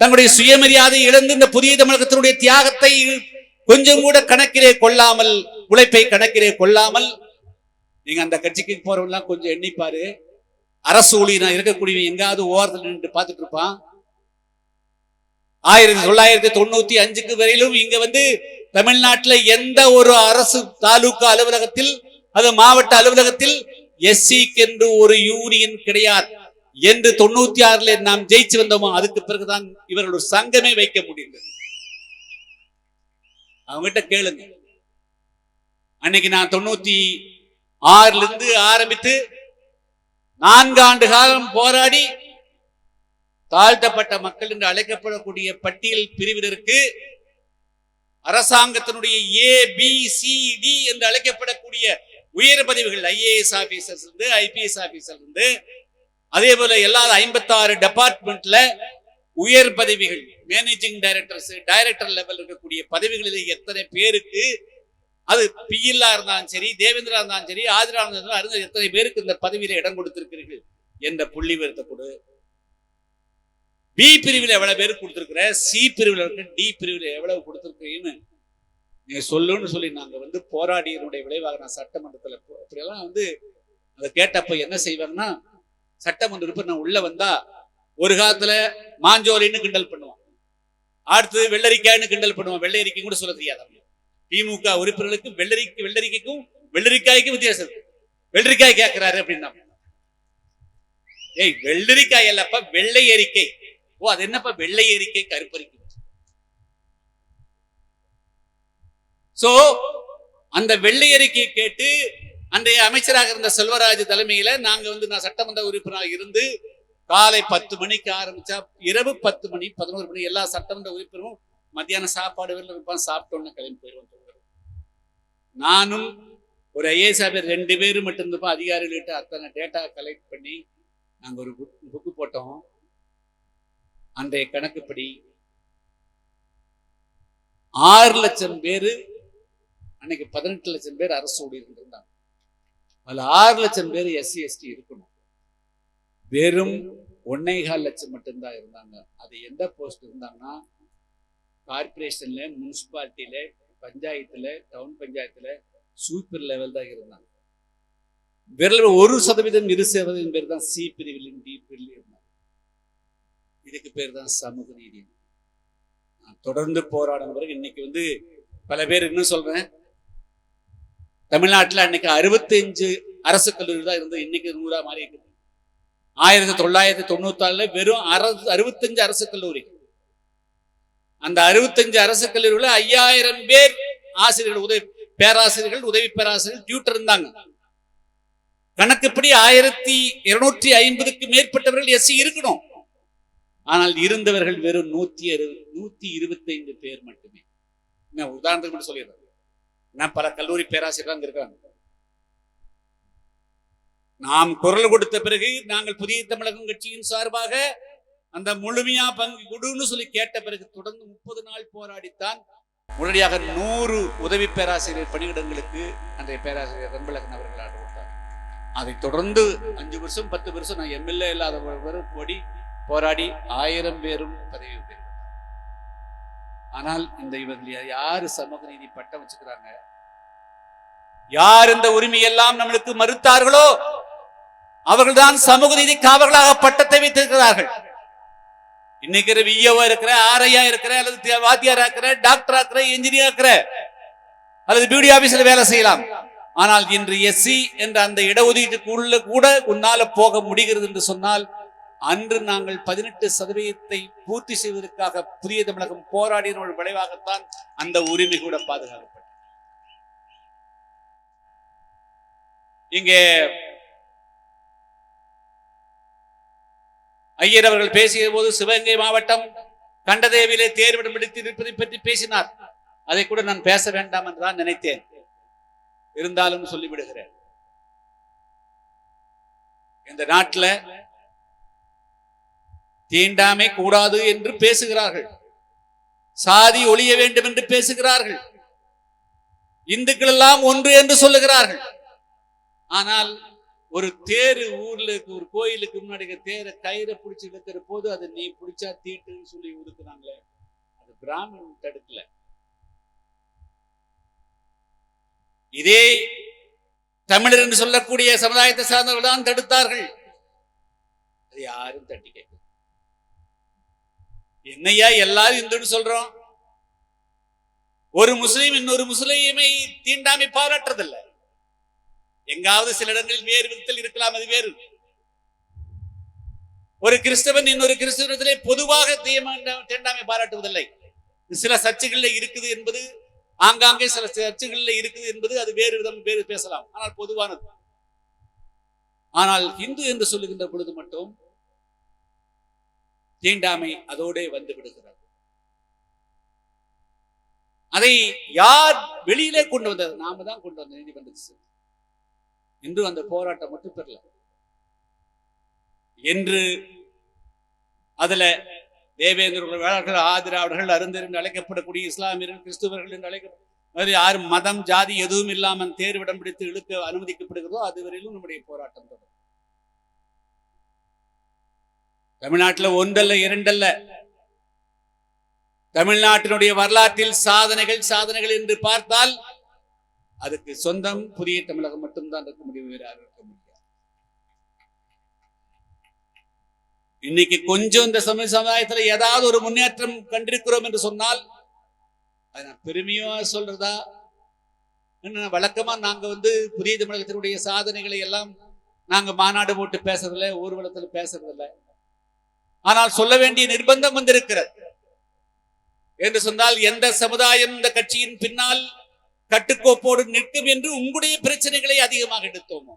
தங்களுடைய சுயமரியாதை இழந்து இந்த புதிய தமிழகத்தினுடைய தியாகத்தை கொஞ்சம் கூட கணக்கிலே கொள்ளாமல், உழைப்பை கணக்கிலே கொள்ளாமல், நீங்க அந்த கட்சிக்கு போறவங்க கொஞ்சம் எண்ணிப்பாரு. அரசு ஊழியர் இருக்கக்கூடிய எங்காவது ஓரத்தில் நின்று பார்த்துட்டு இருப்பான். 1995 வரையிலும் இங்க தமிழ்நாட்டில் எந்த ஒரு அரசு தாலுகா அலுவலகத்தில், அது மாவட்ட அலுவலகத்தில் எஸ்சிக்கு என்று ஒரு யூனியன் கிடையாது என்று 96 நாம் ஜெயிச்சு வந்தோமோ, அதுக்கு பிறகுதான் இவர்கள் ஒரு சங்கமே வைக்க முடியும். அவங்ககிட்ட கேளுங்க. அன்னைக்கு நான் 96 ஆரம்பித்து 4 ஆண்டு காலம் போராடி தாழ்த்தப்பட்ட மக்கள் என்று அழைக்கப்படக்கூடிய பட்டியல் பிரிவினருக்கு அரசாங்கத்தினுடைய ABCD என்று அழைக்கப்படக்கூடிய உயர் பதவிகள், IAS ஆபீசர்ஸ் இருந்து, IPS ஆபீசர் இருந்து, அதே போல எல்லா 56 டிபார்ட்மெண்ட்ல உயர் பதவிகள், மேனேஜிங் டைரக்டர்ஸ், டைரக்டர் லெவல் இருக்கக்கூடிய பதவிகளில் எத்தனை பேருக்கு, அது பிஎல்லா இருந்தாலும் சரி, தேவேந்திரா இருந்தாலும் சரி, ஆதிரா இருந்தாலும் எத்தனை பேருக்கு இந்த பதவியில இடம் கொடுத்திருக்கிறீர்கள் என்ற புள்ளி விவரத்தை கொடு. பி பிரிவில் எவ்வளவு பேருக்கு கொடுத்திருக்கிற, சி பிரிவில் இருக்க, டி பிரிவில் எவ்வளவு கொடுத்திருக்கீங்கன்னு நீங்க சொல்லுன்னு சொல்லி நாங்க போராடியனுடைய விளைவாக நான் சட்டமன்றத்தில் அப்படியெல்லாம் அதை கேட்டப்ப என்ன செய்வாங்கன்னா, சட்டமன்ற உறுப்பினர் உள்ள வந்தா ஒரு காலத்துல மாஞ்சோலின்னு கிண்டல் பண்ணுவான், அடுத்தது வெள்ளரிக்காய்னு கிண்டல் பண்ணுவான். வெள்ளரிக்கை கூட சொல்ல தெரியாது. திமுக உறுப்பினர்களுக்கு வெள்ளரிக்கைக்கும் வெள்ளரிக்காய்க்கும் வித்தியாசம். வெள்ளரிக்காய் கேட்கிறாரு அப்படின்னா, ஏய் வெள்ளரிக்காய் அல்லப்ப வெள்ளை எரிக்கை. ஓ அது என்னப்பா வெள்ளை எரிக்கை கருப்பறிக்கை? சோ அந்த வெள்ளை அறிக்கையை கேட்டு அன்றைய அமைச்சராக இருந்த செல்வராஜ் தலைமையில நாங்க நான் சட்டமன்ற உறுப்பினராக இருந்து காலை 10 மணிக்கு ஆரம்பிச்சா இரவு 10 மணி 11 மணி எல்லா சட்டமன்ற உறுப்பினரும் மத்தியான சாப்பாடு இருப்பான், சாப்பிட்டோன்னு கிளம்பி போயிடுவோம். நானும் ஒரு ஐஏஎஸ் ஆஃபீஸர் 2 பேரும் மட்டும் இருந்தப்போ அதிகாரிகள்கிட்ட அத்தனை டேட்டா கலெக்ட் பண்ணி நாங்க ஒரு புக்கு போட்டோம். அன்றைய கணக்குப்படி 6 லட்சம் பேரு, அன்னைக்கு 18 லட்சம் பேர் அரசு ஊழியர்கள் இருந்தாங்க. அதுல 6 லட்சம் பேர் SC ST இருக்கணும். வெறும் 1.25 லட்சம் மட்டும்தான் இருந்தாங்க. அது எந்த போஸ்ட் இருந்தாங்கன்னா கார்பரேஷன்ல, முனிசிபாலிட்டியில, பஞ்சாயத்துல, டவுன் பஞ்சாயத்துல சூப்பர் லெவல் தான் இருந்தாங்க. வெறும் 1% 2% பேர் தான் சி பிரிவிலும் டி பிரிவிலும் இருந்தாங்க. இதுக்கு பேர் தான் சமூக நீதி. தொடர்ந்து போராடின பிறகு இன்னைக்கு பல பேர் இன்னும் சொல்றேன், தமிழ்நாட்டில் அன்னைக்கு 65 அரசு கல்லூரி தான் இருந்தது. இன்னைக்கு 100 மாறி இருக்குது. 1994 வெறும் 65 அரசு கல்லூரி. அந்த 65 அரசு கல்லூரியில் 5000 பேர் ஆசிரியர்கள், உதவி பேராசிரியர்கள், உதவி பேராசிரியர்கள், டியூட்டர் இருந்தாங்க. கணக்குப்படி 1250க்கு மேற்பட்டவர்கள் SC இருக்கணும். ஆனால் இருந்தவர்கள் வெறும் 125 பேர் மட்டுமே. உதாரணத்துக்கு மட்டும் சொல்லிடுறேன். பல கல்லூரி பேராசிரியர் அங்க இருக்காங்க. நாம் குரல் கொடுத்த பிறகு நாங்கள் புதிய தமிழகம் கட்சியின் சார்பாக அந்த முழுமையா பங்கு கொடுன்னு சொல்லி கேட்ட பிறகு தொடர்ந்து 30 நாள் போராடித்தான் உடனடியாக 100 உதவி பேராசிரியர் பணியிடங்களுக்கு அன்றைய பேராசிரியர் அன்பழகன் அவர்கள் ஆர்டர் கொடுத்தார். அதை தொடர்ந்து 5 வருஷம் 10 வருஷம் நான் MLA இல்லாதவர்களும் போராடி 1000 பேரும் பதவி பெறுவார். ஆனால் இவர்கள் யாரு சமூக நீதி பட்டம் வச்சுக்கிறாங்க, யார் இந்த உரிமையெல்லாம் நம்மளுக்கு மறுத்தார்களோ அவர்கள்தான் சமூக நீதி காவலர்களாக பட்டத்தை வைத்திருக்கிறார்கள். இன்னைக்கு விஓ இருக்கிற, ஆர்ஐயா இருக்கிற, அல்லது வாத்தியாரா இருக்கிற, டாக்டரா இருக்கிற, என்ஜினியர் இருக்கிற, அல்லது பியூட்டி ஆபீஸ்ல வேலை செய்யலாம். ஆனால் இன்று SC என்ற அந்த இடஒதுக்கீட்டுக்குள்ள கூட உன்னால போக முடிகிறது என்று சொன்னால், அன்று நாங்கள் 18% பூர்த்தி செய்வதற்காக புதிய தமிழகம் போராடின ஒரு விளைவாகத்தான் அந்த உரிமை கூட பாதுகாக்கப்பட்டது. இங்கே ஐயர் அவர்கள் பேசிய போது சிவகங்கை மாவட்டம் கண்டதேவிலே தேர்விடம் பிடித்து இருப்பதை பற்றி பேசினார். அதை கூட நான் பேச வேண்டாம் என்று தான் நினைத்தேன். இருந்தாலும் சொல்லிவிடுகிறேன். இந்த நாட்டில் தீண்டாமை கூடாது என்று பேசுகிறார்கள், சாதி ஒழிய வேண்டும் என்று பேசுகிறார்கள், இந்துக்கள் எல்லாம் ஒன்று என்று சொல்லுகிறார்கள். ஆனால் ஒரு தேரு ஊர்ல ஒரு கோயிலுக்கு முன்னாடி தேரை கயிறை பிடிச்சி இழுக்கிற போது அதை நீ பிடிச்சா தீட்டுன்னு சொல்லி ஒதுக்குறாங்களே, அது பிராமணன் தடுக்கல. இதே தமிழர் என்று சொல்லக்கூடிய சமுதாயத்தை சார்ந்தவர்கள் தான் தடுத்தார்கள். அது யாரும் தட்டி கேட்க. என்னையா எல்லாரும் இந்துன்னு சொல்றோம், ஒரு முஸ்லீம் இன்னொரு முஸ்லீமை தீண்டாமை பாராட்டுறதில்லை. எங்காவது சில இடங்களில் வேறு விதத்தில் இருக்கலாம், அது வேறு. ஒரு கிறிஸ்தவன் இன்னொரு கிறிஸ்தவத்திலே பொதுவாக தீண்டாமை பாராட்டுவதில்லை. சில சர்ச்சைகளில் இருக்குது என்பது, ஆங்காங்கே சில சர்ச்சைகளில் இருக்குது என்பது அது வேறு விதம், வேறு பேசலாம். ஆனால் பொதுவானது. ஆனால் இந்து என்று சொல்லுகின்ற பொழுது மட்டும் தீண்டாமை அதோட வந்து விடுகிறது. அதை யார் வெளியிலே கொண்டு வந்தது? நாம தான் கொண்டு வந்த நீதிமன்றத்தில். இன்று அந்த போராட்டம் மட்டும் பெறல. என்று அதுல தேவேந்திர வேளாளர்கள், ஆதிராவர்கள், அருந்தர் என்று அழைக்கப்படக்கூடிய இஸ்லாமியர்கள், கிறிஸ்துவர்கள் என்று அழைக்கப்பட யாரும் மதம் ஜாதி எதுவும் இல்லாமல் தேர்விடம் பிடித்து இழுக்க அனுமதிக்கப்படுகிறதோ அதுவரையிலும் நம்முடைய போராட்டம் தொடரும். தமிழ்நாட்டில் ஒன்றல்ல இரண்டல்ல, தமிழ்நாட்டினுடைய வரலாற்றில் சாதனைகள் என்று பார்த்தால் அதுக்கு சொந்தம் புதிய தமிழகம் மட்டும்தான் இருக்க முடியும், வேற யாரும் இருக்க முடியாது. இன்னைக்கு கொஞ்சம் இந்த சமுதாயத்தில் ஏதாவது ஒரு முன்னேற்றம் கண்டிருக்கிறோம் என்று சொன்னால் அதை நான் பெருமையா சொல்றதா வழக்கமா நாங்க புதிய தமிழகத்தினுடைய சாதனைகளை எல்லாம் நாங்க மாநாடு போட்டு பேசுறதில்ல, ஊர்வலத்தில் பேசுறதில்ல. ஆனால் சொல்ல வேண்டிய நிர்பந்தம் வந்திருக்கிறது. என்று சொன்னால் எந்த சமுதாயம் இந்த கட்சியின் பின்னால் கட்டுக்கோப்போடு நிற்கும் என்று உங்களுடைய பிரச்சனைகளை அதிகமாக எடுத்தோமோ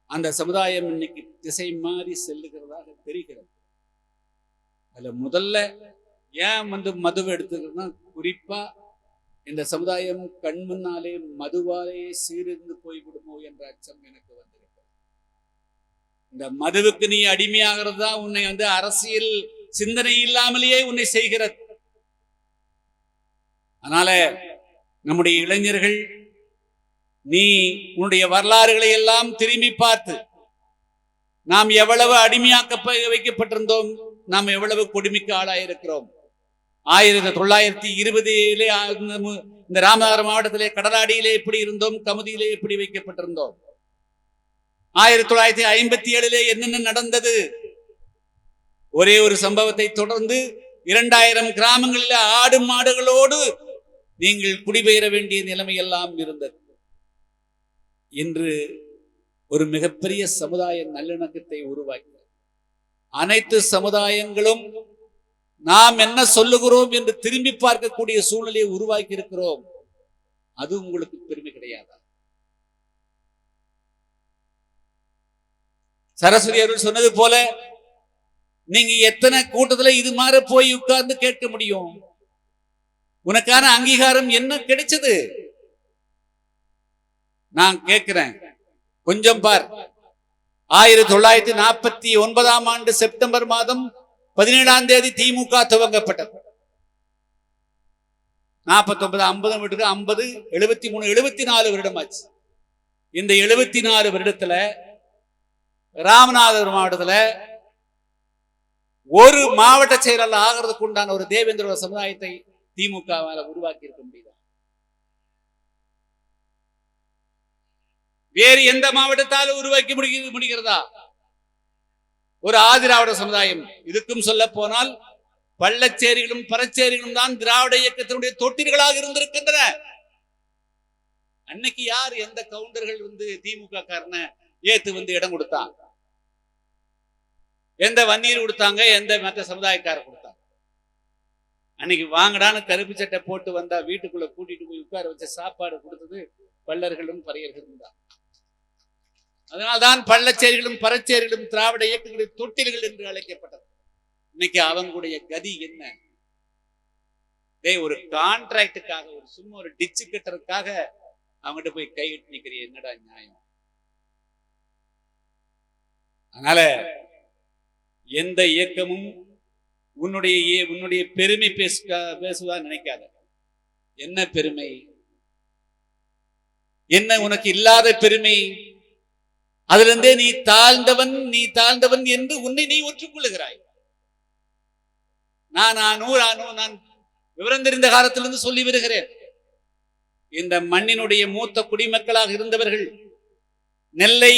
அந்த சமுதாயம் இன்னைக்கு திசை மாறி செல்லுகிறதாக தெரிகிறது. அதுல முதல்ல ஏன் மதுவை எடுத்துக்கிறதுனா, குறிப்பா இந்த சமுதாயம் கண் முன்னாலே மதுவாலே சீர்ந்து போய்விடுமோ என்ற அச்சம் எனக்கு வந்திருக்கிறது. இந்த மதுவுக்கு நீ அடிமையாகிறது தான் உன்னை அரசியல் சிந்தனை இல்லாமலேயே உன்னை செய்கிறது. அதனால நம்முடைய இளைஞர்கள், நீ உன்னுடைய வரலாறுகளை எல்லாம் திரும்பி பார்த்து, நாம் எவ்வளவு அடிமையாக்க வைக்கப்பட்டிருந்தோம், நாம் எவ்வளவு கொடுமைக்கு ஆளாயிருக்கிறோம். 1920 இந்த ராமநாதபுரம் மாவட்டத்திலே கடலாடியிலே எப்படி இருந்தோம், கமுதியிலே எப்படி வைக்கப்பட்டிருந்தோம். 1957 என்னென்ன நடந்தது. ஒரே ஒரு சம்பவத்தை தொடர்ந்து 2000 கிராமங்களில் ஆடு மாடுகளோடு நீங்கள் குடிபெயர வேண்டிய நிலைமை எல்லாம் இருந்தது. இன்று ஒரு மிகப்பெரிய சமுதாய நல்லிணக்கத்தை உருவாக்கி அனைத்து சமுதாயங்களும் நாம் என்ன சொல்லுகிறோம் என்று திரும்பி பார்க்கக்கூடிய சூழ்நிலையை உருவாக்கி இருக்கிறோம். அது உங்களுக்கு பெருமை கிடையாதா? சரஸ்வதி அவர்கள் சொன்னது போல நீங்க எத்தனை கூட்டத்துல இது மாதிரி போய் உட்கார்ந்து கேட்க முடியும்? உனக்கான அங்கீகாரம் என்ன கிடைச்சது? நான் கேட்கிறேன், கொஞ்சம் பார். 1949 ஆண்டு செப்டம்பர் மாதம் 17 திமுக துவங்கப்பட்டது. 49, 50 விட்டுக்கு 50, 73, 74 வருடம் ஆச்சு. இந்த 74 வருடத்துல ராமநாதபுரம் மாவட்டத்துல ஒரு மாவட்ட செயலாளர் ஆகிறதுக்கு உண்டான ஒரு தேவேந்திர சமுதாயத்தை திமுகவால உருவாக்கி இருக்க முடியுதா? வேறு எந்த மாவட்டத்தால் உருவாக்கி முடிகிறதா? ஒரு ஆதிராவிட சமுதாயம். இதுக்கும் சொல்ல போனால் பள்ளச்சேரிகளும் பரச்சேரிகளும் தான் திராவிட இயக்கத்தினுடைய தொட்டில்களாக இருந்திருக்கின்றன. அன்னைக்கு யார் எந்த கவுண்டர்கள் திமுக காரனை ஏத்து இடம் கொடுத்தாங்க? எந்த வன்னியர் கொடுத்தாங்க? எந்த மற்ற சமுதாயக்காரர் கொடுத்தாங்க? அன்னைக்கு வாங்கடான்னு கருப்பு சட்டை போட்டு வந்தா வீட்டுக்குள்ள கூட்டிட்டு போய் உட்கார வச்ச சாப்பாடு கொடுத்தது பள்ளர்களும் பறையர்களும் தான். அதனால்தான் பள்ளச்சேரிகளும் பரச்சேரிகளும் திராவிட இயக்கங்களின் தொட்டில்கள் என்று அழைக்கப்பட்டது. இன்னைக்கு அவங்களுடைய கதி என்ன? ஒரு கான்ட்ராக்டுக்காக, ஒரு சும்மா ஒரு டிச்சு கட்டுறதுக்காக அவங்ககிட்ட போய் கையிட்டு நிக்கிறிய, என்னடா நியாயம்? அதனால எந்த இயக்கமும் உன்னுடைய பெருமை பேசுவதா நினைக்காத. என்ன பெருமை? என்ன உனக்கு இல்லாத பெருமை? அதுல இருந்தே நீ தாழ்ந்தவன் என்று உன்னை நீ ஒற்றுக்கொள்ளுகிறாய். நான் விவரம் தெரிந்த காலத்திலிருந்து சொல்லி வருகிறேன். இந்த மண்ணினுடைய மூத்த குடிமக்களாக இருந்தவர்கள், நெல்லை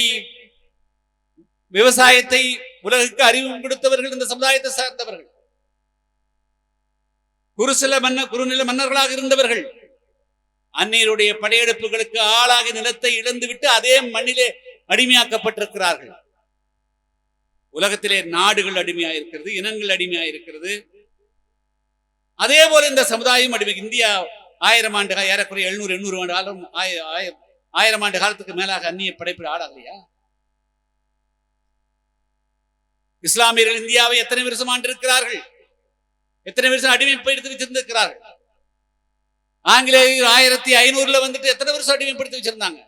விவசாயத்தை உலகுக்கு அறிமுகம் கொடுத்தவர்கள், இந்த சமுதாயத்தை சார்ந்தவர்கள், குறுநில மன்னர்களாக இருந்தவர்கள், அந்நியருடைய படையெடுப்புகளுக்கு ஆளாகி நிலத்தை இழந்துவிட்டு அதே மண்ணிலே அடிமையாக்கப்பட்டிருக்கிறார்கள். உலகத்திலே நாடுகள் அடிமையாயிருக்கிறது, இனங்கள் அடிமையாயிருக்கிறது. அதே போல இந்த சமுதாயம் அடிமை. இந்தியா 1000 ஆண்டு, ஏறக்குறைய 700-800 ஆண்டு காலம், 1000 ஆண்டு காலத்துக்கு மேலாக அந்நிய படைப்பு ஆடலையா? இஸ்லாமியர்கள் இந்தியாவை எத்தனை வருஷம் ஆண்டு இருக்கிறார்கள்? எத்தனை வருஷம் அடிமைப்படுத்தி வச்சிருந்திருக்கிறார்கள்? ஆங்கிலேயர் 1500 எத்தனை வருஷம் அடிமைப்படுத்தி வச்சிருந்தாங்க?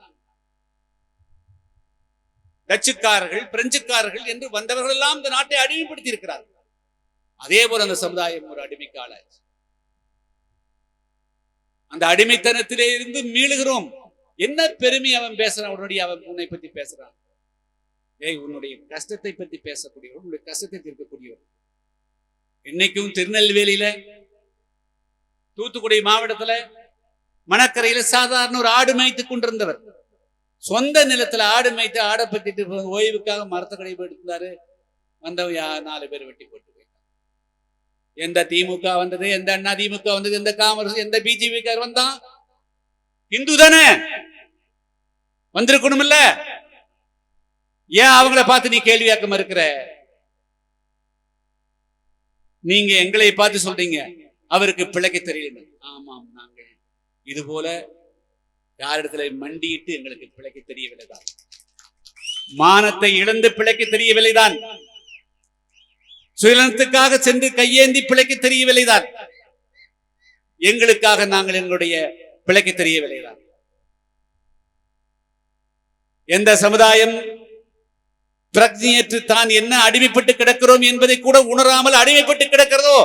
டச்சுக்காரர்கள், பிரெஞ்சுக்காரர்கள் என்று வந்தவர்கள் எல்லாம் இந்த நாட்டை அடிமைப்படுத்தி இருக்கிறார்கள். அதே போல அந்த சமுதாயம் ஒரு அடிமைக்கு ஆளாச்சு. அந்த அடிமைத்தனத்திலே இருந்து மீளுகிறோம். என்ன பெருமை அவன் பேசுறான்? அவன் உன்னை பத்தி பேசுறான். உன்னுடைய கஷ்டத்தை பத்தி பேசக்கூடியவர், உன்னுடைய கஷ்டத்தை தீர்க்கக்கூடியவர். இன்னைக்கும் திருநெல்வேலியில, தூத்துக்குடி மாவட்டத்துல, மணக்கரையில சாதாரண ஒரு ஆடு மேய்த்து கொண்டிருந்தவர். சொந்த நிலத்துல ஆடு மேய்த்து ஆடை பத்திட்டு ஓய்வுக்காக மரத்த கடை போயிருந்தாரு. வந்தவன் 4 பேர் வெட்டி போட்டு போயிட்டான். எந்த திமுக வந்தது? எந்த அண்ணா திமுக வந்தது? எந்த காங்கிரஸ், எந்த பிஜேபி வந்தான்? இந்து தானே வந்திருக்கணும் இல்ல? ஏன் அவங்கள பார்த்து நீ கேள்வியாக்க மறுக்கிற? நீங்க எங்களை பார்த்து சொல்றீங்க அவருக்கு பிழைக்க தெரியல. ஆமாம், நாங்கள் இது போல யாரிடத்துல மண்டியிட்டு எங்களுக்கு பிழைக்க தெரியவில்லைதான், மானத்தை இழந்து பிழைக்க தெரியவில்லைதான், சுயநலத்துக்காக சென்று கையேந்தி பிழைக்க தெரியவில்லைதான், எங்களுக்காக நாங்கள் எங்களுடைய பிழைக்க தெரியவில்லைதான். எந்த சமுதாயம் பிரக்ஞையற்று தான் என்ன அடிமைப்பட்டு கிடக்கிறோம் என்பதை கூட உணராமல் அடிமைப்பட்டு கிடக்கிறதோ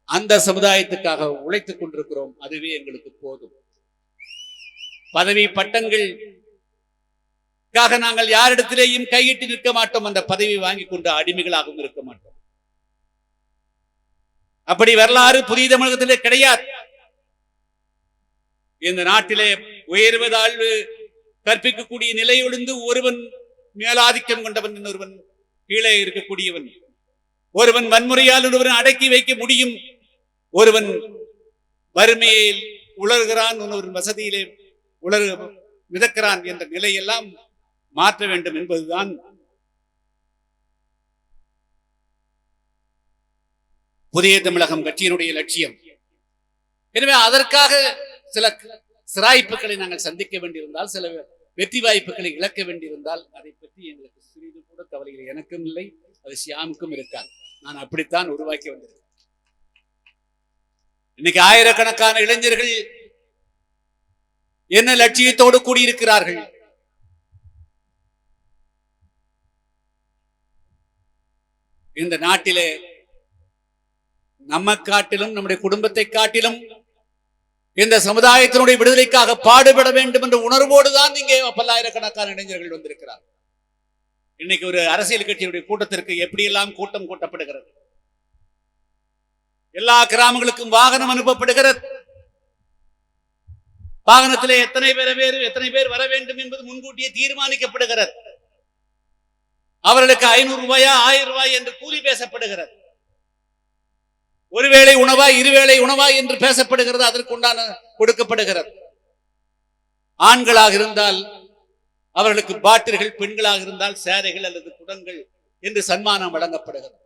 அந்த சமுதாயத்துக்காக உழைத்துக் கொண்டிருக்கிறோம். அதுவே எங்களுக்கு போதும். பதவி பட்டங்கள் நாங்கள் யாரிடத்திலேயும் கையிட்டு நிற்க மாட்டோம். அந்த பதவி வாங்கி கொண்டு அடிமைகளாகவும் இருக்க மாட்டோம். அப்படி வரலாறு புதிய தமிழகத்திலே கிடையாது. இந்த நாட்டிலே உயர்வு தாழ்வு கற்பிக்கக்கூடிய நிலையொழிந்து ஒருவன் மேலாதிக்கம் கொண்டவன், இன்னொருவன் கீழே இருக்கக்கூடியவன், ஒருவன் வன்முறையால் ஒருவன் அடக்கி வைக்க முடியும், ஒருவன் வறுமையில் உலர்கிறான், இன்னொருவன் வசதியிலே மிதக்கிறான் என்ற நிலையெல்லாம் மாற்ற வேண்டும் என்பதுதான் புதிய தமிழகம் கட்சியினுடைய லட்சியம். எனவே அதற்காக சில சிராய்ப்புகளை நாங்கள் சந்திக்க வேண்டியிருந்தால், சில வெற்றி வாய்ப்புகளை இழக்க வேண்டியிருந்தால் அதை பற்றி எங்களுக்கு சிறிது கூட கவலைகள் எனக்கும் இல்லை, அது ஷியாமுக்கும் இருக்காது. நான் அப்படித்தான் உருவாக்கி வந்திருக்கேன். இன்னைக்கு ஆயிரக்கணக்கான இளைஞர்கள் என்ன லட்சியத்தோடு கூடியிருக்கிறார்கள்? இந்த நாட்டிலே நம்ம காட்டிலும் நம்முடைய குடும்பத்தை காட்டிலும் இந்த சமுதாயத்தினுடைய விடுதலைக்காக பாடுபட வேண்டும் என்ற உணர்வோடுதான் இங்கே பல்லாயிரக்கணக்கான இளைஞர்கள் வந்திருக்கிறார். இன்னைக்கு ஒரு அரசியல் கட்சியினுடைய கூட்டத்திற்கு எப்படியெல்லாம் கூட்டம் கூட்டப்படுகிறது, எல்லா கிராமங்களுக்கும் வாகனம் அனுப்பப்படுகிறது. வாகனத்திலே எத்தனை பேர் வர வேண்டும் என்பது முன்கூட்டியே தீர்மானிக்கப்படுகிறது. அவர்களுக்கு 500 ரூபாயா 1000 ரூபாய் என்று கூலி பேசப்படுகிறது. ஒருவேளை உணவா இருவேளை உணவா என்று பேசப்படுகிறது, அதற்குண்டான கொடுக்கப்படுகிறது. ஆண்களாக இருந்தால் அவர்களுக்கு பாட்டில்கள், பெண்களாக இருந்தால் சேரைகள் அல்லது குடங்கள் என்று சன்மானம் வழங்கப்படுகிறது.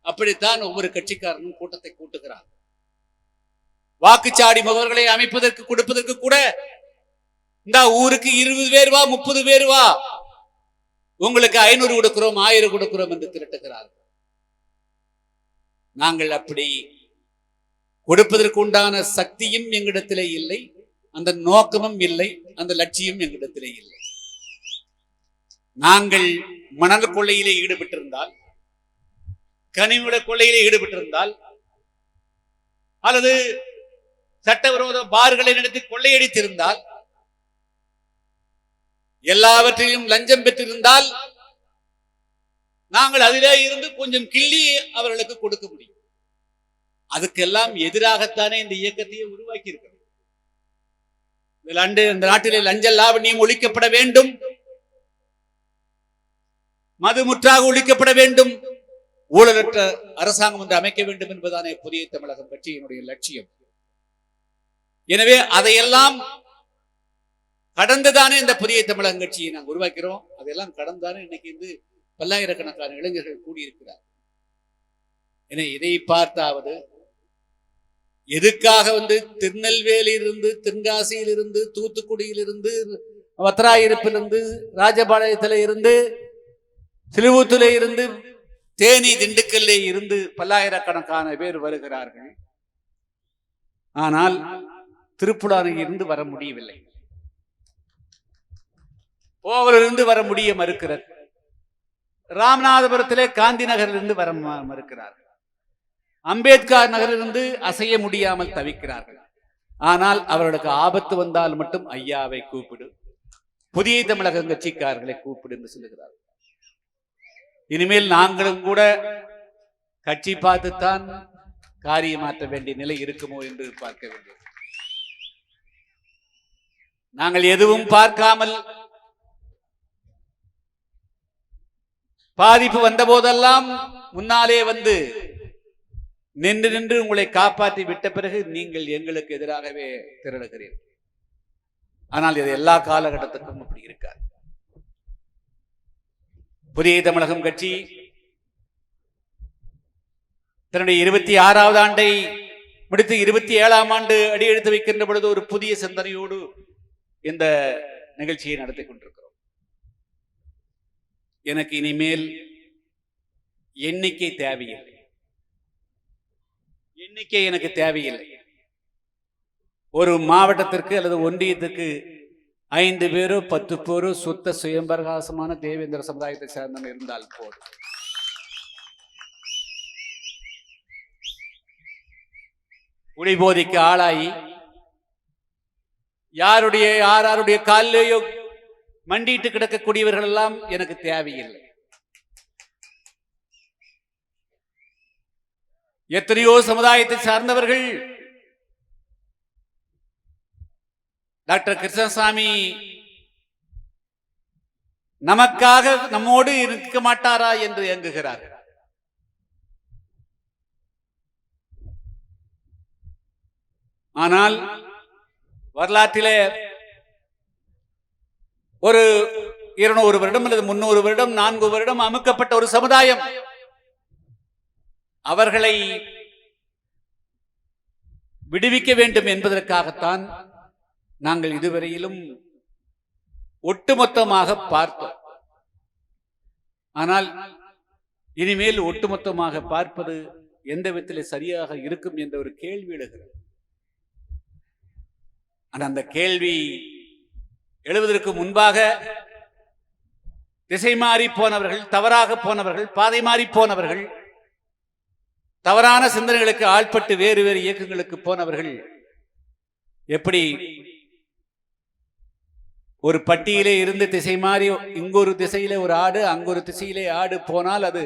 அப்படித்தான் ஒவ்வொரு கட்சிக்காரனும் கூட்டத்தை கூட்டுகிறார். வாக்குச்சாடி முகவர்களை அமைப்பதற்கு கொடுப்பதற்கு கூட இந்த ஊருக்கு 20 பேர் வா, 30 பேர் வா, உங்களுக்கு 500 கொடுக்கிறோம், 1000 கொடுக்கிறோம் என்று திரட்டுகிறார்கள். நாங்கள் அப்படி கொடுப்பதற்கு உண்டான சக்தியும் எங்களிடத்திலே இல்லை, அந்த நோக்கமும் இல்லை, அந்த லட்சியம் எங்களிடத்திலே இல்லை. நாங்கள் மணல் கொள்ளையிலே ஈடுபட்டிருந்தால், கனிம கொள்ளையிலே ஈடுபட்டிருந்தால், அல்லது சட்டவிரோத பார்களை நடத்தி கொள்ளையடித்திருந்தால், எல்லாவற்றையும் லஞ்சம் பெற்றிருந்தால் நாங்கள் அதிலே இருந்து கொஞ்சம் கிள்ளி அவர்களுக்கு கொடுக்க முடியும். அதுக்கெல்லாம் எதிராகத்தானே இந்த இயக்கத்தையே உருவாக்கி இருக்கிறோம். இந்த நாட்டிலே லஞ்ச லாவண்யம் ஒழிக்கப்பட வேண்டும், மது முற்றாக ஒழிக்கப்பட வேண்டும், ஊழலற்ற அரசாங்கம் ஒன்று அமைக்க வேண்டும் என்பதானே புதிய தமிழகம் கட்சியினுடைய லட்சியம். எனவே அதையெல்லாம் கடந்துதானே இந்த புதிய தமிழகம் கட்சியை நாங்கள் உருவாக்கிறோம். அதையெல்லாம் கடந்தானே இன்னைக்கு பல்லாயிரக்கணக்கான இளைஞர்கள் கூடியிருக்கிறார். என இதை பார்த்தாவது எதுக்காக திருநெல்வேலியிலிருந்து, தென்காசியிலிருந்து, தூத்துக்குடியிலிருந்து, வத்திராயிருப்பிலிருந்து, ராஜபாளையத்தில இருந்து, சிலுவூத்திலே இருந்து, தேனி திண்டுக்கல்லே இருந்து பல்லாயிரக்கணக்கான பேர் வருகிறார்கள். ஆனால் திருப்புலானில் இருந்து வர முடியவில்லை, கோவிலிருந்து வர முடிய மறுக்கிறது, ராமநாதபுரத்திலே காந்தி நகரிலிருந்து வர மறுக்கிறார்கள், அம்பேத்கர் நகரிலிருந்து அசைய முடியாமல் தவிக்கிறார்கள். ஆனால் அவர்களுக்கு ஆபத்து வந்தால் மட்டும் ஐயாவை கூப்பிடு, புதிய தமிழக கட்சிக்காரர்களை கூப்பிடு என்று சொல்லுகிறார்கள். இனிமேல் நாங்களும் கூட கட்சி பார்த்துத்தான் காரியமாற்ற வேண்டிய நிலை இருக்குமோ என்று பார்க்க வேண்டும். நாங்கள் எதுவும் பார்க்காமல் பாதிப்பு வந்த போதெல்லாம் முன்னாலே நின்று உங்களை காப்பாற்றி விட்ட பிறகு நீங்கள் எங்களுக்கு எதிராகவே திரளுகிறீர்கள். ஆனால் இது எல்லா காலகட்டத்துக்கும் அப்படி இருக்காது. புதிய தமிழகம் கட்சி தன்னுடைய 26வது ஆண்டை முடித்து 27ஆம் ஆண்டு அடியெடுத்து வைக்கின்ற பொழுது ஒரு புதிய சிந்தனையோடு இந்த நிகழ்ச்சியை நடத்தி கொண்டிருக்கிறோம். எனக்கு இனிமேல் எண்ணிக்கை தேவையில்லை, எண்ணிக்கை எனக்கு தேவையில்லை. ஒரு மாவட்டத்திற்கு அல்லது ஒன்றியத்துக்கு 5 பேரோ 10 பேரோ சுத்த சுயம்பிரகாசமான தேவேந்திர சமுதாயத்தை சேர்ந்தவங்க இருந்தால் போதும். குடிபோதைக்கு ஆளாகி யாருடைய காலிலேயோ மண்டிட்டு கிடக்கக்கூடியவர்கள் எல்லாம் எனக்கு தேவையில்லை. எத்தனையோ சமுதாயத்தை சார்ந்தவர்கள் டாக்டர் கிருஷ்ணசாமி நமக்காக நம்மோடு இருக்க மாட்டாரா என்று இயங்குகிறார்கள். ஆனால் வரலாற்றிலே ஒரு 200 வருடம் அல்லது 300 வருடம் 4 வருடம் அமுக்கப்பட்ட ஒரு சமுதாயம், அவர்களை விடுவிக்க வேண்டும் என்பதற்காகத்தான் நாங்கள் இதுவரையிலும் ஒட்டுமொத்தமாக பார்த்தோம். ஆனால் இனிமேல் ஒட்டுமொத்தமாக பார்ப்பது எந்த விதத்தில் சரியாக இருக்கும் என்ற ஒரு கேள்வி எழுகிறது. ஆனால் அந்த கேள்வி எழுவதற்கு முன்பாக திசை மாறி போனவர்கள், தவறாக போனவர்கள், பாதை மாறி போனவர்கள், தவறான சிந்தனைகளுக்கு ஆள்பட்டு வேறு வேறு இயக்கங்களுக்கு போனவர்கள் எப்படி ஒரு பட்டியலே இருந்து திசை மாறி இங்கொரு திசையிலே ஒரு ஆடு அங்கொரு திசையிலே ஆடு போனால் அது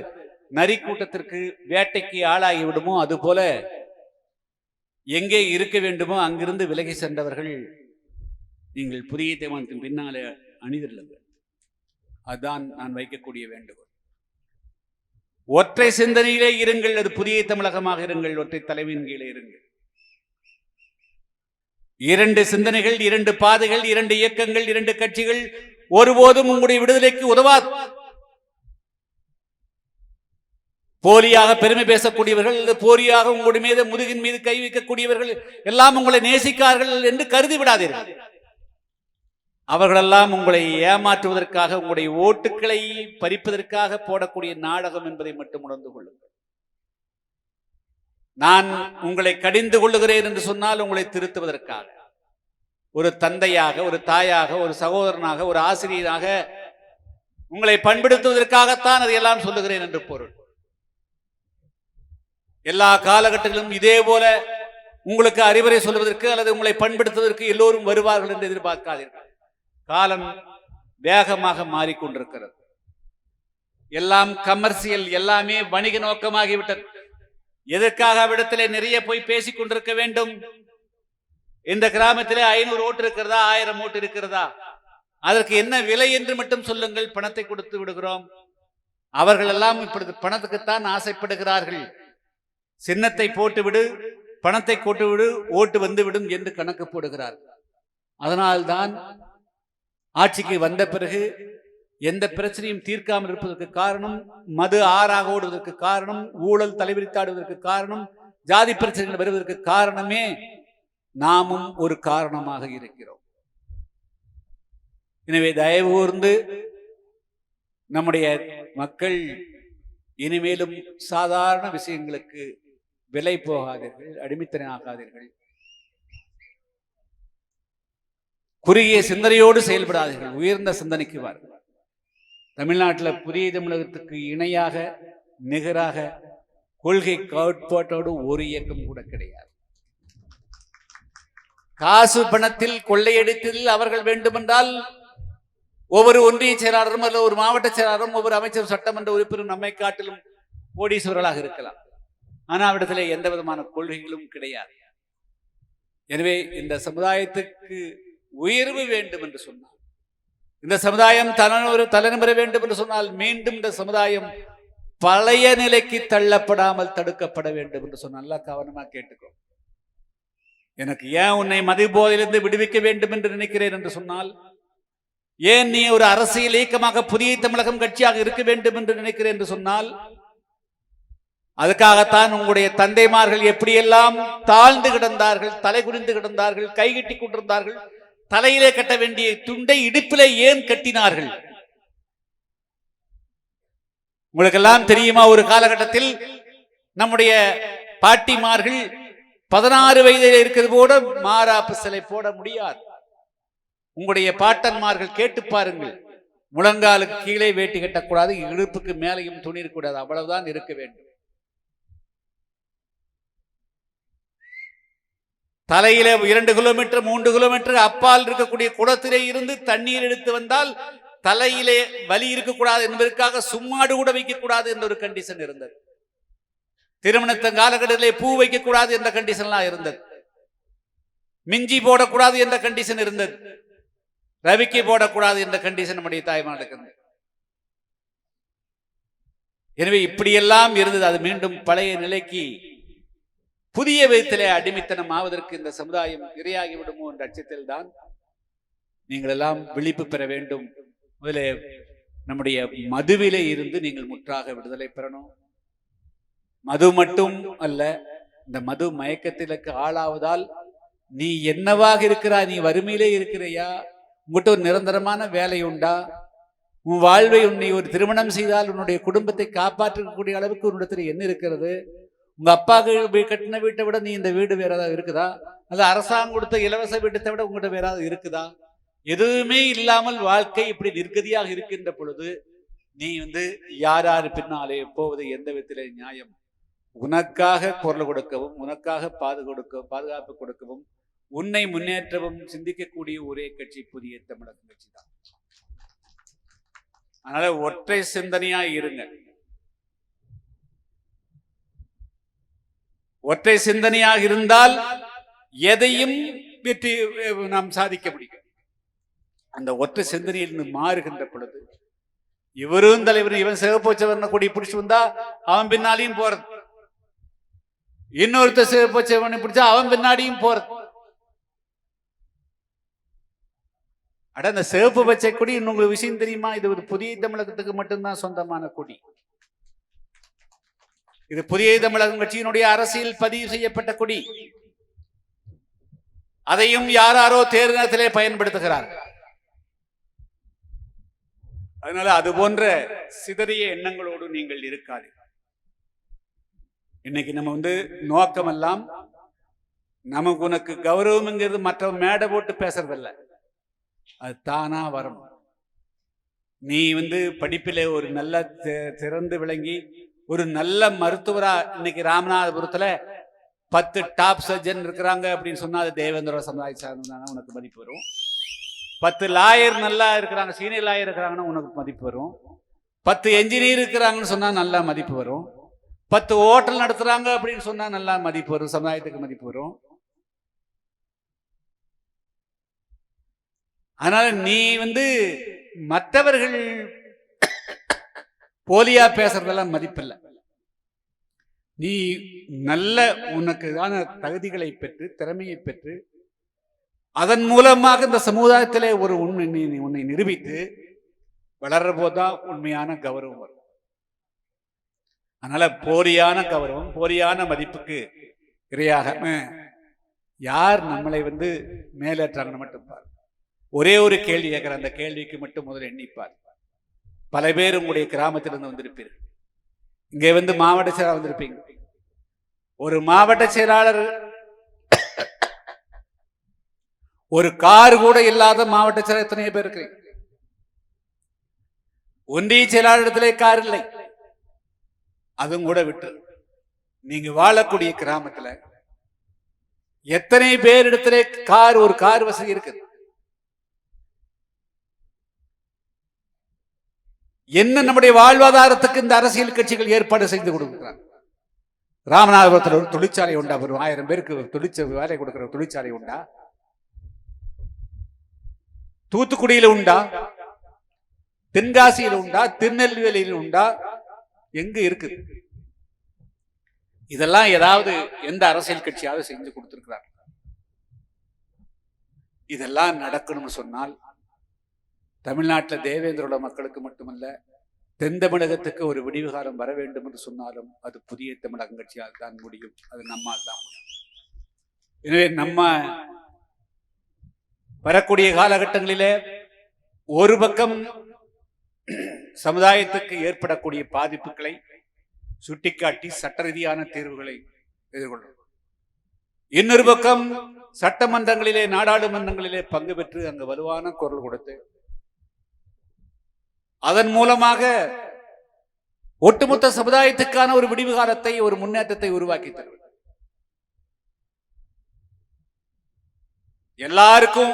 நரி கூட்டத்திற்கு வேட்டைக்கு ஆளாகி விடுமோ, அதுபோல எங்கே இருக்க வேண்டுமோ அங்கிருந்து விலகி சென்றவர்கள் நீங்கள் புதிய தேவானத்தின் பின்னாலே அணிதிருங்கள். அதுதான் நான் வைக்கக்கூடிய வேண்டுகோள். ஒற்றை சிந்தனையிலே இருங்கள், அது புதிய தமிழகமாக இருங்கள், ஒற்றை தலைமையின் கீழே இருங்கள். 2 சிந்தனைகள், 2 பாதைகள், 2 இயக்கங்கள், 2 கட்சிகள் ஒருபோதும் உங்களுடைய விடுதலைக்கு உதவாது. போலியாக பெருமை பேசக்கூடியவர்கள், போலியாக உங்களுடைய மீது முதுகின் மீது கை வைக்கக்கூடியவர்கள் எல்லாம் உங்களை நேசிக்கார்கள் என்று கருதி விடாதீர்கள். அவர்களெல்லாம் உங்களை ஏமாற்றுவதற்காக, உங்களுடைய ஓட்டுக்களை பறிப்பதற்காக போடக்கூடிய நாடகம் என்பதை மட்டும் உணர்ந்து கொள்ளுங்கள். நான் உங்களை கடிந்து கொள்ளுகிறேன் என்று சொன்னால் உங்களை திருத்துவதற்காக, ஒரு தந்தையாக, ஒரு தாயாக, ஒரு சகோதரனாக, ஒரு ஆசிரியராக உங்களை பண்படுத்துவதற்காகத்தான் அதையெல்லாம் சொல்லுகிறேன் என்று பொருள். எல்லா காலகட்டத்திலும் இதே போல உங்களுக்கு அறிவுரை சொல்வதற்கு அல்லது உங்களை பண்படுத்துவதற்கு எல்லோரும் வருவார்கள் என்று எதிர்பார்க்காதீர்கள். காலம் வேகமாக மாறிக்கொண்டிருக்கிறது. எல்லாம் கமர்சியல், எல்லாமே வணிக நோக்கமாகிவிட்டது. எதற்காக அவ்விடத்திலே நிறைய போய் பேசிக் கொண்டிருக்க வேண்டும்? இந்த கிராமத்திலே 500 ஓட்டு இருக்கிறதா, 1000 ஓட்டு இருக்கிறதா, அதற்கு என்ன விலை என்று மட்டும் சொல்லுங்கள், பணத்தை கொடுத்து விடுகிறோம். அவர்கள் எல்லாம் இப்படி பணத்துக்குத்தான் ஆசைப்படுகிறார்கள். சின்னத்தை போட்டுவிடு, பணத்தை போட்டுவிடு, ஓட்டு வந்துவிடும் என்று கணக்கு போடுகிறார்கள். அதனால்தான் ஆட்சிக்கு வந்த பிறகு எந்த பிரச்சனையும் தீர்க்காமல் இருப்பதற்கு காரணம், மது ஆறாக ஓடுவதற்கு காரணம், ஊழல் தலைவிரித்தாடுவதற்கு காரணம், ஜாதி பிரச்சனைகள் வருவதற்கு காரணமே நாமும் ஒரு காரணமாக இருக்கிறோம். எனவே தயவு கூர்ந்து நம்முடைய மக்கள் இனிமேலும் சாதாரண விஷயங்களுக்கு விலை போகாதீர்கள், அடிமைத்தனம் ஆகாதீர்கள், குறுகிய சிந்தனையோடு செயல்படாதீர்கள், உயர்ந்த சிந்தனைக்கு வாருங்கள். தமிழ்நாட்டில் புதிய தமிழகத்துக்கு இணையாக நிகராக கொள்கை கோட்பாட்டோடு ஒரு இயக்கம் கூட கிடையாது. காசு பணத்தில் கொள்ளையடித்ததில் அவர்கள் வேண்டுமென்றால் ஒவ்வொரு ஒன்றிய செயலாளரும் அல்ல ஒரு மாவட்ட செயலாளரும் ஒவ்வொரு அமைச்சர் சட்டமன்ற உறுப்பினரும் நம்மை காட்டிலும் கோடீஸ்வரர்களாக இருக்கலாம். ஆனால் அவரிடத்தில் எந்த விதமான கொள்கைகளும் கிடையாது. எனவே இந்த சமுதாயத்துக்கு உயர்வு வேண்டும் என்று சொன்னார், இந்த சமுதாயம் தலைநிமிர வேண்டும் என்று சொன்னால் மீண்டும் இந்த சமுதாயம் பழைய நிலைக்கு தள்ளப்படாமல் தடுக்கப்பட வேண்டும் என்று சொன்ன நல்லா கவனமா கேட்டுக்கோ. எனக்கு ஏன் உன்னை மது போதையிலிருந்து விடுவிக்க வேண்டும் என்று நினைக்கிறேன் என்று சொன்னால், ஏன் நீ ஒரு அரசியல் இயக்கமாக புதிய தமிழகம் கட்சியாக இருக்க வேண்டும் என்று நினைக்கிறேன் என்று சொன்னால், அதுக்காகத்தான் உங்களுடைய தந்தைமார்கள் எப்படியெல்லாம் தாழ்ந்து கிடந்தார்கள், தலை குறிந்து கிடந்தார்கள், கைகட்டி கொண்டிருந்தார்கள். தலையிலே கட்ட வேண்டிய துண்டை இடுப்பிலே ஏன் கட்டினார்கள்? உங்களுக்கெல்லாம் தெரியுமா, ஒரு காலகட்டத்தில் நம்முடைய பாட்டிமார்கள் 16 வயதில் இருக்கிறது போல மாறாப்பு சிலை போட முடியாது. உங்களுடைய பாட்டன்மார்கள் கேட்டு பாருங்கள், முழங்காலுக்கு கீழே வேட்டி கட்டக்கூடாது, இடுப்புக்கு மேலையும் துணி இருக்கக்கூடாது, அவ்வளவுதான் இருக்க வேண்டும். தலையில 2 கிலோமீட்டர் 3 கிலோமீட்டர் அப்பால் இருக்கக்கூடிய குளத்திலே இருந்து தண்ணீர் எடுத்து வந்தால் தலையிலே வலி இருக்கக்கூடாது என்பதற்காக சும்மாடு கூட வைக்கக்கூடாது என்ற ஒரு கண்டிஷன் இருந்தது. திருமணத்தின் காலகட்டத்திலே பூ வைக்கக்கூடாது என்ற கண்டிஷன்லாம் இருந்தது. மிஞ்சி போடக்கூடாது என்ற கண்டிஷன் இருந்தது. ரவிக்கை போடக்கூடாது என்ற கண்டிஷன் நம்முடைய தாய்மார்களுக்கு இருந்தது. எனவே இப்படியெல்லாம் இருந்தது. அது மீண்டும் பழைய நிலைக்கு புதிய விதத்திலே அடிமைத்தனம் ஆவதற்கு இந்த சமுதாயம் இரையாகி விடுமோ என்ற அச்சத்தில் தான் நீங்கள் எல்லாம் விழிப்பு பெற வேண்டும். முதலே நம்முடைய மதுவிலே இருந்து நீங்கள் முற்றாக விடுதலை பெறணும். மது மட்டும் அல்ல, இந்த மது மயக்கத்திற்கு ஆளாவதால் நீ என்னவாக இருக்கிறாய்? நீ வறுமையிலே இருக்கிறையா? உங்கள்கிட்ட ஒரு நிரந்தரமான வேலை உண்டா? உன் வாழ்வை உன்னை ஒரு திருமணம் செய்தால் உன்னுடைய குடும்பத்தை காப்பாற்றக்கூடிய அளவுக்கு உன்னிடத்தில் என்ன இருக்கிறது? உங்க அப்பாவுக்கு கட்டின வீட்டை விட நீ இந்த வீடு வேற ஏதாவது இருக்குதா? அது அரசாங்கம் கொடுத்த இலவச வீட்டத்தை விட உங்கள்கிட்ட வேற ஏதாவது இருக்குதா? எதுவுமே இல்லாமல் வாழ்க்கை இப்படி நிர்கதியாக இருக்கின்ற பொழுது நீ யார் யார் பின்னாலே போவது எந்த விதத்திலே நியாயம்? உனக்காக குரல் கொடுக்கவும், உனக்காக பாதுகாப்பு கொடுக்கவும், உன்னை முன்னேற்றவும் சிந்திக்கக்கூடிய ஒரே கட்சி புதிய தமிழகம் கட்சி தான். அதனால ஒற்றை சிந்தனையா இருங்க. ஒற்றை சிந்தனையாக இருந்தால் எதையும் வெற்றி நாம் சாதிக்க முடியும். அந்த ஒற்றை சிந்தனையில் மாறுகின்ற பொழுது இவரும் தலைவர், இவன் சிவப்போச்சவன் கொடி பிடிச்சு வந்தா அவன் பின்னாலையும் போறது, இன்னொருத்த சிவப்போச்சவனை பிடிச்சா அவன் பின்னாடியும் போறது. அட, அந்த சிவப்பு பச்சை கொடி உங்களுக்கு விஷயம் தெரியுமா? இது ஒரு புதிய தமிழகத்துக்கு மட்டும்தான் சொந்தமான கொடி. இது புதிய தமிழகம் கட்சியினுடைய அரசியல் பதிவு செய்யப்பட்ட கொடி. அதையும் யாரோ தேர்தலிலே பயன்படுத்துகிறார்கள். அதனால அது போன்ற சிதறிய எண்ணங்களோடு நீங்கள் இருக்காது. இன்னைக்கு நம்ம நோக்கமெல்லாம் நமக்கு உனக்கு கௌரவம்ங்கிறது மற்ற மேடை போட்டு பேசுறதில்லை, அது தானா வரும். நீ படிப்பிலே ஒரு நல்ல சிறந்து விளங்கி ஒரு நல்ல மருத்துவரா, இன்னைக்கு ராமநாதபுரத்துல 10 டாப் சர்ஜன் இருக்கிறாங்க அப்படின்னு சொன்னா அது தேவேந்திர சமுதாய சார்ந்தாங்க, உனக்கு மதிப்பு வரும். 10 லாயர் நல்லா இருக்கிறாங்க, சீனியர் லாயர் இருக்கிறாங்கன்னா உனக்கு மதிப்பு வரும். 10 என்ஜினியர் இருக்கிறாங்கன்னு சொன்னா நல்லா மதிப்பு வரும். 10 ஹோட்டல் நடத்துறாங்க அப்படின்னு சொன்னா நல்லா மதிப்பு வரும், சமுதாயத்துக்கு மதிப்பு வரும். அதனால நீ மற்றவர்கள் போலியா பேசுறதெல்லாம் மதிப்பில்லை. நீ நல்ல உனக்குதான தகுதிகளை பெற்று திறமையை பெற்று அதன் மூலமாக இந்த சமுதாயத்திலே ஒரு உன்னை நிரூபித்து வளர்ற போதுதான் உண்மையான கௌரவம் வரும். அதனால போலியான கௌரவம், போலியான மதிப்புக்கு இரையாக யார் நம்மளை மேலேற்றாங்கன்னு மட்டும் பார். ஒரே ஒரு கேள்வி கேட்கிற, அந்த கேள்விக்கு மட்டும் முதல்ல எண்ணிப்பார். பல பேர் உங்களுடைய கிராமத்திலிருந்து வந்திருப்பீர்கள், இங்கே மாவட்ட செயலாளர் வந்திருப்பீங்க. ஒரு மாவட்ட செயலாளர் ஒரு கார் கூட இல்லாத மாவட்ட செயலாளர் எத்தனையோ பேர் இருக்கிறீங்க. ஒன்றிய செயலாளரிடத்திலே கார் இல்லை, அதுவும் கூட விட்டு நீங்க வாழக்கூடிய கிராமத்துல எத்தனை பேர் இடத்திலே ஒரு கார் வசதி இருக்குது? என்ன நம்முடைய வாழ்வாதாரத்துக்கு இந்த அரசியல் கட்சிகள் ஏற்பாடு செய்து கொடுக்கிறாங்க. ராமநாதபுரத்தில் ஒரு தொழிற்சாலை உண்டா? ஒரு 1000 பேருக்கு வேலை கொடுக்கிற தொழிற்சாலை உண்டா? தூத்துக்குடியில் உண்டா? தென்காசியில் உண்டா? திருநெல்வேலியில் உண்டா? எங்க இருக்கு? இதெல்லாம் ஏதாவது எந்த அரசியல் கட்சியாவது செஞ்சு கொடுத்திருக்கிறாங்க? இதெல்லாம் நடக்கணும்னு சொன்னால் தமிழ்நாட்டில் தேவேந்திரோட மக்களுக்கு மட்டுமல்ல, தென் தமிழகத்துக்கு ஒரு விடிவுகாலம் வர வேண்டும் என்று சொன்னாலும் அது புதிய தமிழகம் கட்சியால் தான் முடியும். அது நம்மால் தான் முடியும். எனவே நம்ம வரக்கூடிய காலகட்டங்களிலே ஒரு பக்கம் சமுதாயத்துக்கு ஏற்படக்கூடிய பாதிப்புகளை சுட்டிக்காட்டி சட்ட ரீதியான தீர்வுகளை எதிர்கொள்ளும். இன்னொரு பக்கம் சட்டமன்றங்களிலே, நாடாளுமன்றங்களிலே பங்கு பெற்று அங்கு வலுவான குரல் கொடுத்து அதன் மூலமாக ஒட்டுமொத்த சமுதாயத்துக்கான ஒரு விடிவு காலத்தை, ஒரு முன்னேற்றத்தை உருவாக்கி தருவது. எல்லாருக்கும்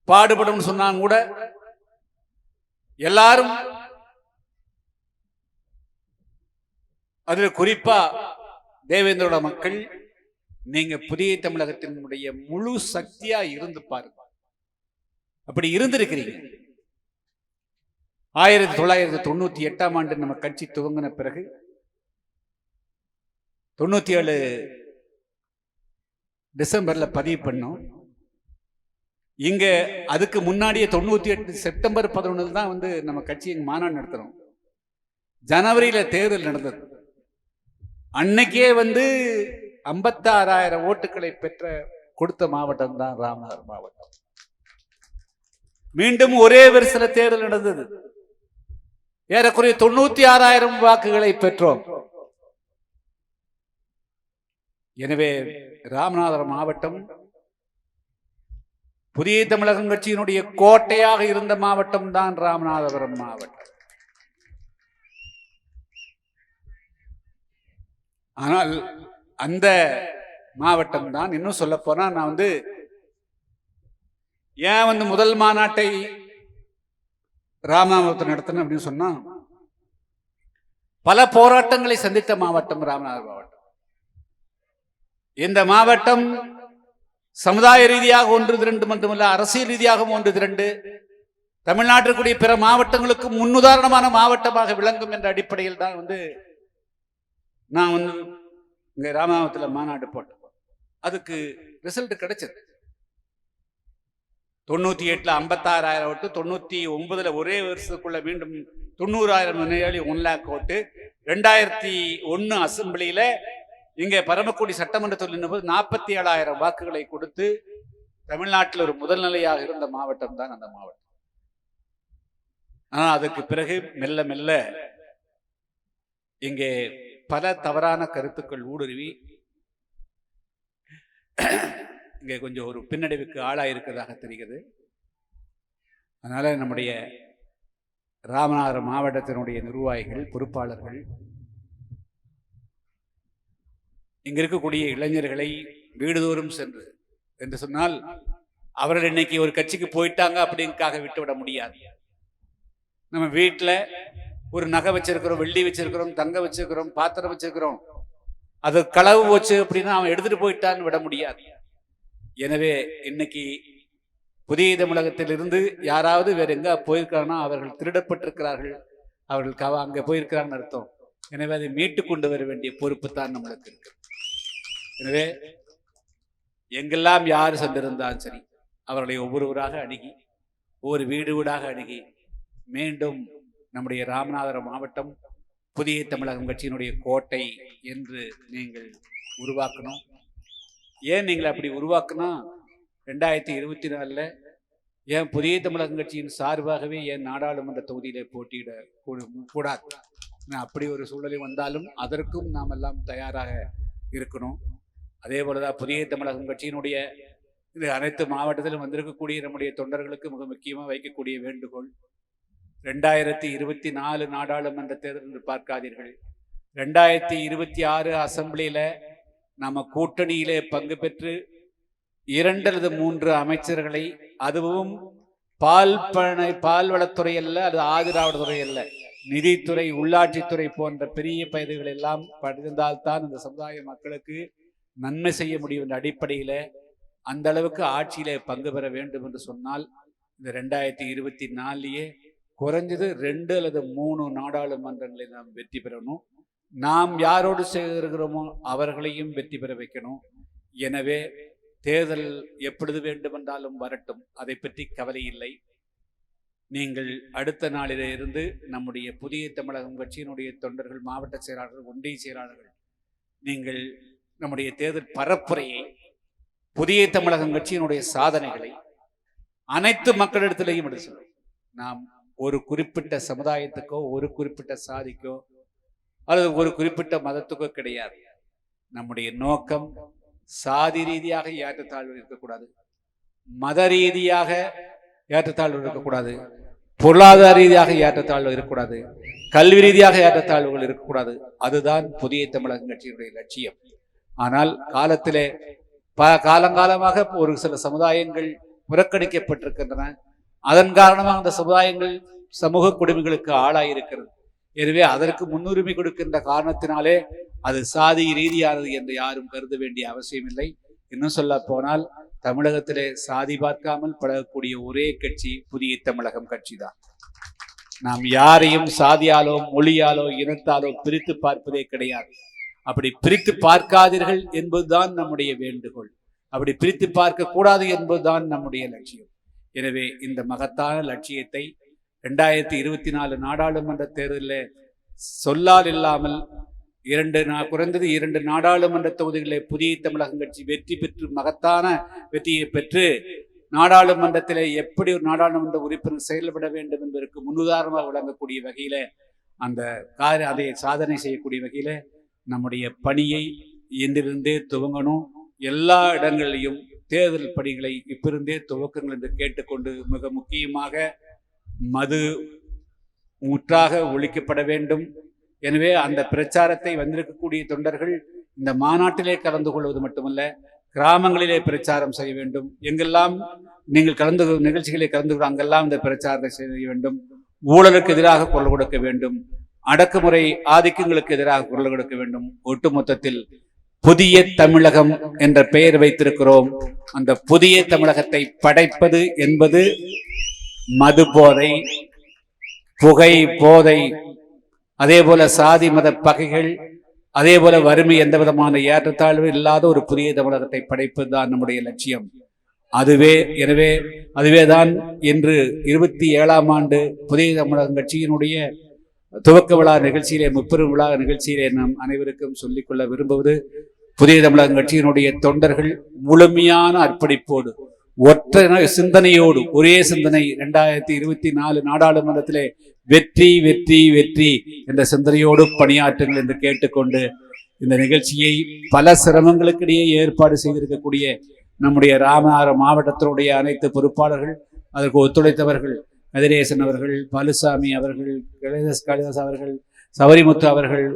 பாடுபடும் சொன்னாங்க கூட எல்லாரும், அதுல குறிப்பா தேவேந்திரோட மக்கள், நீங்க புதிய தமிழகத்தினுடைய முழு சக்தியா இருந்து பாருங்க. அப்படி இருந்திருக்கிறீங்க. 1998ஆம் ஆண்டு நம்ம கட்சி துவங்கின பிறகு 97 டிசம்பர்ல பதிவு பண்ணோம். இங்க அதுக்கு முன்னாடியே 98 செப்டம்பர் 11 தான் வந்து நம்ம கட்சி மாநாடு நடத்துறோம். ஜனவரியில தேர்தல் நடந்தது. அன்னைக்கே வந்து 56,000 ஓட்டுகளை கொடுத்த மாவட்டம் தான் ராமநாதபுரம் மாவட்டம். மீண்டும் ஒரே வருஷத்துல தேர்தல் நடந்தது. ஏறக்குறைய 96,000 வாக்குகளை பெற்றோம். எனவே ராமநாதபுரம் மாவட்டம் புதிய தமிழகம் கட்சியினுடைய கோட்டையாக இருந்த மாவட்டம் தான் ராமநாதபுரம் மாவட்டம். ஆனால் அந்த மாவட்டம் தான், இன்னும் சொல்ல போனா, நான் வந்து ஏன் வந்து முதல் மாநாட்டை ராமநாதபுரத்தில் நடத்தின அப்படின்னு சொன்னா, பல போராட்டங்களை சந்தித்த மாவட்டம் ராமநாதபுரம் மாவட்டம். இந்த மாவட்டம் சமுதாய ரீதியாக ஒன்று திரண்டு மட்டுமல்ல, அரசியல் ரீதியாகவும் ஒன்று திரண்டு தமிழ்நாட்டிற்குரிய பிற மாவட்டங்களுக்கு முன்னுதாரணமான மாவட்டமாக விளங்கும் என்ற அடிப்படையில் தான் வந்து நான் வந்து இங்க ராமநாதபுரத்தில் மாநாடு போட்டோம். அதுக்கு ரிசல்ட் கிடைச்சது. 98ல் 56,000 ஓட்டு, 99ல் ஒரே வருஷத்துக்குள்ள மீண்டும் 90,000 1,00,000 ஓட்டு, 2001 அசம்பிளியில இங்கே பரமக்குடி சட்டமன்றத்தில் நின்றபோது 47,000 வாக்குகளை கொடுத்து தமிழ்நாட்டில் ஒரு முதல் நிலையாக இருந்த மாவட்டம் தான் அந்த மாவட்டம். ஆனால் அதற்கு பிறகு மெல்ல மெல்ல இங்கே பல தவறான கருத்துக்கள் ஊடுருவி இங்கே கொஞ்சம் ஒரு பின்னடைவுக்கு ஆளாயிருக்கிறதாக தெரிகிறது. அதனால நம்முடைய ராமநாதபுரம் மாவட்டத்தினுடைய நிர்வாகிகள், பொறுப்பாளர்கள், இங்க இருக்கக்கூடிய இளைஞர்களை வீடுதோறும் சென்று என்று சொன்னால், அவர்கள் இன்னைக்கு ஒரு கட்சிக்கு போயிட்டாங்க அப்படிங்காக விட்டுவிட முடியாது. நம்ம வீட்டில் ஒரு நகை வச்சிருக்கிறோம், வெள்ளி வச்சிருக்கிறோம், தங்க வச்சிருக்கிறோம், பாத்திரம் வச்சிருக்கிறோம், அது களவு போச்சு அப்படின்னா அவன் எடுத்துட்டு போயிட்டான்னு விட முடியாது. எனவே இன்னைக்கு புதிய தமிழகத்தில் இருந்து யாராவது வேற எங்க போயிருக்காங்கன்னா அவர்கள் திருடப்பட்டிருக்கிறார்கள், அவர்கள் அங்க போயிருக்கிறான்னு அர்த்தம். எனவே அதை மீட்டு கொண்டு வர வேண்டிய பொறுப்பு தான் நம்மளுக்கு இருக்கு. எனவே எங்கெல்லாம் யார் சென்றிருந்தாலும் சரி, அவர்களை ஒவ்வொருவராக அணுகி, ஒவ்வொரு வீடு வீடாக அணுகி, மீண்டும் நம்முடைய ராமநாதபுரம் மாவட்டம் புதிய தமிழகம் கட்சியினுடைய கோட்டை என்று நீங்கள் உருவாக்கணும். ஏன் நீங்கள் அப்படி உருவாக்குனா, 2024 ஏன் புதிய தமிழகம் கட்சியின் சார்பாகவே ஏன் நாடாளுமன்ற தொகுதியிலே போட்டியிட கூடாது? அப்படி ஒரு சூழலை வந்தாலும் அதற்கும் நாம் எல்லாம் தயாராக இருக்கணும். அதே போலதான் புதிய தமிழகம் கட்சியினுடைய இது அனைத்து மாவட்டத்திலும் வந்திருக்கக்கூடிய நம்முடைய தொண்டர்களுக்கு மிக முக்கியமாக வைக்கக்கூடிய வேண்டுகோள், 2024 நாடாளுமன்ற தேர்தல் என்று பார்க்காதீர்கள். 2026 அசம்பிளியில நம்ம கூட்டணியிலே பங்கு பெற்று 2 அல்லது 3 அமைச்சர்களை, அதுவும் பால்வளத்துறை அல்ல, அது ஆதிராவிடத்துறை அல்ல, நிதித்துறை, உள்ளாட்சித்துறை போன்ற பெரிய பதவிகள் எல்லாம் படிந்தால்தான் இந்த சமுதாய மக்களுக்கு நன்மை செய்ய முடியும் என்ற அடிப்படையில அந்த அளவுக்கு ஆட்சியிலே பங்கு பெற வேண்டும் என்று சொன்னால், இந்த 2024 குறைஞ்சது 2 அல்லது 3 நாடாளுமன்றங்களை நாம் வெற்றி பெறணும். நாம் யாரோடு சேர்கிறோமோ அவர்களையும் வெற்றி பெற வைக்கணும். எனவே தேர்தல் எப்பொழுது வேண்டுமென்றாலும் வரட்டும், அதை பற்றி கவலை இல்லை. நீங்கள் அடுத்த நாளிலே இருந்து நம்முடைய புதிய தமிழகம் கட்சியினுடைய தொண்டர்கள், மாவட்ட செயலாளர்கள், ஒன்றிய செயலாளர்கள், நீங்கள் நம்முடைய தேர்தல் பரப்புரையை, புதிய தமிழகம் கட்சியினுடைய சாதனைகளை அனைத்து மக்களிடத்திலேயும் எடுத்து சொல்லும். நாம் ஒரு குறிப்பிட்ட சமுதாயத்துக்கோ ஒரு குறிப்பிட்ட சாதிக்கோ அல்லது ஒரு குறிப்பிட்ட மதத்துக்கோ கிடையாது. நம்முடைய நோக்கம் சாதி ரீதியாக ஏற்றத்தாழ்வு இருக்கக்கூடாது, மத ரீதியாக ஏற்றத்தாழ்வு இருக்கக்கூடாது, பொருளாதார ரீதியாக ஏற்றத்தாழ்வு இருக்கக்கூடாது, கல்வி ரீதியாக ஏற்றத்தாழ்வுகள் இருக்கக்கூடாது. அதுதான் புதிய தமிழகம் கட்சியினுடைய லட்சியம். ஆனால் காலத்திலே காலங்காலமாக ஒரு சில சமுதாயங்கள் புறக்கணிக்கப்பட்டிருக்கின்றன. அதன் காரணமாக அந்த சமுதாயங்கள் சமூக கொடுமைகளுக்கு ஆளாயிருக்கிறது. எனவே அதற்கு முன்னுரிமை கொடுக்கின்ற காரணத்தினாலே அது சாதி ரீதியானது என்று யாரும் கருத வேண்டிய அவசியம் இல்லை. இன்னும் சொல்ல போனால் தமிழகத்திலே சாதி பார்க்காமல் பழகக்கூடிய ஒரே கட்சி புதிய தமிழகம் கட்சி தான். நாம் யாரையும் சாதியாலோ மொழியாலோ இனத்தாலோ பிரித்து பார்ப்பதே கிடையாது. அப்படி பிரித்து பார்க்காதீர்கள் என்பதுதான் நம்முடைய வேண்டுகோள். அப்படி பிரித்து பார்க்க கூடாது என்பதுதான் நம்முடைய லட்சியம். எனவே இந்த மகத்தான லட்சியத்தை 2024 நாடாளுமன்ற தேர்தலில் சொல்லால் இல்லாமல் குறைந்தது 2 நாடாளுமன்ற தொகுதிகளிலே புதிய தமிழகம் கட்சி வெற்றி பெற்று மகத்தான வெற்றியை பெற்று நாடாளுமன்றத்திலே எப்படி ஒரு நாடாளுமன்ற உறுப்பினர் செயல்பட வேண்டும் என்பதற்கு முன்னுதாரணமாக விளங்கக்கூடிய வகையில அதை சாதனை செய்யக்கூடிய வகையில நம்முடைய பணியை இன்றிருந்தே துவங்கணும். எல்லா இடங்களிலும் தேர்தல் பணிகளை இப்பிருந்தே துவக்குங்கள் என்று கேட்டுக்கொண்டு, மிக முக்கியமாக மது முற்றாக ஒழிக்கப்பட வேண்டும். எனவே அந்த பிரச்சாரத்தை வந்திருக்கக்கூடிய தொண்டர்கள் இந்த மாநாட்டிலே கலந்து கொள்வது மட்டுமல்ல, கிராமங்களிலே பிரச்சாரம் செய்ய வேண்டும். எங்கெல்லாம் நீங்கள் நிகழ்ச்சிகளை கலந்து கொள்ள அங்கெல்லாம் இந்த பிரச்சாரத்தை செய்ய வேண்டும். ஊழலுக்கு எதிராக குரல் கொடுக்க வேண்டும். அடக்குமுறை ஆதிக்கங்களுக்கு எதிராக குரல் கொடுக்க வேண்டும். ஒட்டுமொத்தத்தில் புதிய தமிழகம் என்ற பெயர் வைத்திருக்கிறோம். அந்த புதிய தமிழகத்தை படைப்பது என்பது மது போதை, புகை போதை, அதே போல சாதி மத பகைகள், அதே போல வறுமை, எந்த விதமான ஏற்றத்தாழ்வு இல்லாத ஒரு புதிய தமிழகத்தை படைப்பதுதான் நம்முடைய லட்சியம். அதுவேதான் இன்று 27ஆம் ஆண்டு புதிய தமிழகம் கட்சியினுடைய துவக்க விழா நிகழ்ச்சியிலே, முப்பெரும் விழா நிகழ்ச்சியிலே நாம் அனைவருக்கும் சொல்லிக்கொள்ள விரும்புவது, புதிய தமிழகம் கட்சியினுடைய தொண்டர்கள் முழுமையான அர்ப்பணிப்போடு, ஒற்றை சிந்தனையோடு, ஒரே சிந்தனை 2024 நாடாளுமன்றத்திலே வெற்றி வெற்றி வெற்றி என்ற சிந்தனையோடு பணியாற்றுங்கள் என்று கேட்டுக்கொண்டு, இந்த நிகழ்ச்சியை பல சிரமங்களுக்கிடையே ஏற்பாடு செய்திருக்கக்கூடிய நம்முடைய ராமநாதபுரம் மாவட்டத்தினுடைய அனைத்து பொறுப்பாளர்கள், அதற்கு ஒத்துழைத்தவர்கள், கதிரேசன் அவர்கள், பாலுசாமி அவர்கள், காளிதாஸ் அவர்கள், சபரிமுத்து அவர்கள்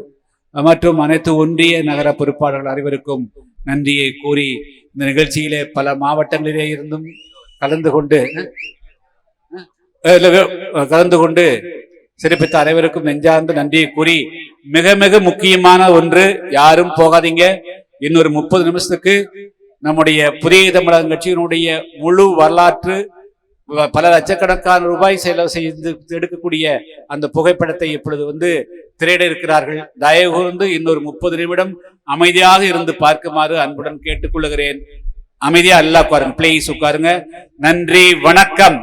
மற்றும் அனைத்து ஒன்றிய நகர பொறுப்பாளர்கள் அனைவருக்கும் நன்றியை கூறி, இந்த நிகழ்ச்சியிலே பல மாவட்டங்களிலே இருந்தும் கலந்து கொண்டு சிறப்பித்த அனைவருக்கும் நெஞ்சார்ந்த நன்றியை கூறி, மிக மிக முக்கியமான ஒன்று, யாரும் போகாதீங்க. இன்னொரு 30 நிமிஷத்துக்கு நம்முடைய புதிய தமிழகம் கட்சியினுடைய முழு வரலாற்று, பல லட்சக்கணக்கான ரூபாய் செலவு செய்து எடுக்கக்கூடிய அந்த புகைப்படத்தை இப்பொழுது திரையிட இருக்கிறார்கள். தயவு கூர்ந்து இன்னொரு 30 நிமிடம் அமைதியாக இருந்து பார்க்குமாறு அன்புடன் கேட்டுக்கொள்கிறேன். அமைதியா எல்லாம் உட்காருங்க, பிளீஸ் உட்காருங்க. நன்றி, வணக்கம்.